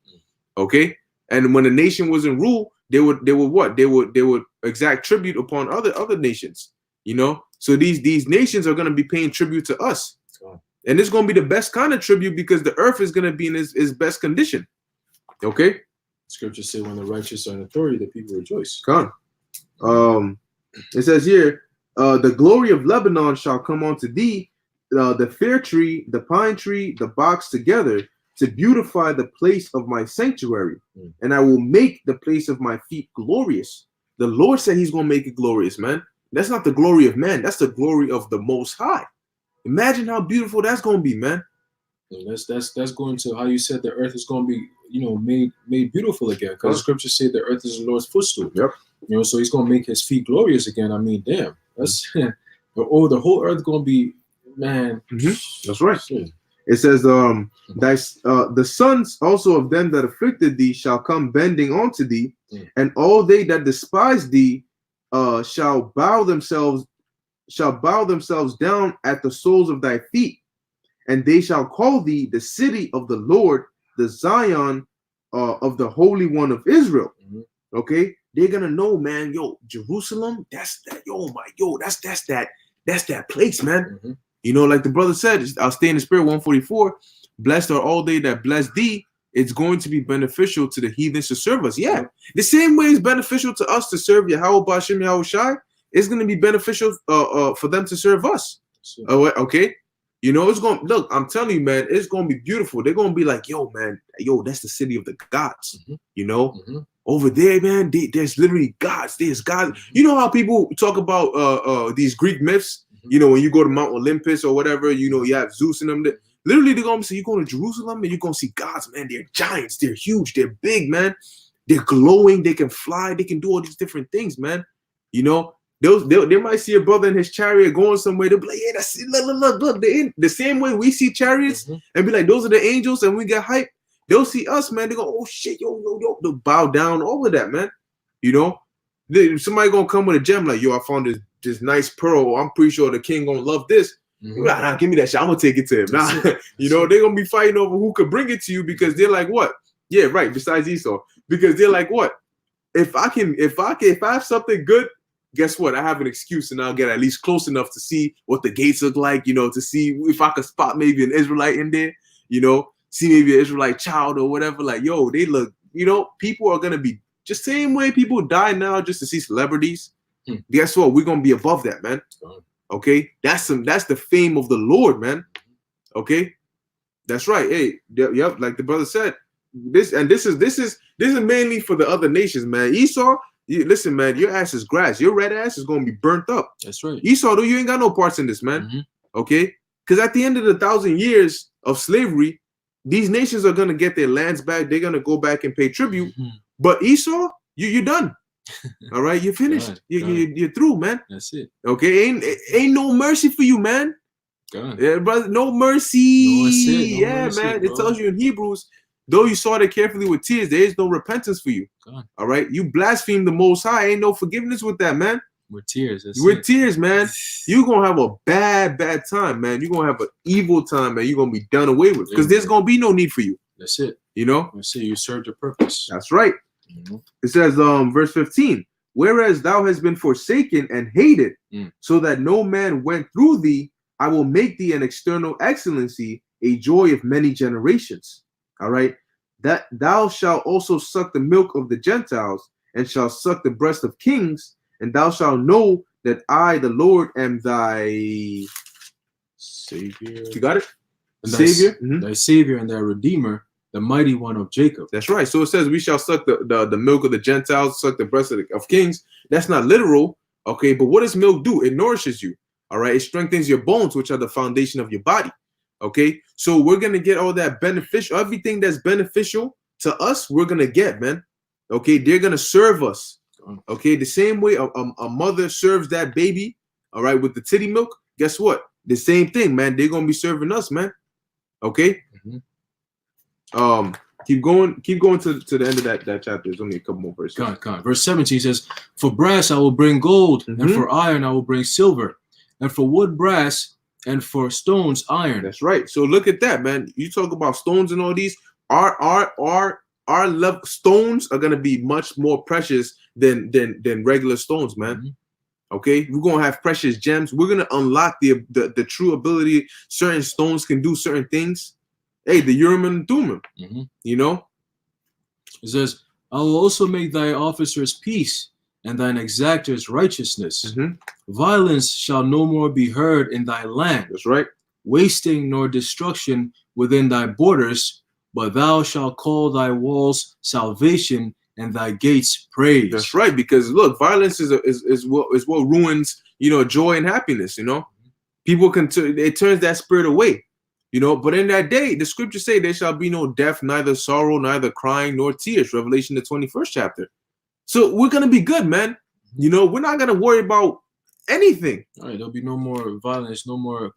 A: Okay. And when the nation was in rule, they would what? They would exact tribute upon other nations, you know? So these nations are going to be paying tribute to us. And it's going to be the best kind of tribute, because the earth is going to be in its best condition. Okay.
B: Scriptures say when the righteous are in authority, the people rejoice.
A: Come on. It says here, the glory of Lebanon shall come unto thee, the fair tree, the pine tree, the box together, to beautify the place of my sanctuary. And I will make the place of my feet glorious. The Lord said he's going to make it glorious, man. That's not the glory of man. That's the glory of the Most High. Imagine how beautiful that's going to be, man.
B: And that's going to how you said the earth is going to be, you know, made beautiful again, because the scriptures say the earth is the Lord's footstool.
A: Yep.
B: You know, so he's going to make his feet glorious again. I mean, damn, that's Oh, the whole earth gonna be, man.
A: That's right.
B: Shit.
A: It says, the sons also of them that afflicted thee shall come bending unto thee, and all they that despise thee shall bow themselves down at the soles of thy feet, and they shall call thee the city of the Lord, the Zion of the Holy One of Israel. Okay, they're gonna know, man. Yo, Jerusalem, that's that. That's that place, man. You know, like the brother said, I'll stay in the spirit. 144. Blessed are all they that bless thee. It's going to be beneficial to the heathens to serve us. Yeah, the same way it's beneficial to us to serve Yahweh Ba'ashem Yahweh Shai, it's going to be beneficial for them to serve us. Okay. You know, it's going to look, I'm telling you, man, it's going to be beautiful. They're going to be like, yo, man, that's the city of the gods. You know, over there, man, there's literally gods. There's gods. You know how people talk about these Greek myths? You know, when you go to Mount Olympus or whatever, you know, you have Zeus and them. Literally, they're going to say, you're going to Jerusalem and you're going to see gods, man. They're giants. They're huge. They're big, man. They're glowing. They can fly. They can do all these different things, man. You know, they might see a brother in his chariot going somewhere. They'll be like, yeah, that's it. Look. The same way we see chariots and be like, those are the angels, and we get hyped. They'll see us, man. They go, oh, shit, yo. They'll bow down, all of that, man. You know, somebody going to come with a gem like, yo, I found this nice pearl. I'm pretty sure the king going to love this. Nah, give me that shit. I'm going to take it to him. Nah, you know, they're going to be fighting over who could bring it to you because they're like, what? Yeah, right. Besides Esau, because they're like, what? If I have something good, guess what? I have an excuse and I'll get at least close enough to see what the gates look like, you know, to see if I could spot maybe an Israelite in there, you know, see maybe an Israelite child or whatever. Like, yo, they look, you know, people are going to be just same way people die now just to see celebrities. Guess what? We're going to be above that, man. Okay. That's the fame of the Lord, man. Okay. That's right. Hey, yep. Like the brother said, this is mainly for the other nations, man. Esau, listen, man, your ass is grass. Your red ass is going to be burnt up.
B: That's right.
A: Esau, though, you ain't got no parts in this, man. Okay. Because at the end of the 1,000 years of slavery, these nations are going to get their lands back. They're going to go back and pay tribute. But Esau, you're done. All right, you're finished. You're through, man.
B: That's it.
A: Okay, ain't no mercy for you, man. Yeah, brother, no mercy. No mercy, man. Bro. It tells you in Hebrews, though you sought it carefully with tears, there is no repentance for you. All right, you blaspheme the Most High. Ain't no forgiveness with that, man.
B: With tears.
A: Tears, man. You're gonna have a bad time, man. You're gonna have an evil time, man. You're gonna be done away with because there's gonna be no need for you.
B: That's it.
A: You know.
B: That's it. You served your purpose.
A: That's right. It says, verse 15, whereas thou hast been forsaken and hated, so that no man went through thee, I will make thee an external excellency, a joy of many generations. All right. That thou shalt also suck the milk of the Gentiles, and shalt suck the breast of kings, and thou shalt know that I, the Lord, am thy Savior. You got it? Savior?
B: Thy Savior and thy Redeemer, the mighty one of Jacob.
A: That's right. So it says we shall suck the milk of the Gentiles, suck the breast of kings. That's not literal, okay? But what does milk do? It nourishes you, all right? It strengthens your bones, which are the foundation of your body, okay? So we're going to get all that beneficial, everything that's beneficial to us, we're going to get, man, okay? They're going to serve us, okay? The same way a mother serves that baby, all right, with the titty milk, guess what? The same thing, man. They're going to be serving us, man, okay? Keep going to the end of that chapter. There's only a couple more verses.
B: God. Verse 17 says, for brass I will bring gold, and for iron I will bring silver, and for wood brass, and for stones iron.
A: That's right. So look at that, man. You talk about stones and all these. Our stones are gonna be much more precious than regular stones, man. Okay, we're gonna have precious gems. We're gonna unlock the true ability. Certain stones can do certain things. Hey, the Urim and Thummim, you know?
B: It says, I will also make thy officers peace, and thine exactors righteousness. Violence shall no more be heard in thy land.
A: That's right.
B: Wasting nor destruction within thy borders, but thou shalt call thy walls salvation, and thy gates praise.
A: That's right, because look, violence is what ruins, you know, joy and happiness, you know? People it turns that spirit away. You know, but in that day, the scriptures say there shall be no death, neither sorrow, neither crying, nor tears. Revelation, the 21st chapter. So we're going to be good, man. You know, we're not going to worry about anything.
B: All right, there'll be no more violence, no more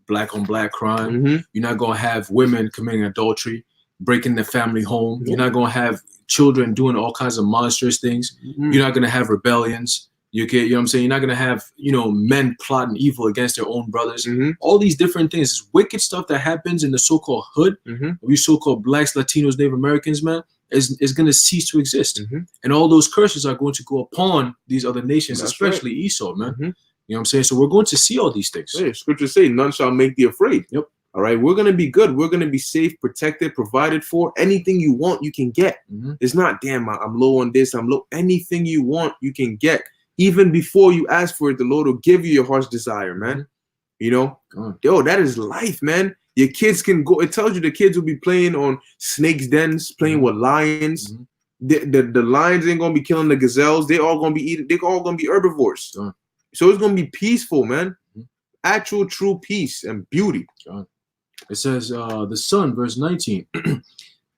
B: black on black crime.
A: Mm-hmm.
B: You're not gonna have women committing adultery, breaking their family home.
A: Nope.
B: You're not gonna have children doing all kinds of monstrous things.
A: Mm-hmm.
B: You're not gonna have rebellions. You know what I'm saying? You're not gonna have, men plotting evil against their own brothers.
A: Mm-hmm.
B: All these different things, this wicked stuff that happens in the so-called hood,
A: Mm-hmm.
B: we so-called blacks, Latinos, Native Americans, man, is gonna cease to exist.
A: Mm-hmm.
B: And all those curses are going to go upon these other nations,
A: That's
B: especially Esau, man.
A: Mm-hmm.
B: You know what I'm saying? So we're going to see all these things.
A: Yeah, scriptures say, none shall make thee afraid.
B: Yep.
A: All right, we're gonna be good. We're gonna be safe, protected, provided for. Anything you want, you can get.
B: Mm-hmm.
A: It's not, damn, I'm low on this. I'm low. Anything you want, you can get. Even before you ask for it, the Lord will give you your heart's desire, man. You know, yo, that is life, man. Your kids can go. It tells you the kids will be playing on snakes' dens, playing with lions.
B: Mm-hmm.
A: The lions ain't gonna be killing the gazelles. They all gonna be eating. They're all gonna be herbivores. So it's gonna be peaceful, man.
B: Mm-hmm.
A: Actual, true peace and beauty.
B: It says, the sun, verse 19,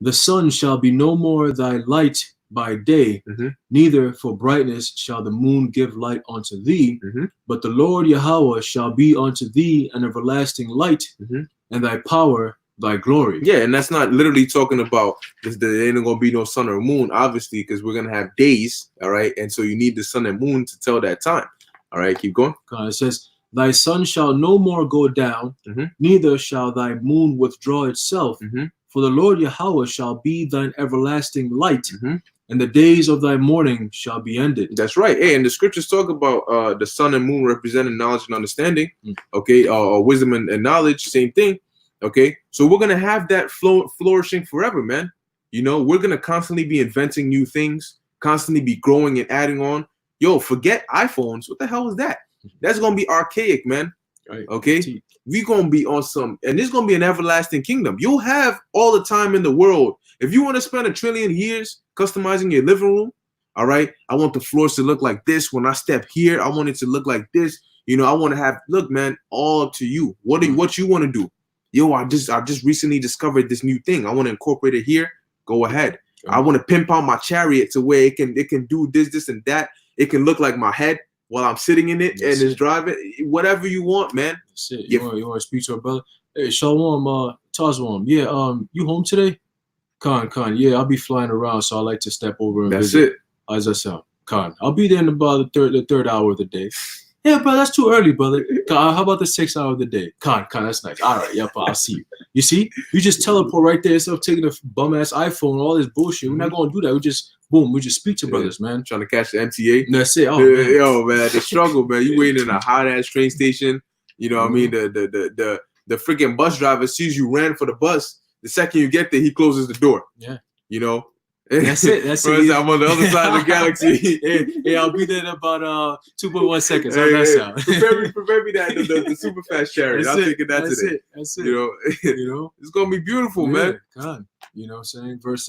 B: the sun shall be no more thy light by day,
A: Mm-hmm.
B: neither for brightness shall the moon give light unto thee,
A: Mm-hmm.
B: but the Lord Yahweh shall be unto thee an everlasting light,
A: Mm-hmm.
B: and thy power thy glory.
A: Yeah, and that's not literally talking about there ain't gonna be no sun or moon, obviously, because we're gonna have days, all right, and so you need the sun and moon to tell that time. All right, keep going.
B: It says, thy sun shall no more go down,
A: Mm-hmm.
B: neither shall thy moon withdraw itself,
A: Mm-hmm.
B: for the Lord Yahweh shall be thine everlasting light,
A: Mm-hmm.
B: and the days of thy mourning shall be ended.
A: That's right. Hey, and the scriptures talk about the sun and moon representing knowledge and understanding. Okay, wisdom and knowledge, same thing. Okay, so we're gonna have that flourishing forever, man. You know, we're gonna constantly be inventing new things, constantly be growing and adding on. Yo, forget iPhones. What the hell is that? That's gonna be archaic, man.
B: Right.
A: Okay, we're gonna be on some, and it's gonna be an everlasting kingdom. You'll have all the time in the world. If you want to spend 1 trillion years customizing your living room, all right, I want the floors to look like this. When I step here, I want it to look like this. You know, I want to have, look, man, all up to you. What you want to do? Yo, I just recently discovered this new thing. I want to incorporate it here. Go ahead. I want to pimp out my chariot to where it can do this, and that. It can look like my head while I'm sitting in it and it's driving. Whatever you want, man.
B: That's it. You want to speak to a brother? Hey, Shalom, Tazwam. Yeah, you home today? Khan, yeah, I'll be flying around, so I like to step over and
A: That's
B: visit.
A: it.
B: How's that sound? Khan, I'll be there in about the third hour of the day. Yeah, bro, that's too early, brother. Khan, how about the 6th hour of the day? Khan, that's nice. All right, yep, I'll see you. You see? You just teleport right there instead of taking a bum-ass iPhone, all this bullshit. We're not going to do that. We just speak to brothers, man.
A: Trying to catch the MTA.
B: That's it. Oh,
A: man. Yo, man, the struggle, man. You waiting in a hot-ass train station. You know what I mean? The freaking bus driver sees you ran for the bus. The second you get there, he closes the door.
B: Yeah.
A: You know?
B: That's it.
A: I'm on the other side of the galaxy.
B: Hey, I'll be there in about 2.1 seconds. How's that sound?
A: Prepare me that the super fast chariot. I'm thinking that today.
B: That's it.
A: You know, it's gonna be beautiful, man.
B: God, you know what I'm saying? Verse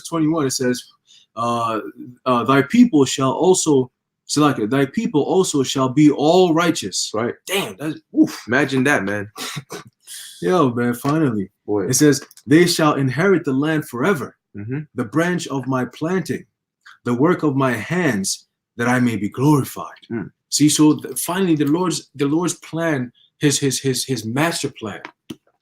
B: 21, it says, thy people shall also thy people also shall be all righteous.
A: Right.
B: Damn, that's
A: imagine that, man.
B: Yo, man, finally.
A: Boy.
B: It says, they shall inherit the land forever.
A: Mm-hmm.
B: The branch of my planting, the work of my hands, that I may be glorified. See, so finally the Lord's plan, his master plan,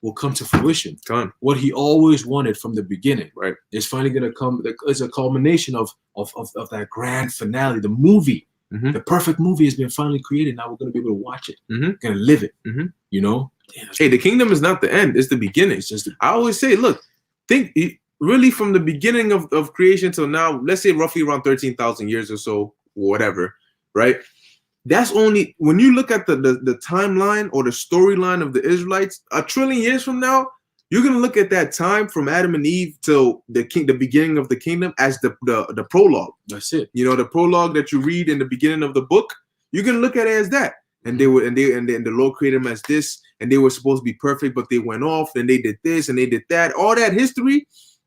B: will come to fruition. What he always wanted from the beginning,
A: right,
B: is finally going to come. It's a culmination of that grand finale. The movie, the perfect movie, has been finally created. Now we're going to be able to watch it. Going to live it. You know.
A: Hey, the kingdom is not the end; it's the beginning. It's just I always say, look, think. Really, from the beginning of creation till now, let's say roughly around 13,000 years or so, or whatever, right? That's only, when you look at the timeline or the storyline of the Israelites, 1 trillion years from now, you're going to look at that time from Adam and Eve till the beginning of the kingdom as the prologue.
B: That's it.
A: You know, the prologue that you read in the beginning of the book, you're going to look at it as that. And the Lord created them as this, and they were supposed to be perfect, but they went off, and they did this, and they did that. All that history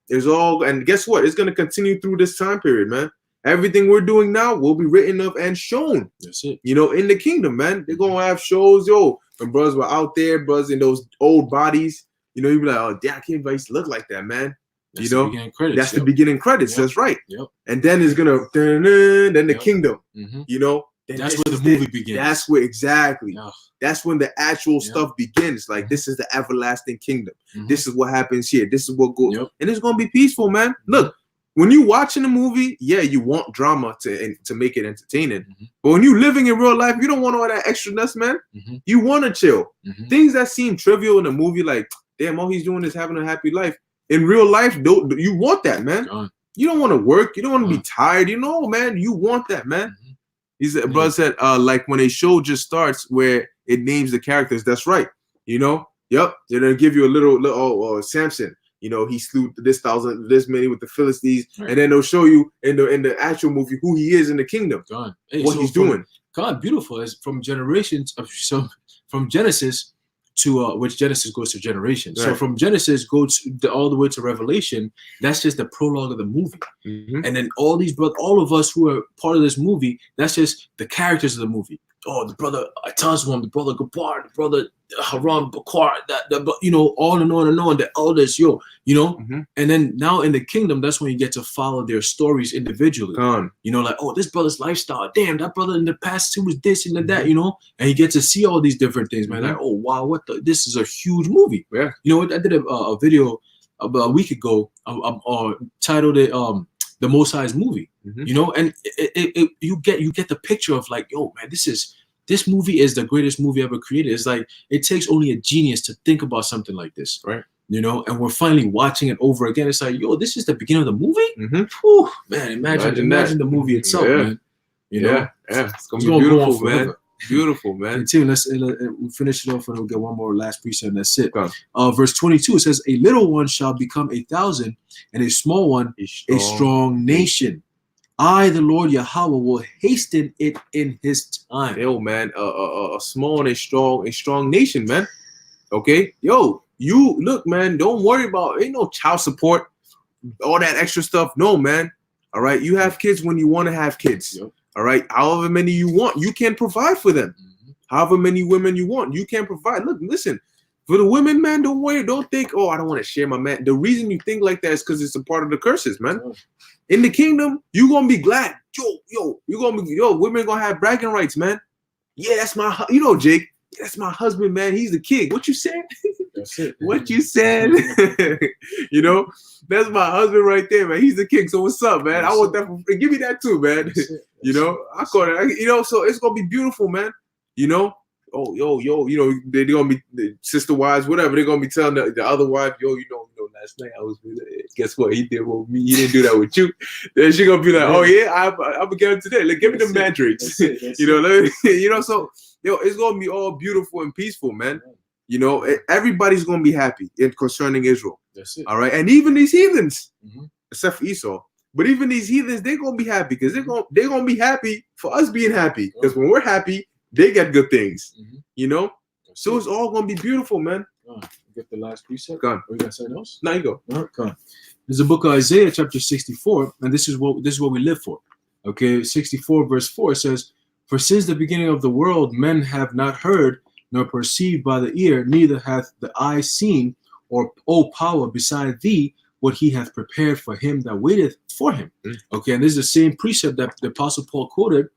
A: is all, and guess what? It's going to continue through this time period, man. Everything we're doing now will be written of and shown.
B: That's it.
A: You know, in the kingdom, man. They're going to have shows, when brothers were out there, brothers in those old bodies, you know, you'd be like, oh, damn, I can't believe I used to look like that, man.
B: That's the
A: beginning credits. That's right.
B: Yep.
A: And then it's going to, then the kingdom, you know, then
B: That's
A: this
B: where
A: is
B: the movie
A: it.
B: begins.
A: That's where exactly.
B: Yeah.
A: That's when the actual
B: Yeah.
A: stuff begins. Like this is the everlasting kingdom.
B: Mhm.
A: This is what happens here. This is what goes,
B: Yep.
A: and it's gonna be peaceful, man.
B: Mhm.
A: Look, when you watching a movie, yeah, you want drama to make it entertaining.
B: Mhm.
A: But when you living in real life, you don't want all that extraness, man.
B: Mhm.
A: You want to chill.
B: Mhm.
A: Things that seem trivial in a movie, like damn, all he's doing is having a happy life. In real life, you want that, man.
B: Gone.
A: You don't want to work. You don't want to be tired. You know, man. You want that, man.
B: Mhm.
A: He said, brother said, like when a show just starts where it names the characters. That's right. You know, yep. They're gonna give you a little Samson. You know, he slew this many with the Philistines,
B: Right.
A: and then they'll show you in the actual movie who he is in the kingdom,
B: Gone. Hey,
A: what
B: so
A: he's
B: from-
A: doing.
B: God, beautiful. As from generations of from Genesis to which Genesis goes to generations. So
A: Right.
B: from Genesis goes all the way to Revelation. That's just the prologue of the movie.
A: Mhm.
B: And then all of us who are part of this movie, that's just the characters of the movie. Oh, the brother Atazwam, the brother Gabar, the brother Haram Bakar, on and on and on. The elders,
A: Mhm.
B: and then now in the kingdom, that's when you get to follow their stories individually.
A: Gone.
B: Like, oh, this brother's lifestyle. Damn, that brother in the past, he was this and that,
A: Mm-hmm.
B: And you get to see all these different things, man.
A: Mhm.
B: Like, oh, wow, this is a huge movie.
A: Yeah.
B: I did a video about a week ago, titled it The Most High's Movie.
A: Mhm.
B: And you get the picture of like, yo, man, this movie is the greatest movie ever created. It's like it takes only a genius to think about something like this,
A: Right.
B: And we're finally watching it over again. It's like, yo, this is the beginning of the movie.
A: Mhm.
B: Whew, man, imagine
A: Imagine that.
B: the movie itself,
A: Yeah.
B: man.
A: Yeah. It's gonna
B: It's
A: be
B: gonna go on
A: beautiful, man.
B: forever.
A: Beautiful, man.
B: Continue. We'll finish it off and we'll get one more last precept and that's it.
A: Go
B: Verse 22, it says, a little one shall become 1,000 and a small one a strong nation. I, the Lord Yahweh, will hasten it in his time.
A: Yo, man, a small and a strong nation, man. Okay, yo, you look, man. Don't worry about ain't no child support, all that extra stuff. No, man. All right, you have kids when you want to have kids.
B: Yep.
A: All right, however many you want, you can provide for them.
B: Mhm.
A: However many women you want, you can provide. Look, listen. For the women, man, don't worry. Don't think, oh, I don't want to share my man. The reason you think like that is because it's a part of the curses, man.
B: Yeah.
A: In the kingdom, you're gonna be glad. Women gonna have bragging rights, man. Yeah, that's my Jake. That's my husband, man. He's the king. What you said?
B: That's it.
A: What you said? That's my husband right there, man. He's the king. So what's up, man?
B: That's
A: I want that. Give me that too, man.
B: That's it.
A: I call it. So it's gonna be beautiful, man. They're gonna be the sister wives, whatever. They're gonna be telling the other wife, last night I was with guess what he did with me. He didn't do that with you. Then she gonna be like, oh yeah, I'm gonna get him today. Like, give me the mandrakes. So it's gonna be all beautiful and peaceful, man. Everybody's gonna be happy concerning Israel.
B: That's it.
A: All right, and even these heathens,
B: Mhm.
A: except for Esau. But even these heathens, they're gonna be happy because they're gonna be happy for us being happy. Because when we're happy, they get good things.
B: Mhm.
A: So it's all gonna be beautiful, man.
B: Get the last precept.
A: Go on.
B: Or you got something else?
A: Now you go.
B: All right, come on. There's a book of Isaiah, chapter 64, and this is what we live for. Okay, 64 verse 4 says, "For since the beginning of the world, men have not heard, nor perceived by the ear, neither hath the eye seen, or power beside thee, what he hath prepared for him that waiteth for him." Okay, and this is the same precept that the Apostle Paul quoted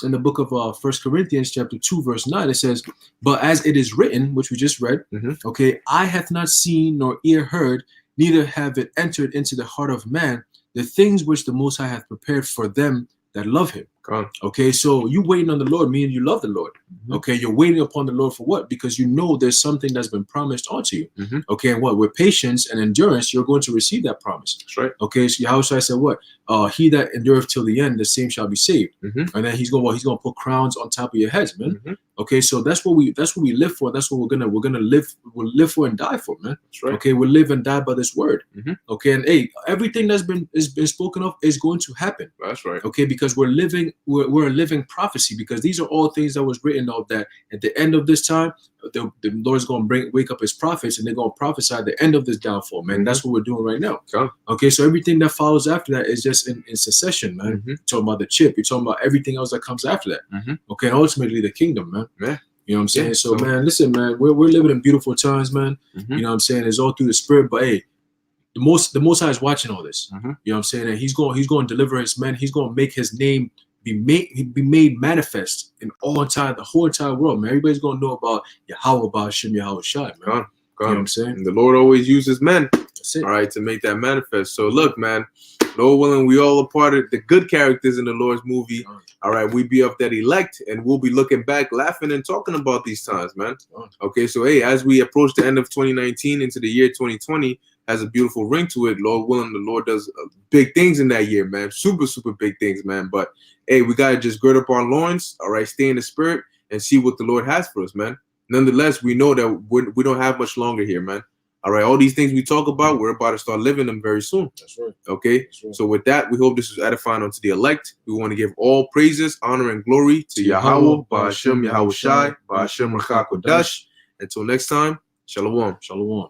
B: in the book of 1 Corinthians chapter 2 verse 9. It says, "But as it is written," which we just read, okay, "eye hath not seen nor ear heard, neither have it entered into the heart of man, the things which the Most High hath prepared for them that love him." Okay, so you waiting on the Lord, meaning you love the Lord. Okay, you're waiting upon the Lord for what? Because there's something that's been promised onto you. Okay, and what? With patience and endurance, you're going to receive that promise.
A: That's right.
B: Okay, so Yahushua said what? He that endureth till the end, the same shall be saved. And then he's gonna put crowns on top of your heads, man. Okay, so that's what we live for. That's what we'll live for and die for, man.
A: That's right.
B: Okay, we'll live and die by this word. Okay, and everything that's been spoken of is going to happen.
A: That's right.
B: Okay, because we're a living prophecy, because these are all things that was written of, that at the end of this time, the Lord's going to wake up his prophets, and they're going to prophesy at the end of this downfall, man. That's what we're doing right now. Okay, so everything that follows after that is just in succession, man. You're talking about the chip, you're talking about everything else that comes after that. Okay, and ultimately the kingdom, man.
A: Yeah.
B: You know what I'm saying?
A: Yeah,
B: so man, listen, man, we're living in beautiful times, man. You know what I'm saying? It's all through the spirit, but hey, the most High is watching all this. You know what I'm saying? And he's going to deliver his men. He's going to make his name be made manifest in the whole entire world, man. Everybody's gonna know about Yahweh Ba'Shem Yahweh Shai, man.
A: God,
B: You know what I'm saying?
A: And the Lord always uses men,
B: That's it.
A: all right, to make that manifest. So look, man, Lord willing, we all a part of the good characters in the Lord's movie. All right, we be of that elect, and we'll be looking back, laughing and talking about these times, man. Okay, so hey, as we approach the end of 2019 into the year 2020, has a beautiful ring to it. Lord willing, the Lord does big things in that year, man. Super, super big things, man. But hey, we gotta just gird up our loins, all right, stay in the spirit, and see what the Lord has for us, man. Nonetheless, we know that we don't have much longer here, man. All right, all these things we talk about, we're about to start living them very soon.
B: That's right.
A: Okay,
B: That's right.
A: so with that, we hope this was edifying unto the elect. We want to give all praises, honor, and glory to Yahweh, Ba'Shem Yahweh Shai, Ba'Shem Rakha Kodash. Until next time, Shalom.
B: Shalom.